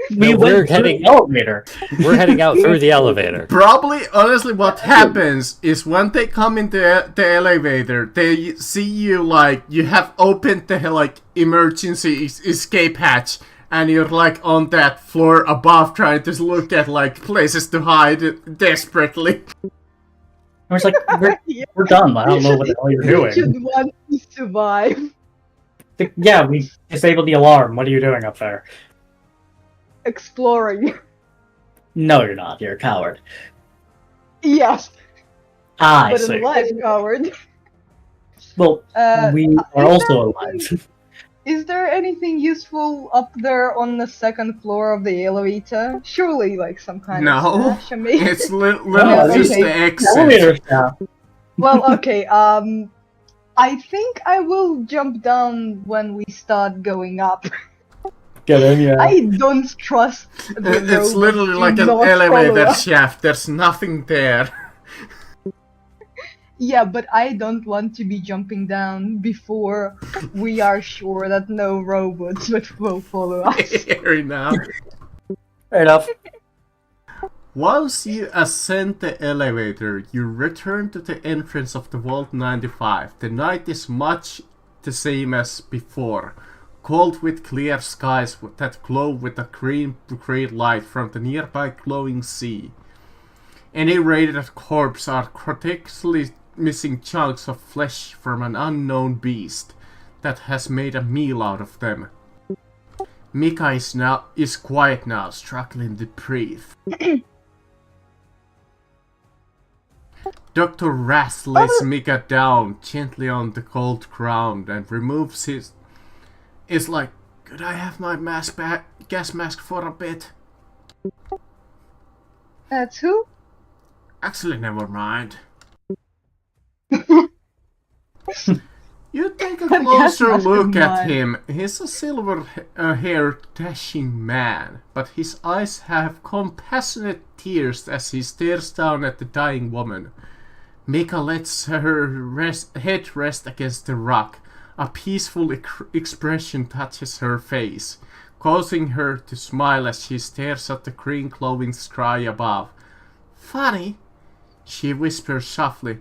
[SPEAKER 3] We
[SPEAKER 4] No,
[SPEAKER 3] went
[SPEAKER 4] we're
[SPEAKER 3] through
[SPEAKER 4] heading-
[SPEAKER 3] the elevator.
[SPEAKER 4] We're heading out through the elevator.
[SPEAKER 1] Probably, honestly, what happens is when they come into the elevator, they see you like you have opened the like emergency escape hatch, and you're like on that floor above trying to look at like places to hide desperately.
[SPEAKER 3] I was like,
[SPEAKER 2] Yeah.
[SPEAKER 3] we're done. I don't know what the hell you're
[SPEAKER 2] Richard
[SPEAKER 3] doing.
[SPEAKER 2] wants to survive.
[SPEAKER 3] Yeah, we disabled the alarm. What are you doing up there?
[SPEAKER 2] Exploring.
[SPEAKER 3] No, you're not. You're a coward.
[SPEAKER 2] Yes,
[SPEAKER 3] I
[SPEAKER 2] but
[SPEAKER 3] see.
[SPEAKER 2] in life, coward.
[SPEAKER 3] Well, we are
[SPEAKER 2] is
[SPEAKER 3] also
[SPEAKER 2] there
[SPEAKER 3] alive.
[SPEAKER 2] Is there anything useful up there on the second floor of the elevator? Surely, like some kind of
[SPEAKER 1] No,
[SPEAKER 2] stash. I mean,
[SPEAKER 1] it's literally just
[SPEAKER 2] okay.
[SPEAKER 1] the exit.
[SPEAKER 3] Elevator staff.
[SPEAKER 2] well, okay. I think I will jump down when we start going up.
[SPEAKER 3] Get in, yeah.
[SPEAKER 2] I don't trust the
[SPEAKER 1] It's
[SPEAKER 2] robots
[SPEAKER 1] literally
[SPEAKER 2] to
[SPEAKER 1] like an
[SPEAKER 2] not follow
[SPEAKER 1] elevator
[SPEAKER 2] us.
[SPEAKER 1] shaft. There's nothing there.
[SPEAKER 2] Yeah, but I don't want to be jumping down before we are sure that no robots will follow us.
[SPEAKER 1] Fair enough.
[SPEAKER 3] Fair enough.
[SPEAKER 1] Once you ascend the elevator, you return to the entrance of the Vault 95. The night is much the same as before, cold with clear skies that glow with a green light from the nearby glowing sea. Any raided corpses are grotesquely missing chunks of flesh from an unknown beast that has made a meal out of them. Mika is quiet now, struggling to breathe. Dr. Ras lays Mika down gently on the cold ground and removes his... It's like, could I have my gas mask for a bit?
[SPEAKER 2] That's who?
[SPEAKER 1] Actually, never mind. You take a
[SPEAKER 2] Gas
[SPEAKER 1] closer
[SPEAKER 2] mask
[SPEAKER 1] look
[SPEAKER 2] of
[SPEAKER 1] at
[SPEAKER 2] mine.
[SPEAKER 1] him. He's a silver-haired, dashing man, but his eyes have compassionate tears as he stares down at the dying woman. Mika lets her head rest against the rock. A peaceful expression touches her face, causing her to smile as she stares at the green glowing sky above. Funny, she whispers softly.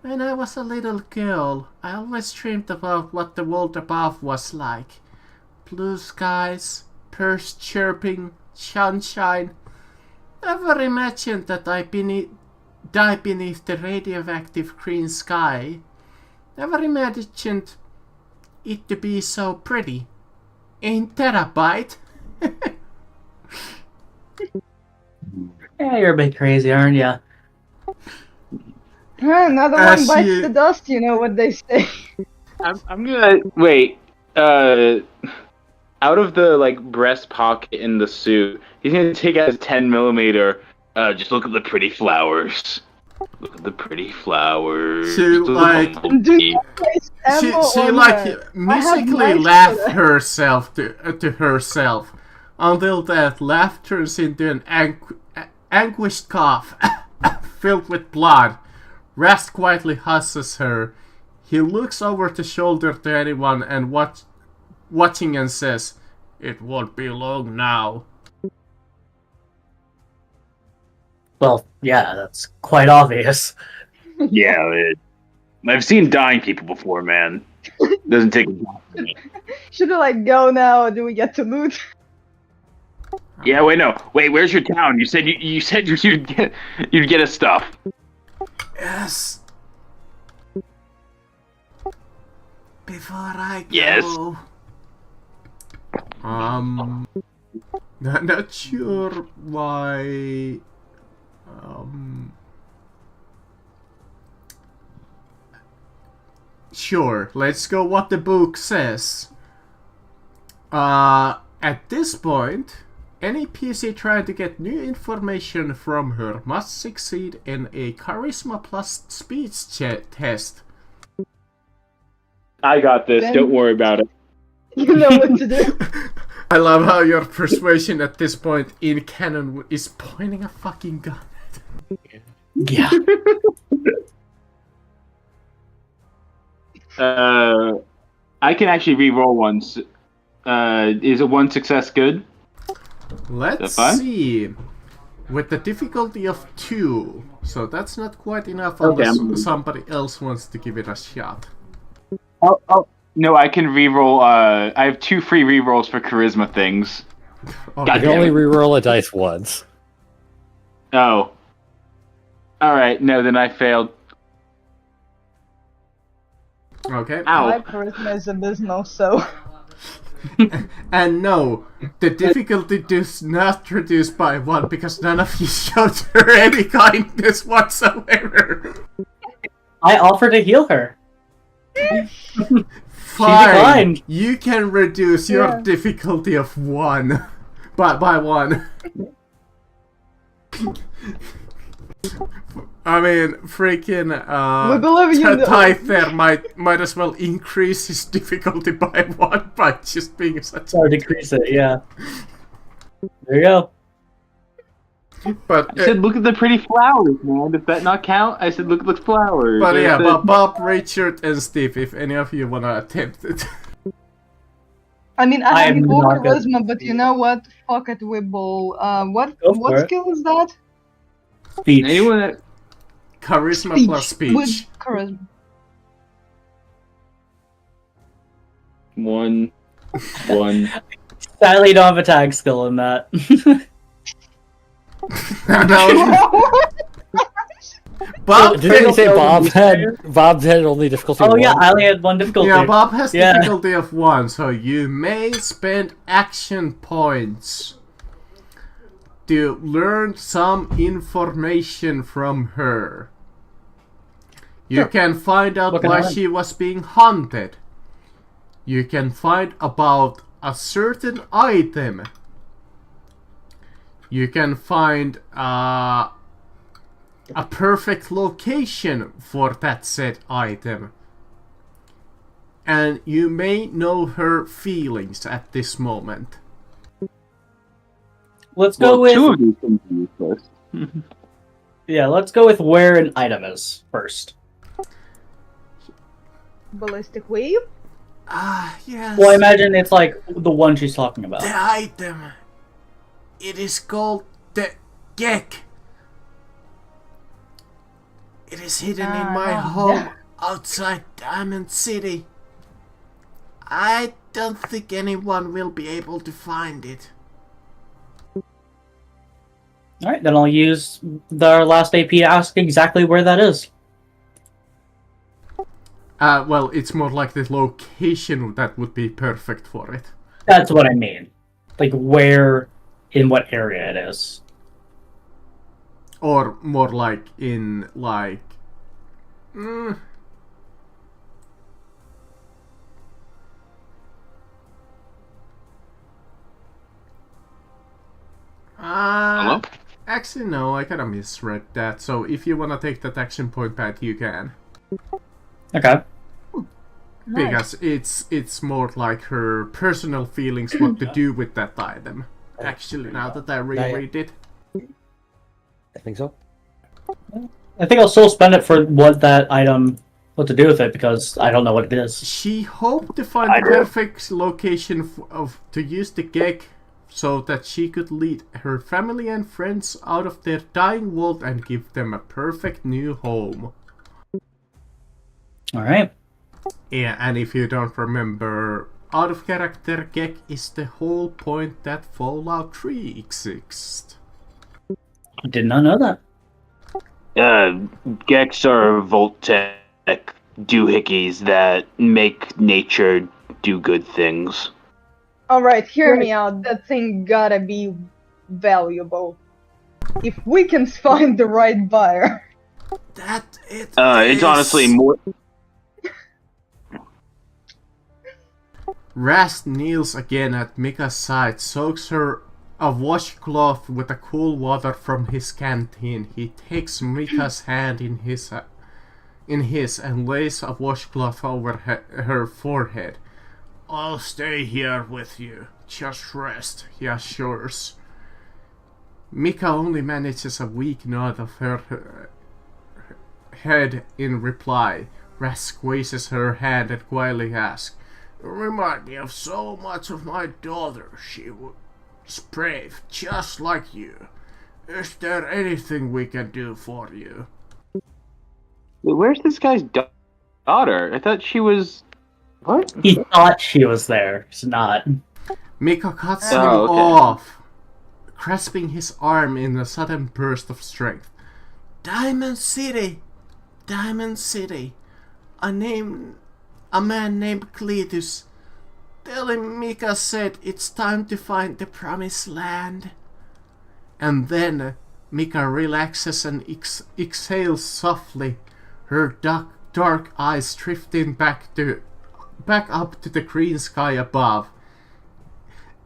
[SPEAKER 1] When I was a little girl, I always dreamed about what the world above was like. Blue skies, birds chirping, sunshine. Never imagined that I'd die beneath the radioactive green sky. Never imagined it to be so pretty. Ain't that a bite?
[SPEAKER 3] Yeah, you're a bit crazy, aren't ya?
[SPEAKER 2] Another
[SPEAKER 1] As
[SPEAKER 2] one bites
[SPEAKER 1] you-
[SPEAKER 2] the dust, you know what they say.
[SPEAKER 5] I'm gonna wait. Out of the like breast pocket in the suit, he's gonna take out his 10mm. Just look at the pretty flowers. Look at the pretty flowers.
[SPEAKER 1] She,
[SPEAKER 5] Look
[SPEAKER 1] like-
[SPEAKER 5] at them.
[SPEAKER 2] Do not waste ammo
[SPEAKER 1] She
[SPEAKER 2] on
[SPEAKER 1] like
[SPEAKER 2] her.
[SPEAKER 1] musically
[SPEAKER 2] knives
[SPEAKER 1] laughed
[SPEAKER 2] for that.
[SPEAKER 1] herself to herself until that laugh turns into an anguished cough filled with blood. Rast quietly husses her. He looks over the shoulder to anyone and watching and says, "It won't be long now."
[SPEAKER 3] Well, yeah, that's quite obvious.
[SPEAKER 7] Yeah, I've seen dying people before, man. Doesn't take a lot for me.
[SPEAKER 2] Should I like go now or do we get to loot?
[SPEAKER 7] Yeah, wait, no. Wait, where's your town? You said you'd get us stuff.
[SPEAKER 1] Yes. Before I go.
[SPEAKER 7] Yes.
[SPEAKER 1] Not sure why. Sure, let's go what the book says. At this point, any PC trying to get new information from her must succeed in a Charisma plus speech test.
[SPEAKER 5] I got this.
[SPEAKER 2] Then-
[SPEAKER 5] Don't worry about it.
[SPEAKER 2] You know what to do.
[SPEAKER 1] I love how your persuasion at this point in canon is pointing a fucking gun.
[SPEAKER 3] Yeah.
[SPEAKER 5] I can actually re-roll once. Is a one success good?
[SPEAKER 1] Let's
[SPEAKER 5] fine?
[SPEAKER 1] see. With the difficulty of 2, so that's not quite enough
[SPEAKER 5] Okay,
[SPEAKER 1] unless somebody else wants to give it a shot.
[SPEAKER 5] Oh, no, I can re-roll. I have 2 free re-rolls for charisma things.
[SPEAKER 1] Okay.
[SPEAKER 4] You can only re-roll a dice once.
[SPEAKER 5] Oh. Alright, no, then I failed.
[SPEAKER 1] Okay.
[SPEAKER 5] Ow.
[SPEAKER 2] My charisma is abysmal, so
[SPEAKER 1] And no, the difficulty does not reduce by 1 because none of you showed her any kindness whatsoever.
[SPEAKER 3] I offered to heal her.
[SPEAKER 1] Fine.
[SPEAKER 3] declined.
[SPEAKER 1] You can reduce your
[SPEAKER 2] Yeah.
[SPEAKER 1] difficulty of 1 by 1. I mean, freaking
[SPEAKER 2] We believe you.
[SPEAKER 1] Tyther might as well increase his difficulty by 1 by just being such.
[SPEAKER 3] Or decrease it, yeah. There you go.
[SPEAKER 1] But
[SPEAKER 5] I said, look at the pretty flowers, man. Does that not count? I said, look at the flowers.
[SPEAKER 1] but
[SPEAKER 5] I
[SPEAKER 1] yeah,
[SPEAKER 5] said-
[SPEAKER 1] but Bob, Richard, and Steve, if any of you wanna attempt it.
[SPEAKER 2] I mean, I
[SPEAKER 3] I
[SPEAKER 2] have
[SPEAKER 3] am
[SPEAKER 2] no
[SPEAKER 3] not gonna-
[SPEAKER 2] charisma, but you know what? Fuck it, Wibble. What
[SPEAKER 3] Go for it.
[SPEAKER 2] skill is that?
[SPEAKER 3] Speech.
[SPEAKER 5] anyone that
[SPEAKER 1] Charisma plus speech.
[SPEAKER 2] With charisma.
[SPEAKER 5] one.
[SPEAKER 3] Sadly, you don't have attack skill in that.
[SPEAKER 1] No, Bob.
[SPEAKER 4] Didn't you say
[SPEAKER 3] difficulty.
[SPEAKER 4] Bob had only difficulty
[SPEAKER 3] Oh
[SPEAKER 4] one?
[SPEAKER 3] yeah, I only had 1 difficulty.
[SPEAKER 1] Yeah, Bob has
[SPEAKER 3] Yeah.
[SPEAKER 1] difficulty of 1, so you may spend action points to learn some information from her. You can find out
[SPEAKER 3] What can I
[SPEAKER 1] why
[SPEAKER 3] learn?
[SPEAKER 1] she was being hunted. You can find about a certain item. You can find a perfect location for that said item. And you may know her feelings at this moment.
[SPEAKER 3] Let's go
[SPEAKER 5] Well, two
[SPEAKER 3] with
[SPEAKER 5] of these things are useless.
[SPEAKER 3] yeah. Let's go with where an item is first.
[SPEAKER 2] Ballistic wave?
[SPEAKER 1] Ah, yes.
[SPEAKER 3] Well, I imagine it's like the one she's talking about.
[SPEAKER 1] The item. It is called the Gek. It is hidden in my home outside Diamond City. I don't think anyone will be able to find it.
[SPEAKER 3] All right, then I'll use the last AP to ask exactly where that is.
[SPEAKER 1] Well, it's more like the location that would be perfect for it.
[SPEAKER 3] That's what I mean. Like where, in what area it is.
[SPEAKER 1] Or more like in, like...
[SPEAKER 5] Hello?
[SPEAKER 1] Actually, no, I kinda misread that. So if you wanna take that action point back, you can.
[SPEAKER 3] Okay.
[SPEAKER 1] Because it's more like her personal feelings what to do with that item. Actually, now that I reread it.
[SPEAKER 4] I think so.
[SPEAKER 3] I think I'll still spend it for what to do with it, because I don't know what it is.
[SPEAKER 1] She hoped to find
[SPEAKER 7] I
[SPEAKER 1] the
[SPEAKER 7] do.
[SPEAKER 1] perfect location to use the gig so that she could lead her family and friends out of their dying world and give them a perfect new home.
[SPEAKER 3] Alright.
[SPEAKER 1] Yeah, and if you don't remember, out of character gig is the whole point that Fallout 3 exists.
[SPEAKER 3] I did not know that.
[SPEAKER 7] Gex are Voltec doohickeys that make nature do good things.
[SPEAKER 2] Alright, hear me out. That thing gotta be valuable. If we can find the right buyer.
[SPEAKER 1] That it
[SPEAKER 7] It's honestly more.
[SPEAKER 1] Rast kneels again at Mika's side, soaks her a washcloth with the cool water from his canteen. He takes Mika's hand in his and lays a washcloth over her forehead. I'll stay here with you. Just rest, he assures. Mika only manages a weak nod of her head in reply. Rast squeezes her hand and quietly asks, "You remind me of so much of my daughter. She was brave, just like you. Is there anything we can do for you?"
[SPEAKER 5] Where's this guy's daughter? I thought she was. What?
[SPEAKER 3] He thought she was there. She's not.
[SPEAKER 1] Mika cuts
[SPEAKER 5] Oh,
[SPEAKER 1] him
[SPEAKER 5] okay.
[SPEAKER 1] off, grasping his arm in a sudden burst of strength. Diamond City! Diamond City! A man named Cletus. Tell him Mika said it's time to find the promised land. And then Mika relaxes and exhales softly, her dark eyes drifting back up to the green sky above.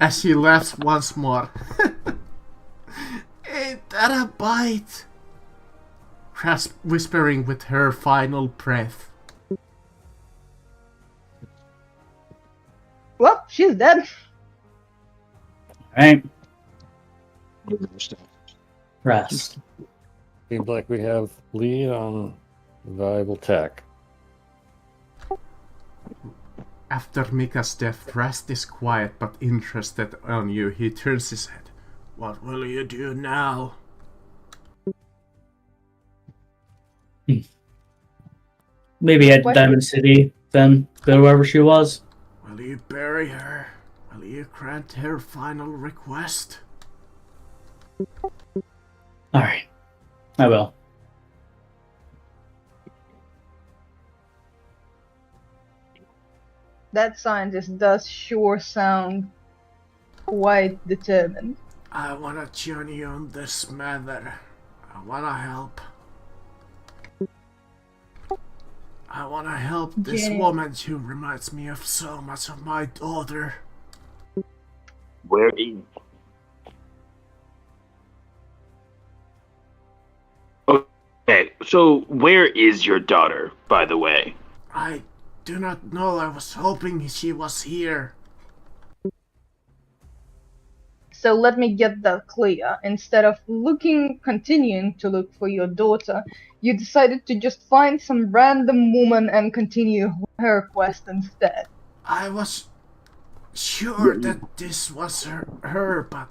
[SPEAKER 1] As she laughs once more. Ain't that a bite? whispering with her final breath.
[SPEAKER 2] Well, she's dead.
[SPEAKER 3] Alright. Rest.
[SPEAKER 4] Seems like we have lead on valuable tech.
[SPEAKER 1] After Mika's death, Rast is quiet but interested on you. He turns his head. What will you do now?
[SPEAKER 3] Maybe at Diamond City, then go wherever she was.
[SPEAKER 1] Will you bury her? Will you grant her final request?
[SPEAKER 3] Alright. I will.
[SPEAKER 2] That scientist does sure sound quite determined.
[SPEAKER 1] I wanna join you on this matter. I wanna help. I wanna help this woman who reminds me of so much of my daughter.
[SPEAKER 7] Where is... Okay, so where is your daughter, by the way?
[SPEAKER 1] I do not know. I was hoping she was here.
[SPEAKER 2] So let me get that clear. Instead of continuing to look for your daughter, you decided to just find some random woman and continue her quest instead.
[SPEAKER 1] I was sure that this was her, but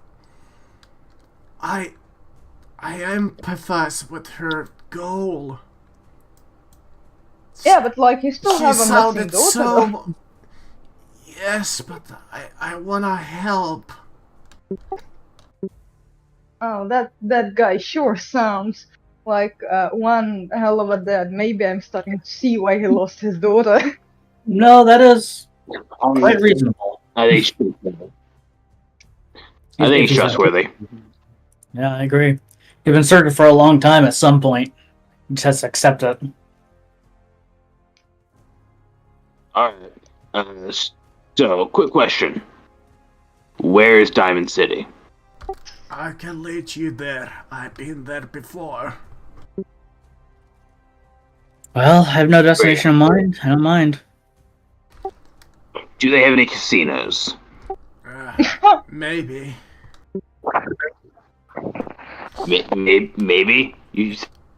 [SPEAKER 1] I empathize with her goal.
[SPEAKER 2] Yeah, but like you still
[SPEAKER 1] She
[SPEAKER 2] have a missing
[SPEAKER 1] sounded
[SPEAKER 2] daughter.
[SPEAKER 1] so... Yes, but I wanna help.
[SPEAKER 2] Oh, that guy sure sounds like one hell of a dad. Maybe I'm starting to see why he lost his daughter.
[SPEAKER 3] No, that is quite reasonable.
[SPEAKER 7] I think he's trustworthy.
[SPEAKER 3] Yeah, I agree. You've been searching for a long time at some point. You just have to accept it.
[SPEAKER 7] Alright. So, quick question. Where is Diamond City?
[SPEAKER 1] I can lead you there. I've been there before.
[SPEAKER 3] Well, I have no destination in mind. I don't mind.
[SPEAKER 7] Do they have any casinos?
[SPEAKER 1] Maybe.
[SPEAKER 7] Maybe?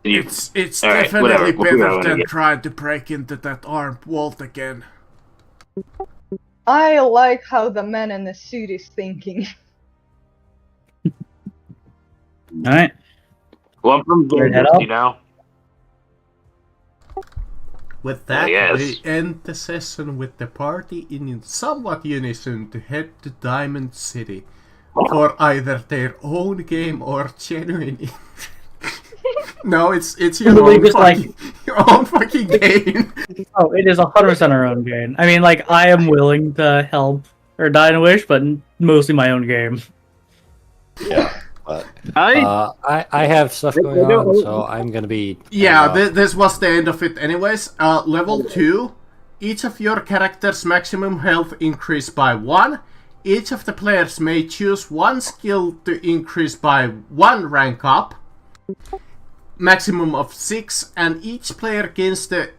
[SPEAKER 1] It's
[SPEAKER 7] All right,
[SPEAKER 1] definitely
[SPEAKER 7] whatever. We'll figure out
[SPEAKER 1] better
[SPEAKER 7] when I
[SPEAKER 1] than
[SPEAKER 7] get-
[SPEAKER 1] trying to break into that armed vault again.
[SPEAKER 2] I like how the man in the suit is thinking.
[SPEAKER 3] Alright.
[SPEAKER 7] Well, I'm from
[SPEAKER 3] Ready to head
[SPEAKER 7] Vegas,
[SPEAKER 3] out?
[SPEAKER 7] you know?
[SPEAKER 1] With that,
[SPEAKER 7] yes.
[SPEAKER 1] we end the session with the party in somewhat unison to head to Diamond City for either their own game or genuine. No, it's your
[SPEAKER 3] Literally
[SPEAKER 1] own
[SPEAKER 3] just
[SPEAKER 1] fucking, your own fucking game.
[SPEAKER 3] Oh, it is 100% our own game. I mean, like, I am willing to help or die in a wish, but mostly my own game.
[SPEAKER 4] Yeah, but
[SPEAKER 7] I
[SPEAKER 4] I have stuff going on, so I'm gonna be.
[SPEAKER 1] Yeah, this was the end of it anyways. Level 2. Each of your character's maximum health increased by 1. Each of the players may choose one skill to increase by 1 rank up. Maximum of 6. And each player gains the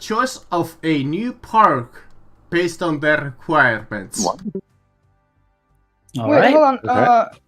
[SPEAKER 1] choice of a new perk based on their requirements.
[SPEAKER 2] Wait,
[SPEAKER 3] Alright.
[SPEAKER 2] hold on.
[SPEAKER 4] Okay.